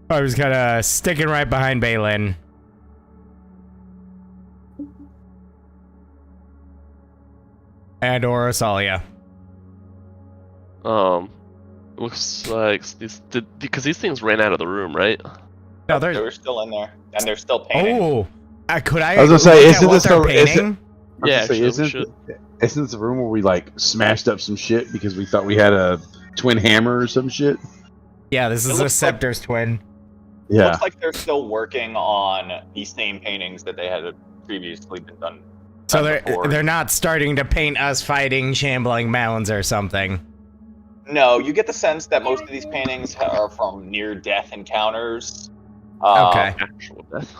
I was kind of sticking right behind Baelen. And Orosalia. Looks like because these things ran out of the room, right? No, They were still in there, and they're still painting. Oh, could I? I was gonna say, look at isn't what this they're the- is it- painting? I Yeah, was gonna actually, we say, isn't this the room where we like smashed up some shit because we thought we had a twin hammer or some shit? Yeah, this It is a looks like- Scepter's twin. Yeah. Looks like they're still working on these same paintings that they had previously been done. So done before. they're not starting to paint us fighting shambling mounds or something. No, you get the sense that most of these paintings are from near-death encounters. Okay. Actual death.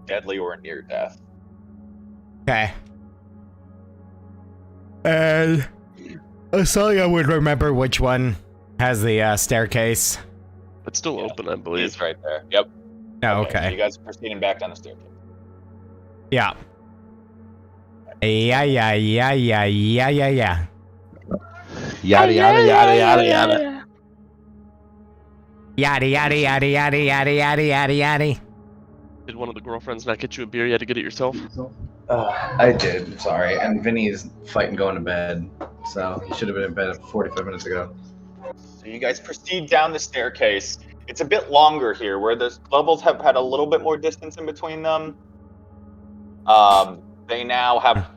Deadly or near-death. Okay. And Asalia would remember which one has the staircase. It's still open, I believe. He's right there. Yep. Oh, So okay. you guys are proceeding back down the staircase. Yeah. Yeah. Yada yada yada yada yada. Yada. Did one of the girlfriends not get you a beer? You had to get it yourself? I did. Sorry. And Vinny's fighting going to bed, so he should have been in bed 45 minutes ago. So you guys proceed down the staircase. It's a bit longer here, where the levels have had a little bit more distance in between them. They now have...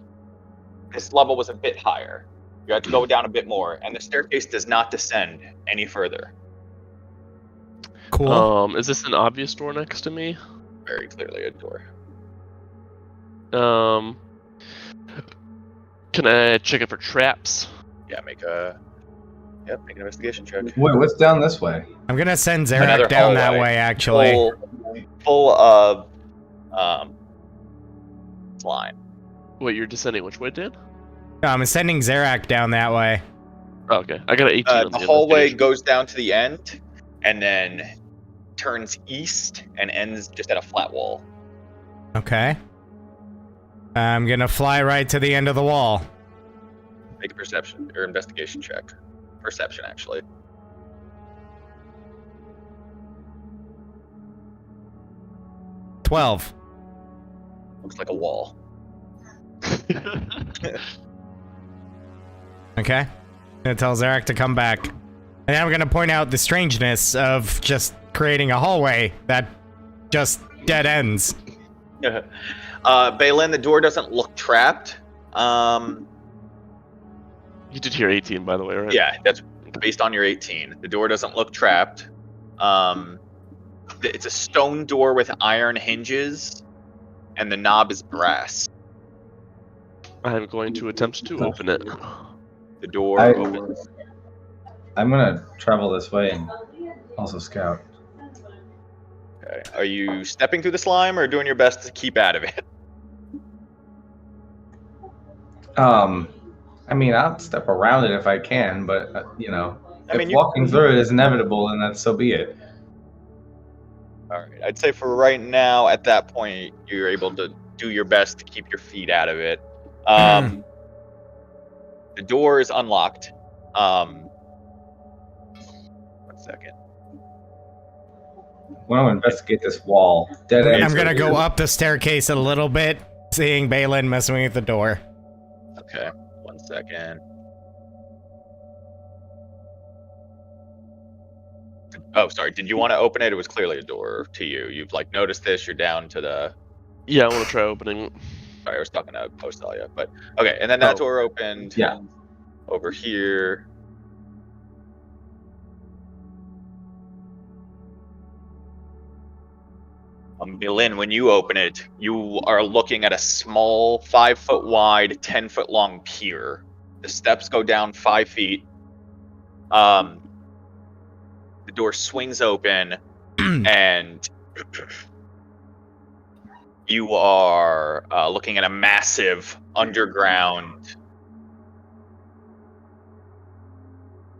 This level was a bit higher. You have to go down a bit more, and the staircase does not descend any further. Cool. Is this an obvious door next to me? Very clearly a door. Can I check it for traps? Yeah, make an investigation check. Wait, what's down this way? I'm gonna send Another Zarak down that hallway. way, actually. Full of slime. Wait, you're descending which way, Dan? No, I'm sending Zarak down that way. Oh, okay, I got an 18 on The the hallway investigation. goes down to the end, and then turns east and ends just at a flat wall. Okay. I'm gonna fly right to the end of the wall. Make a perception or investigation check. Perception, actually. $12. Looks like a wall. Okay. Gonna tell Zarak to come back. And I'm gonna point out the strangeness of just creating a hallway that just dead ends. Baelen, the door doesn't look trapped. You did hear 18, by the way, right? Yeah, that's based on your 18. The door doesn't look trapped. It's a stone door with iron hinges, and the knob is brass. I'm going to attempt to open it. The door I- opens. I'm gonna travel this way and also scout. Okay. Are you stepping through the slime or doing your best to keep out of it? I mean, I'll step around it if I can, but I mean, if walking through it is inevitable, then that's so be it. All right. I'd say for right now, at that point, you're able to do your best to keep your feet out of it. The door is unlocked. 1 second. I want to investigate this wall. Dead end. I'm gonna go up the staircase a little bit, seeing Baelen messing with the door. Okay. 1 second. Oh, sorry. Did you want to open it? It was clearly a door to you. You've noticed this. You're down to the. Yeah, I want to try opening. Sorry, I was talking to Postalia, but okay. And then that Oh. door opened. Yeah. Over here. Baelen, when you open it, you are looking at a small 5 foot wide, 10 foot long pier. The steps go down 5 feet. The door swings open, and you are looking at a massive underground.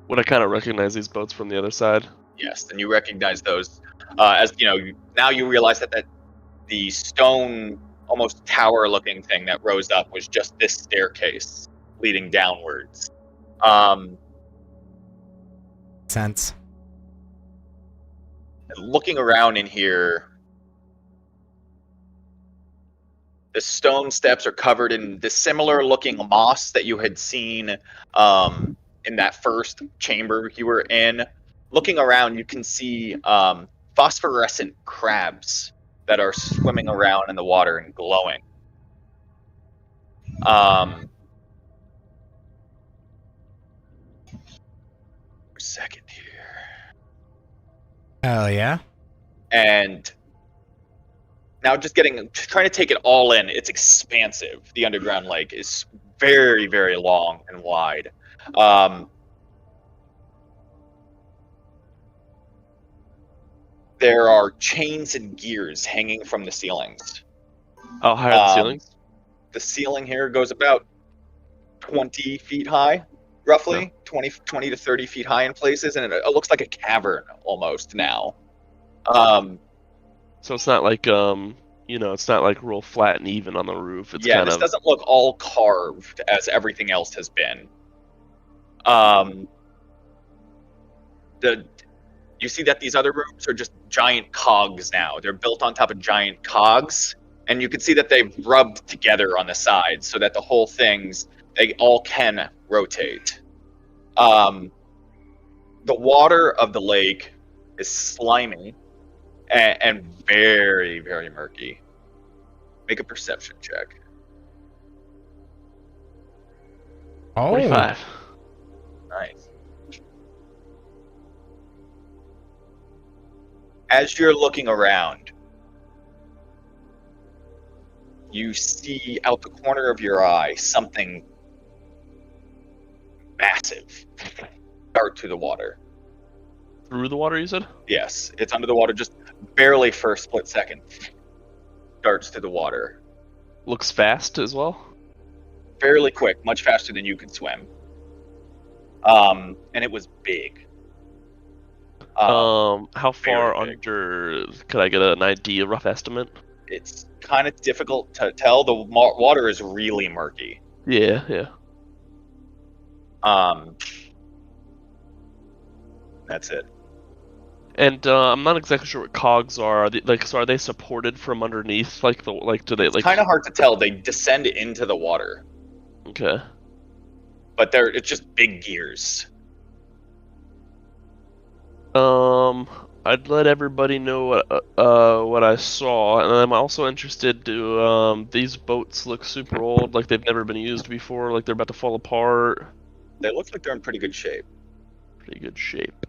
Would I kind of recognize these boats from the other side? Yes, and you recognize those as now you realize that the stone, almost tower-looking thing that rose up was just this staircase leading downwards. Sense. Looking around in here, the stone steps are covered in the similar-looking moss that you had seen in that first chamber you were in. Looking around, you can see phosphorescent crabs that are swimming around in the water and glowing. A second here. Hell yeah. And now trying to take it all in. It's expansive. The underground lake is very, very long and wide. There are chains and gears hanging from the ceilings. How high are the ceilings? The ceiling here goes about 20 feet high, roughly. Yeah. 20 to 30 feet high in places, and it looks like a cavern almost now. So it's not like it's not like real flat and even on the roof. It's this doesn't look all carved as everything else has been. You see that these other rooms are just giant cogs now. They're built on top of giant cogs, and you can see that they've rubbed together on the sides so that the whole they all can rotate. The water of the lake is slimy and very, very murky. Make a perception check. Oh. 45. Nice. As you're looking around, you see out the corner of your eye something massive dart to the water. Through the water, you said? Yes, it's under the water, just barely for a split second. Darts to the water. Looks fast as well? Fairly quick, much faster than you can swim. And it was big. How far under? Could I get an idea, rough estimate? It's kind of difficult to tell. The water is really murky. Yeah. That's it. And I'm not exactly sure what cogs are. Are they supported from underneath? Do they? It's kind of hard to tell. They descend into the water. Okay. But it's just big gears. I'd let everybody know what I saw, and I'm also interested to these boats look super old, like they've never been used before, like they're about to fall apart. They look like they're in pretty good shape. Pretty good shape.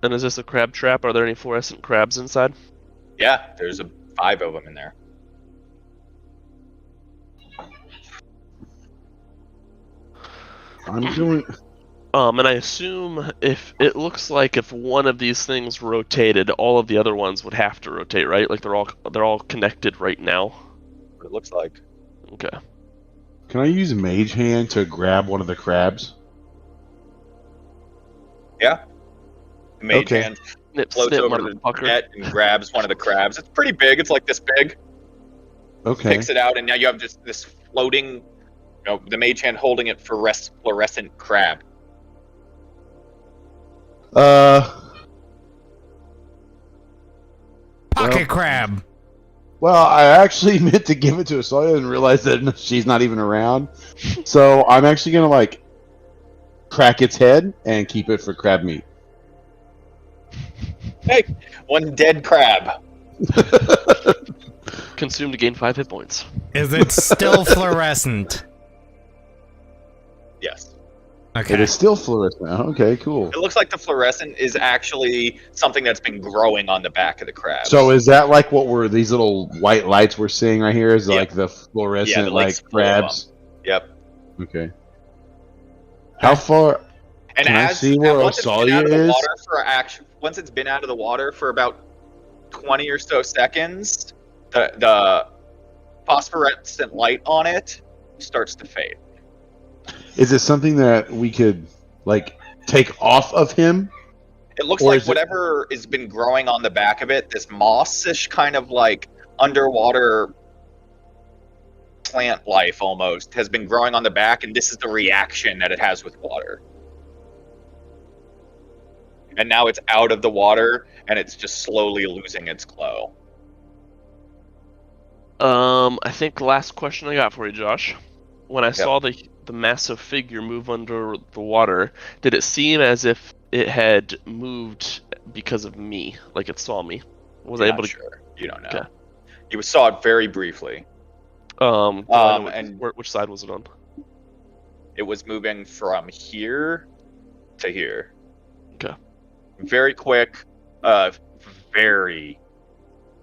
And is this a crab trap? Are there any fluorescent crabs inside? Yeah, there's 5 of them in there. I'm doing. And I assume if it looks like if one of these things rotated, all of the other ones would have to rotate, right? Like they're all connected right now. What it looks like. Okay. Can I use Mage Hand to grab one of the crabs? Yeah. The Mage Hand floats over the net and grabs one of the crabs. It's pretty big. It's like this big. Okay. Picks it out, and now you have just this floating. The Mage Hand holding it fluorescent crab. Pocket crab. Well, I actually meant to give it to her, so I didn't realize that she's not even around. So I'm actually gonna crack its head and keep it for crab meat. Hey, one dead crab. Consume to gain 5 hit points. Is it still fluorescent? Yes. Okay. It is still fluorescent. Okay, cool. It looks like the fluorescent is actually something that's been growing on the back of the crabs. So is that like what we're these little white lights we're seeing right here? Is Yep. like the fluorescent the like lake's full of crabs? Yep. Okay. How far? And Can I see where once it's been Osalia out of the is? water for once it's been out of the water for about 20 or so seconds, the phosphorescent light on it starts to fade. Is it something that we could like take off of him? It looks Or like is it- whatever has been growing on the back of it, this moss-ish kind of like underwater plant life almost, has been growing on the back, and this is the reaction that it has with water. And now it's out of the water, and it's just slowly losing its glow. I think the last question I got for you, Josh. When I saw the massive figure move under the water, did it seem as if it had moved because of me, like it saw me? Was I You're able not to? sure. You don't know. Okay. You saw it very briefly. Do I know and which side was it on? it was moving from here to here. Okay. Very quick, very,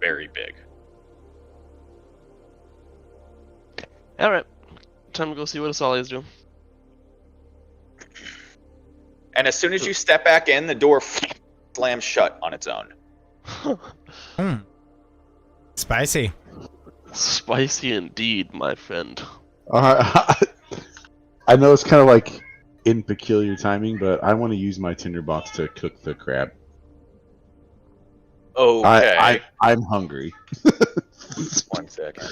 very big. All right. Time to go see what Asali is doing. And as soon as you step back in, the door slams shut on its own. Spicy. Spicy indeed, my friend. I know it's kind of like in peculiar timing, but I want to use my tinderbox to cook the crab. Okay. I'm hungry. 1 second.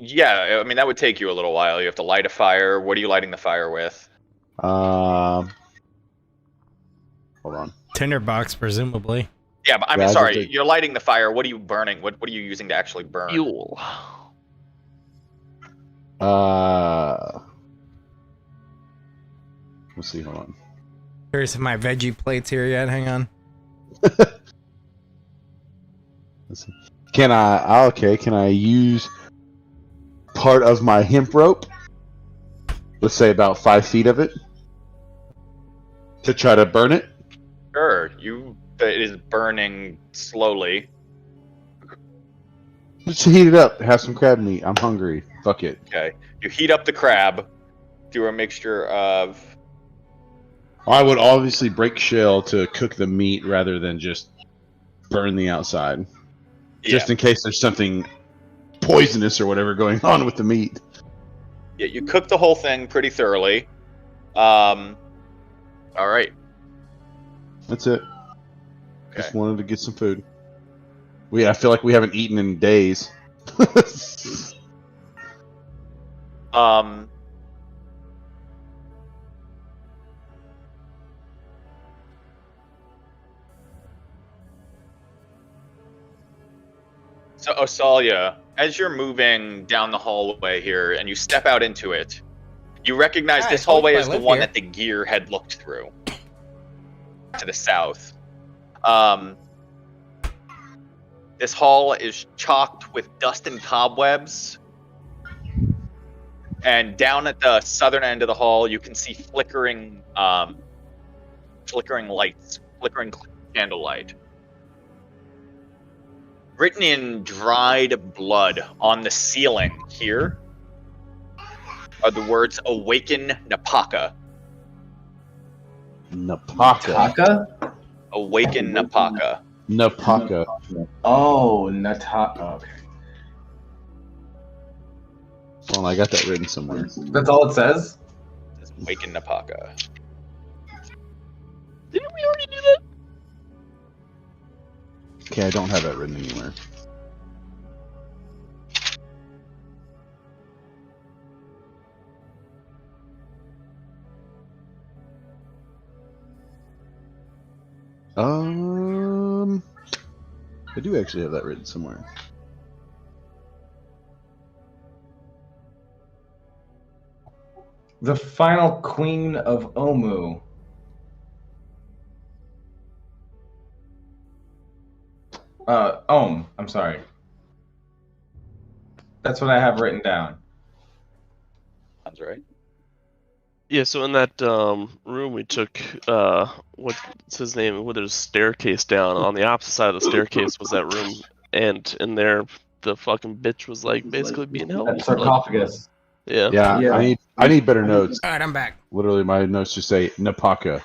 Yeah, I mean, that would take you a little while. You have to light a fire. What are you lighting the fire with? Hold on. Tinderbox, presumably. Yeah, but I mean, Yeah, sorry, you're lighting the fire. What are you burning? What are you using to actually burn? Fuel. Let's see. Hold on. Curious if my veggie plate's here yet. Hang on. Let's see. Can I use part of my hemp rope? Let's say about 5 feet of it to try to burn it. Sure, it is burning slowly. Let's heat it up. Have some crab meat. I'm hungry. Fuck it. Okay, you heat up the crab through a mixture of. I would obviously break shell to cook the meat rather than just burn the outside. Just in case there's something poisonous or whatever going on with the meat. Yeah, you cook the whole thing pretty thoroughly. All right. That's it. Okay. Just wanted to get some food. I feel like we haven't eaten in days. So, Osalia, as you're moving down the hallway here and you step out into it, you recognize this hallway as the one that the gear had looked through to the south. This hall is chocked with dust and cobwebs. And down at the southern end of the hall, you can see flickering lights, flickering candlelight. Written in dried blood on the ceiling here are the words "Awaken Napaka." Napaka. Awaken Napaka. Napaka. Oh, okay. Well, I got that written somewhere. That's all it says? It says Awaken Napaka. Didn't we already do that? Okay, I don't have that written anywhere. I do actually have that written somewhere. The final queen of Omu. I'm sorry. That's what I have written down. Sounds right. Yeah, so in that room we took, what's his name? Where there's a staircase down. On the opposite side of the staircase was that room, and in there the fucking bitch was like basically being held. That sarcophagus. Yeah. Yeah, Yeah. I need better notes. All right, I'm back. Literally, my notes just say Napaka.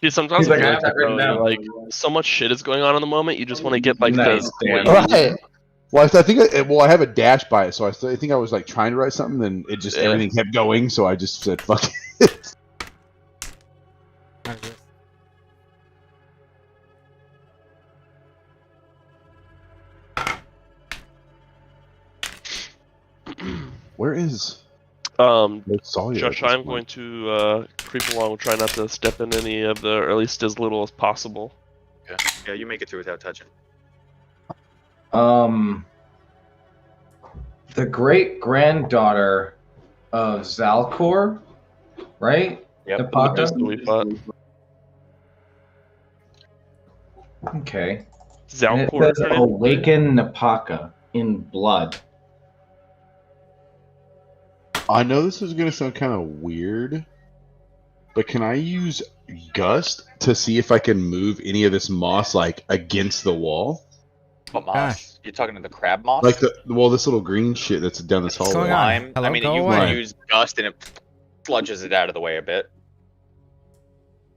Dude, sometimes He's like, I feel I have that written though, down. like so much shit is going on in the moment. You just want to get like Nice, the Dan. Right. Well, I think I have a dash by it, so I think I was like trying to write something, then it just Yeah. everything kept going, so I just said fuck it. Where is Sawyer? Josh, I'm going to creep along, try not to step in any of the, or at least as little as possible. Yeah, you make it through without touching. The great granddaughter of Zalcor, right? Yep. Napaka? Just the we fought. Okay. And it Zalcor. says awaken Napaka in blood. I know this is gonna sound kind of weird, but can I use Gust to see if I can move any of this moss like against the wall? What moss? You're talking to the crab moss? Like this little green shit that's down this What's hallway. going on? Lime. Hello, I mean, go you away. can use gust and it sludges it out of the way a bit.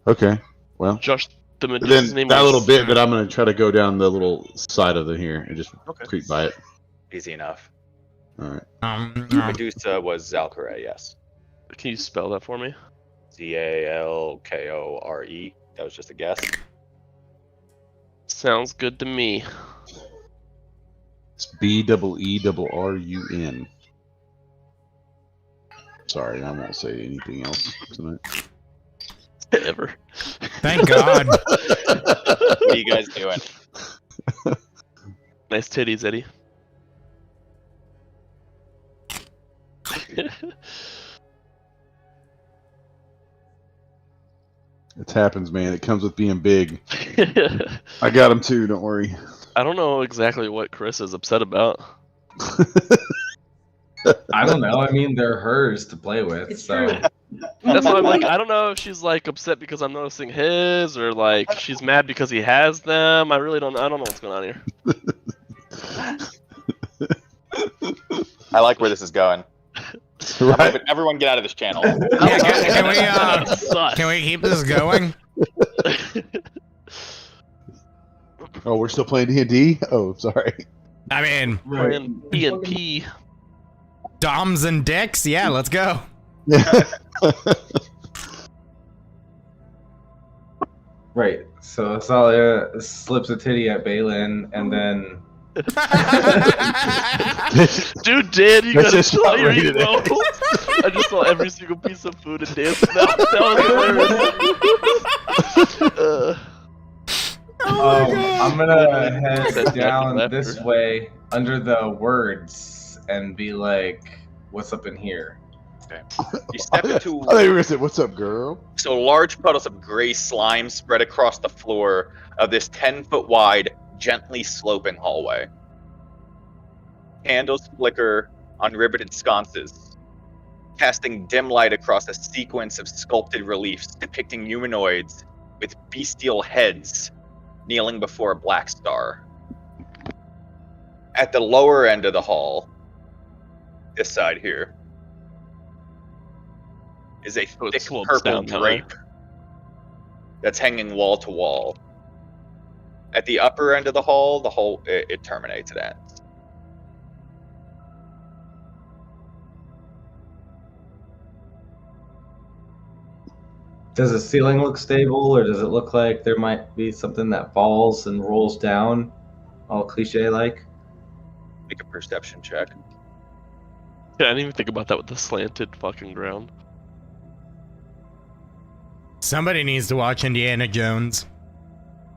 Okay, well, Josh, the then Medusa's name that was, little bit, but I'm gonna try to go down the little side of the here and just Okay. creep by it. Easy enough. All right. Medusa was Zalcore, yes. Can you spell that for me? Zalkore. That was just a guess. Sounds good to me. It's BEERUN. Sorry, I won't say anything else tonight. Ever. Thank God. What are you guys doing? Nice titties, Eddie. It happens, man. It comes with being big. I got him too. Don't worry. I don't know exactly what Chris is upset about. I don't know. I mean, they're hers to play with. It's So true. That's why I'm like, I don't know if she's like upset because I'm noticing his, or like she's mad because he has them. I don't know what's going on here. I like where this is going. Right? Everyone get out of this channel. Yeah, Sus. can we keep this going? Oh, we're still playing D&D? Oh, sorry. I mean, Playing PNP. Doms and dicks? Yeah, let's go. right. So Salia slips a titty at Baelen, and then Dude, Dan, you That's gotta just chill out your rated ego. it. I just saw every single piece of food and dancing. That was I'm gonna head That's down laughter. this way under the words and be like, "What's up in here?" You step into I thought you were gonna say, "What's up, girl?" so large puddles of gray slime spread across the floor of this 10-foot wide, gently sloping hallway. Candles flicker on riveted sconces, casting dim light across a sequence of sculpted reliefs depicting humanoids with bestial heads kneeling before a black star. At the lower end of the hall, this side here, is a So it thick slopes purple down that way. drape that's hanging wall to wall. At the upper end of the hall, it terminates at ends. Does the ceiling look stable, or does it look like there might be something that falls and rolls down, all cliche-like? Make a perception check. Yeah, I didn't even think about that with the slanted fucking ground. Somebody needs to watch Indiana Jones.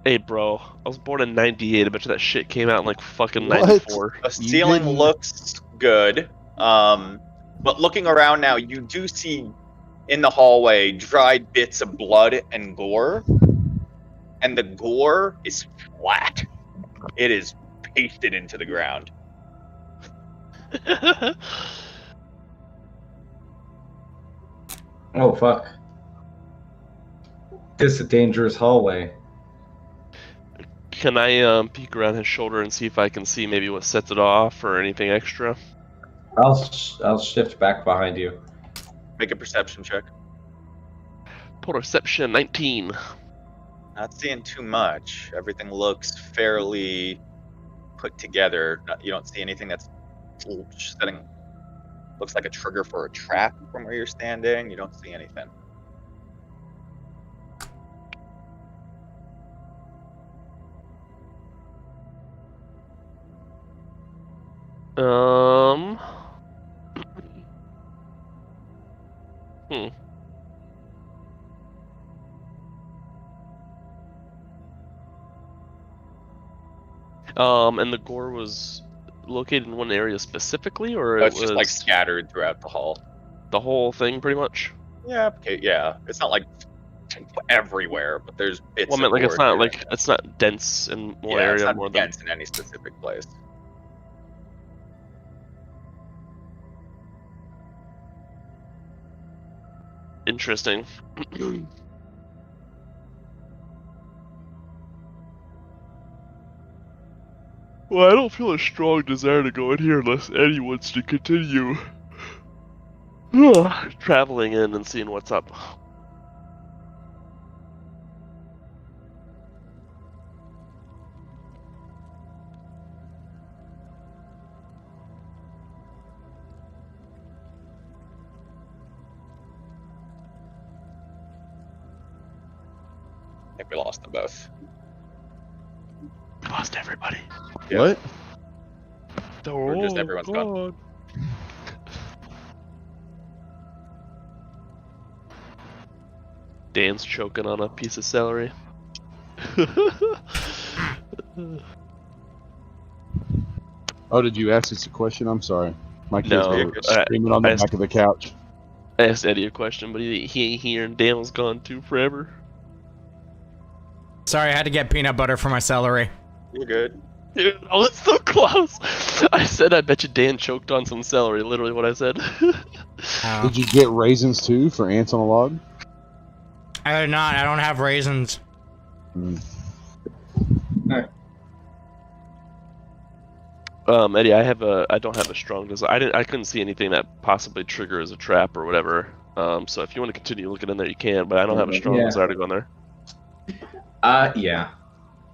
Hey, bro, I was born in '98. I bet you that shit came out in like fucking What? '94. The ceiling didn't- looks good, but looking around now, you do see in the hallway dried bits of blood and gore, and the gore is flat. It is pasted into the ground. Oh, fuck. This is a dangerous hallway. Can I peek around his shoulder and see if I can see maybe what sets it off or anything extra? I'll shift back behind you. Make a perception check. Perception 19. Not seeing too much. Everything looks fairly put together. You don't see anything that's setting. Looks like a trigger for a trap from where you're standing. You don't see anything. Hmm. And the gore was located in one area specifically, or It's just like scattered throughout the hall. the whole thing, pretty much? Yeah, okay, yeah. It's not like everywhere, but there's bits. Well, I meant like it's not here. like it's not dense in one Yeah, area it's not more than. dense in any specific place. Interesting. Well, I don't feel a strong desire to go in here unless Eddie wants to continue traveling in and seeing what's up. I think we lost them both. We lost everybody. Yeah. What? Or just everyone's gone. Dan's choking on a piece of celery. Oh, did you ask us a question? I'm sorry. My kids No, were screaming on the back of the couch. I asked Eddie a question, but he ain't here, and Dan was gone too forever. Sorry, I had to get peanut butter for my celery. You're good. Dude, I was so close. I said, I bet you Dan choked on some celery. Literally what I said. Did you get raisins too for ants on a log? I did not. I don't have raisins. Eddie, I don't have a strong desire. I couldn't see anything that possibly triggers a trap or whatever. So if you want to continue looking in there, you can. But I don't have a strong desire to go in there. Yeah.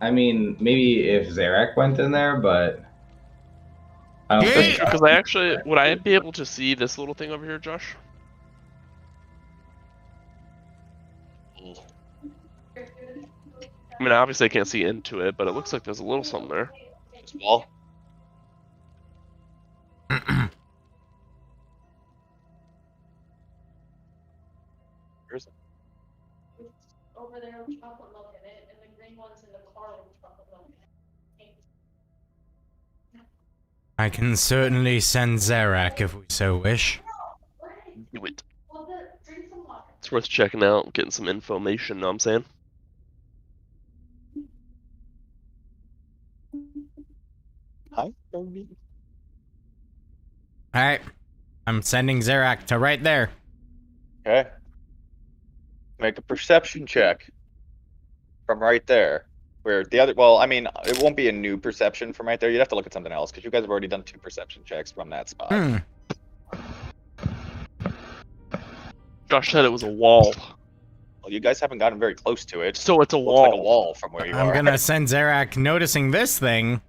I mean, maybe if Zarak went in there, but I don't think. Because would I be able to see this little thing over here, Josh? I mean, obviously I can't see into it, but it looks like there's a little something there. This wall. Where's it? Over there with chocolate milk in it, and the green one's in the car with chocolate milk in it. I can certainly send Zarak if we so wish. Do it. Well, drink some water. It's worth checking out, getting some information, know what I'm saying? Hi, Toby. Alright. I'm sending Zarak to right there. Okay. Make a perception check from right there. Where the other, well, I mean, it won't be a new perception from right there. You'd have to look at something else because you guys have already done 2 perception checks from that spot. Josh said it was a wall. Well, you guys haven't gotten very close to it. So it's a Looks wall. like a wall from where you are. I'm gonna send Zarak, noticing this thing, I'm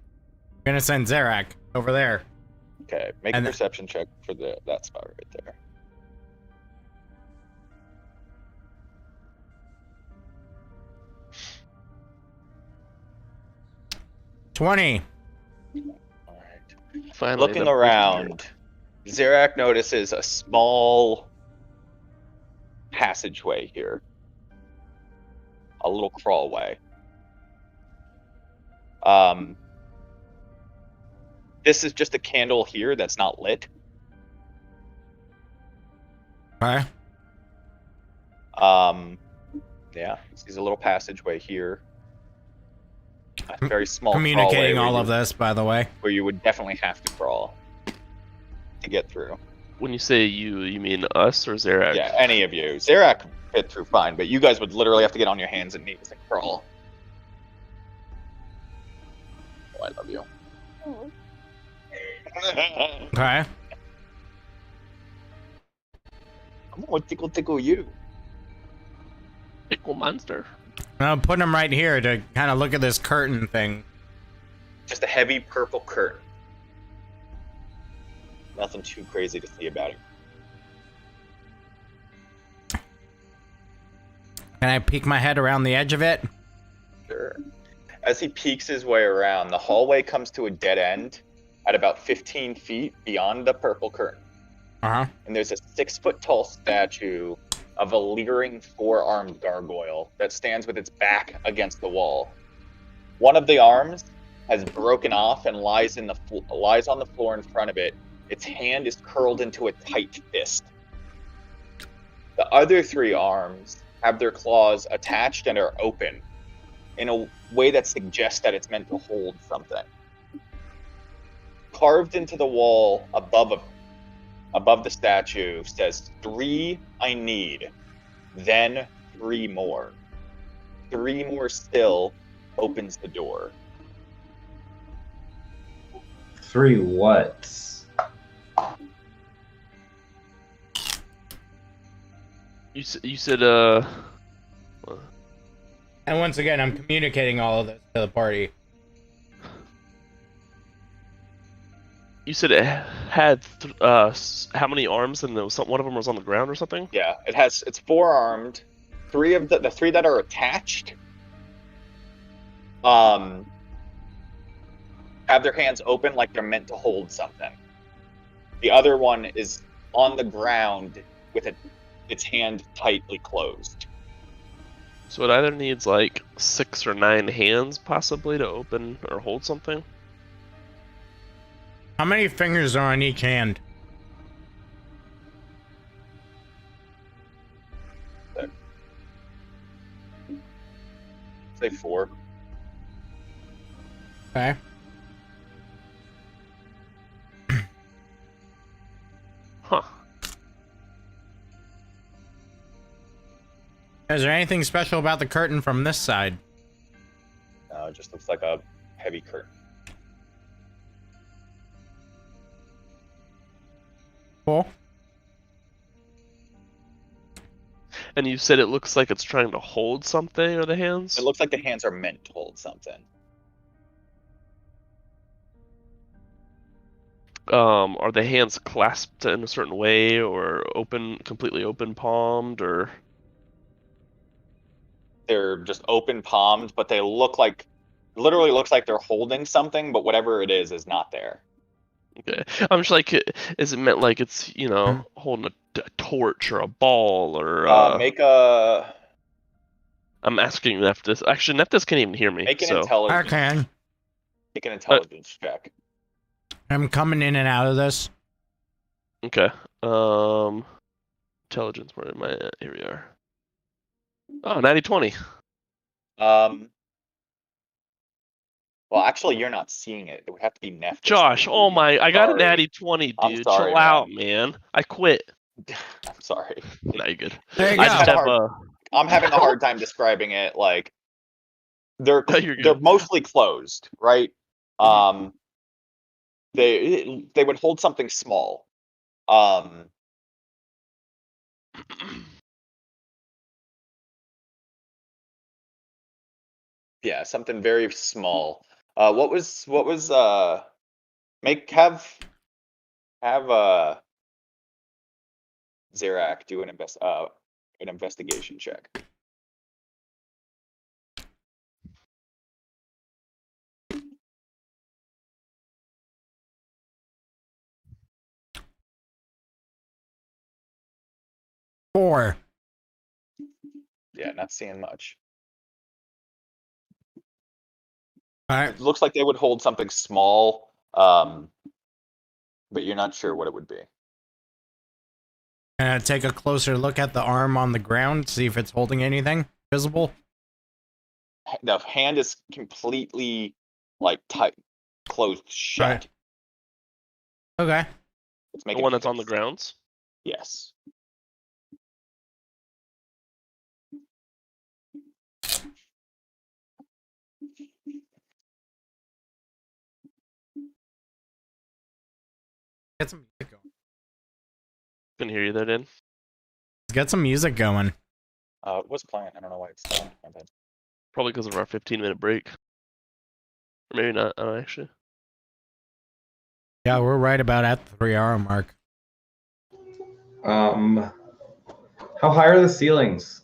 gonna send Zarak over there. Okay, make a perception check for that spot right there. $20. All right. Finally, Looking around, Zarak notices a small passageway here. A little crawlway. This is just a candle here that's not lit. Okay. Yeah, sees a little passageway here. A very small Communicating crawlway all of this, by the way. where you would definitely have to crawl to get through. When you say you mean us or Zarak? Yeah, any of you. Zarak can fit through fine, but you guys would literally have to get on your hands and knees and crawl. Oh, I love you. Okay. I'm gonna tickle you. Equal monster. I'll put him right here to kind of look at this curtain thing. Just a heavy purple curtain. Nothing too crazy to see about it. Can I peek my head around the edge of it? Sure. As he peeks his way around, the hallway comes to a dead end at about 15 feet beyond the purple curtain. Uh-huh. And there's a 6-foot-tall statue of a leering 4-armed gargoyle that stands with its back against the wall. One of the arms has broken off and lies on the floor in front of it. Its hand is curled into a tight fist. The other 3 arms have their claws attached and are open in a way that suggests that it's meant to hold something. Carved into the wall above the statue says, 3 I need, then 3 more. 3 more still opens the door. 3 what? You said And once again, I'm communicating all of this to the party. you said it had how many arms, and there was one of them was on the ground or something? Yeah, it's 4-armed. 3 of the 3 that are attached have their hands open like they're meant to hold something. The other one is on the ground with its hand tightly closed. So it either needs like 6 or 9 hands possibly to open or hold something. How many fingers are on each hand? Say 4. Okay. Huh. Is there anything special about the curtain from this side? It just looks like a heavy curtain. Cool. And you said it looks like it's trying to hold something, or the hands? It looks like the hands are meant to hold something. Are the hands clasped in a certain way, or completely open palmed, or? They're just open palmed, but they literally looks like they're holding something, but whatever it is not there. Okay, I'm just like, is it meant like it's holding a torch or a ball or? Make a. I'm asking Nephtus. Actually, Nephtus can't even hear me. Make an so. intelligence. I can. Make an intelligence check. I'm coming in and out of this. Okay. Intelligence. Where am I at? Here we are. Oh, 90-20. Well, actually, you're not seeing it. It would have to be Nephtus. Josh, oh my! I got a Sorry. natty 20, dude. I'm sorry, Chill out, man. I quit. I'm sorry. No, you're good. There you I go. just have I'm having a hard time describing it. Like they're No, you're good. they're mostly closed, right? They would hold something small. Yeah, something very small. What was have Zarak do an investigation check. Four. Yeah, not seeing much. All right. It looks like they would hold something small, but you're not sure what it would be. Can I take a closer look at the arm on the ground, see if it's holding anything visible? The hand is completely like tight, closed shut. Right. Okay. Let's make The it one that's on the fixed. grounds? Yes. Get some music going. Couldn't hear you there, Dan. Let's get some music going. It was playing. I don't know why it's stopped. My bad. Probably because of our 15-minute break. Or maybe not, actually. Yeah, we're right about at the 3-hour mark. How high are the ceilings?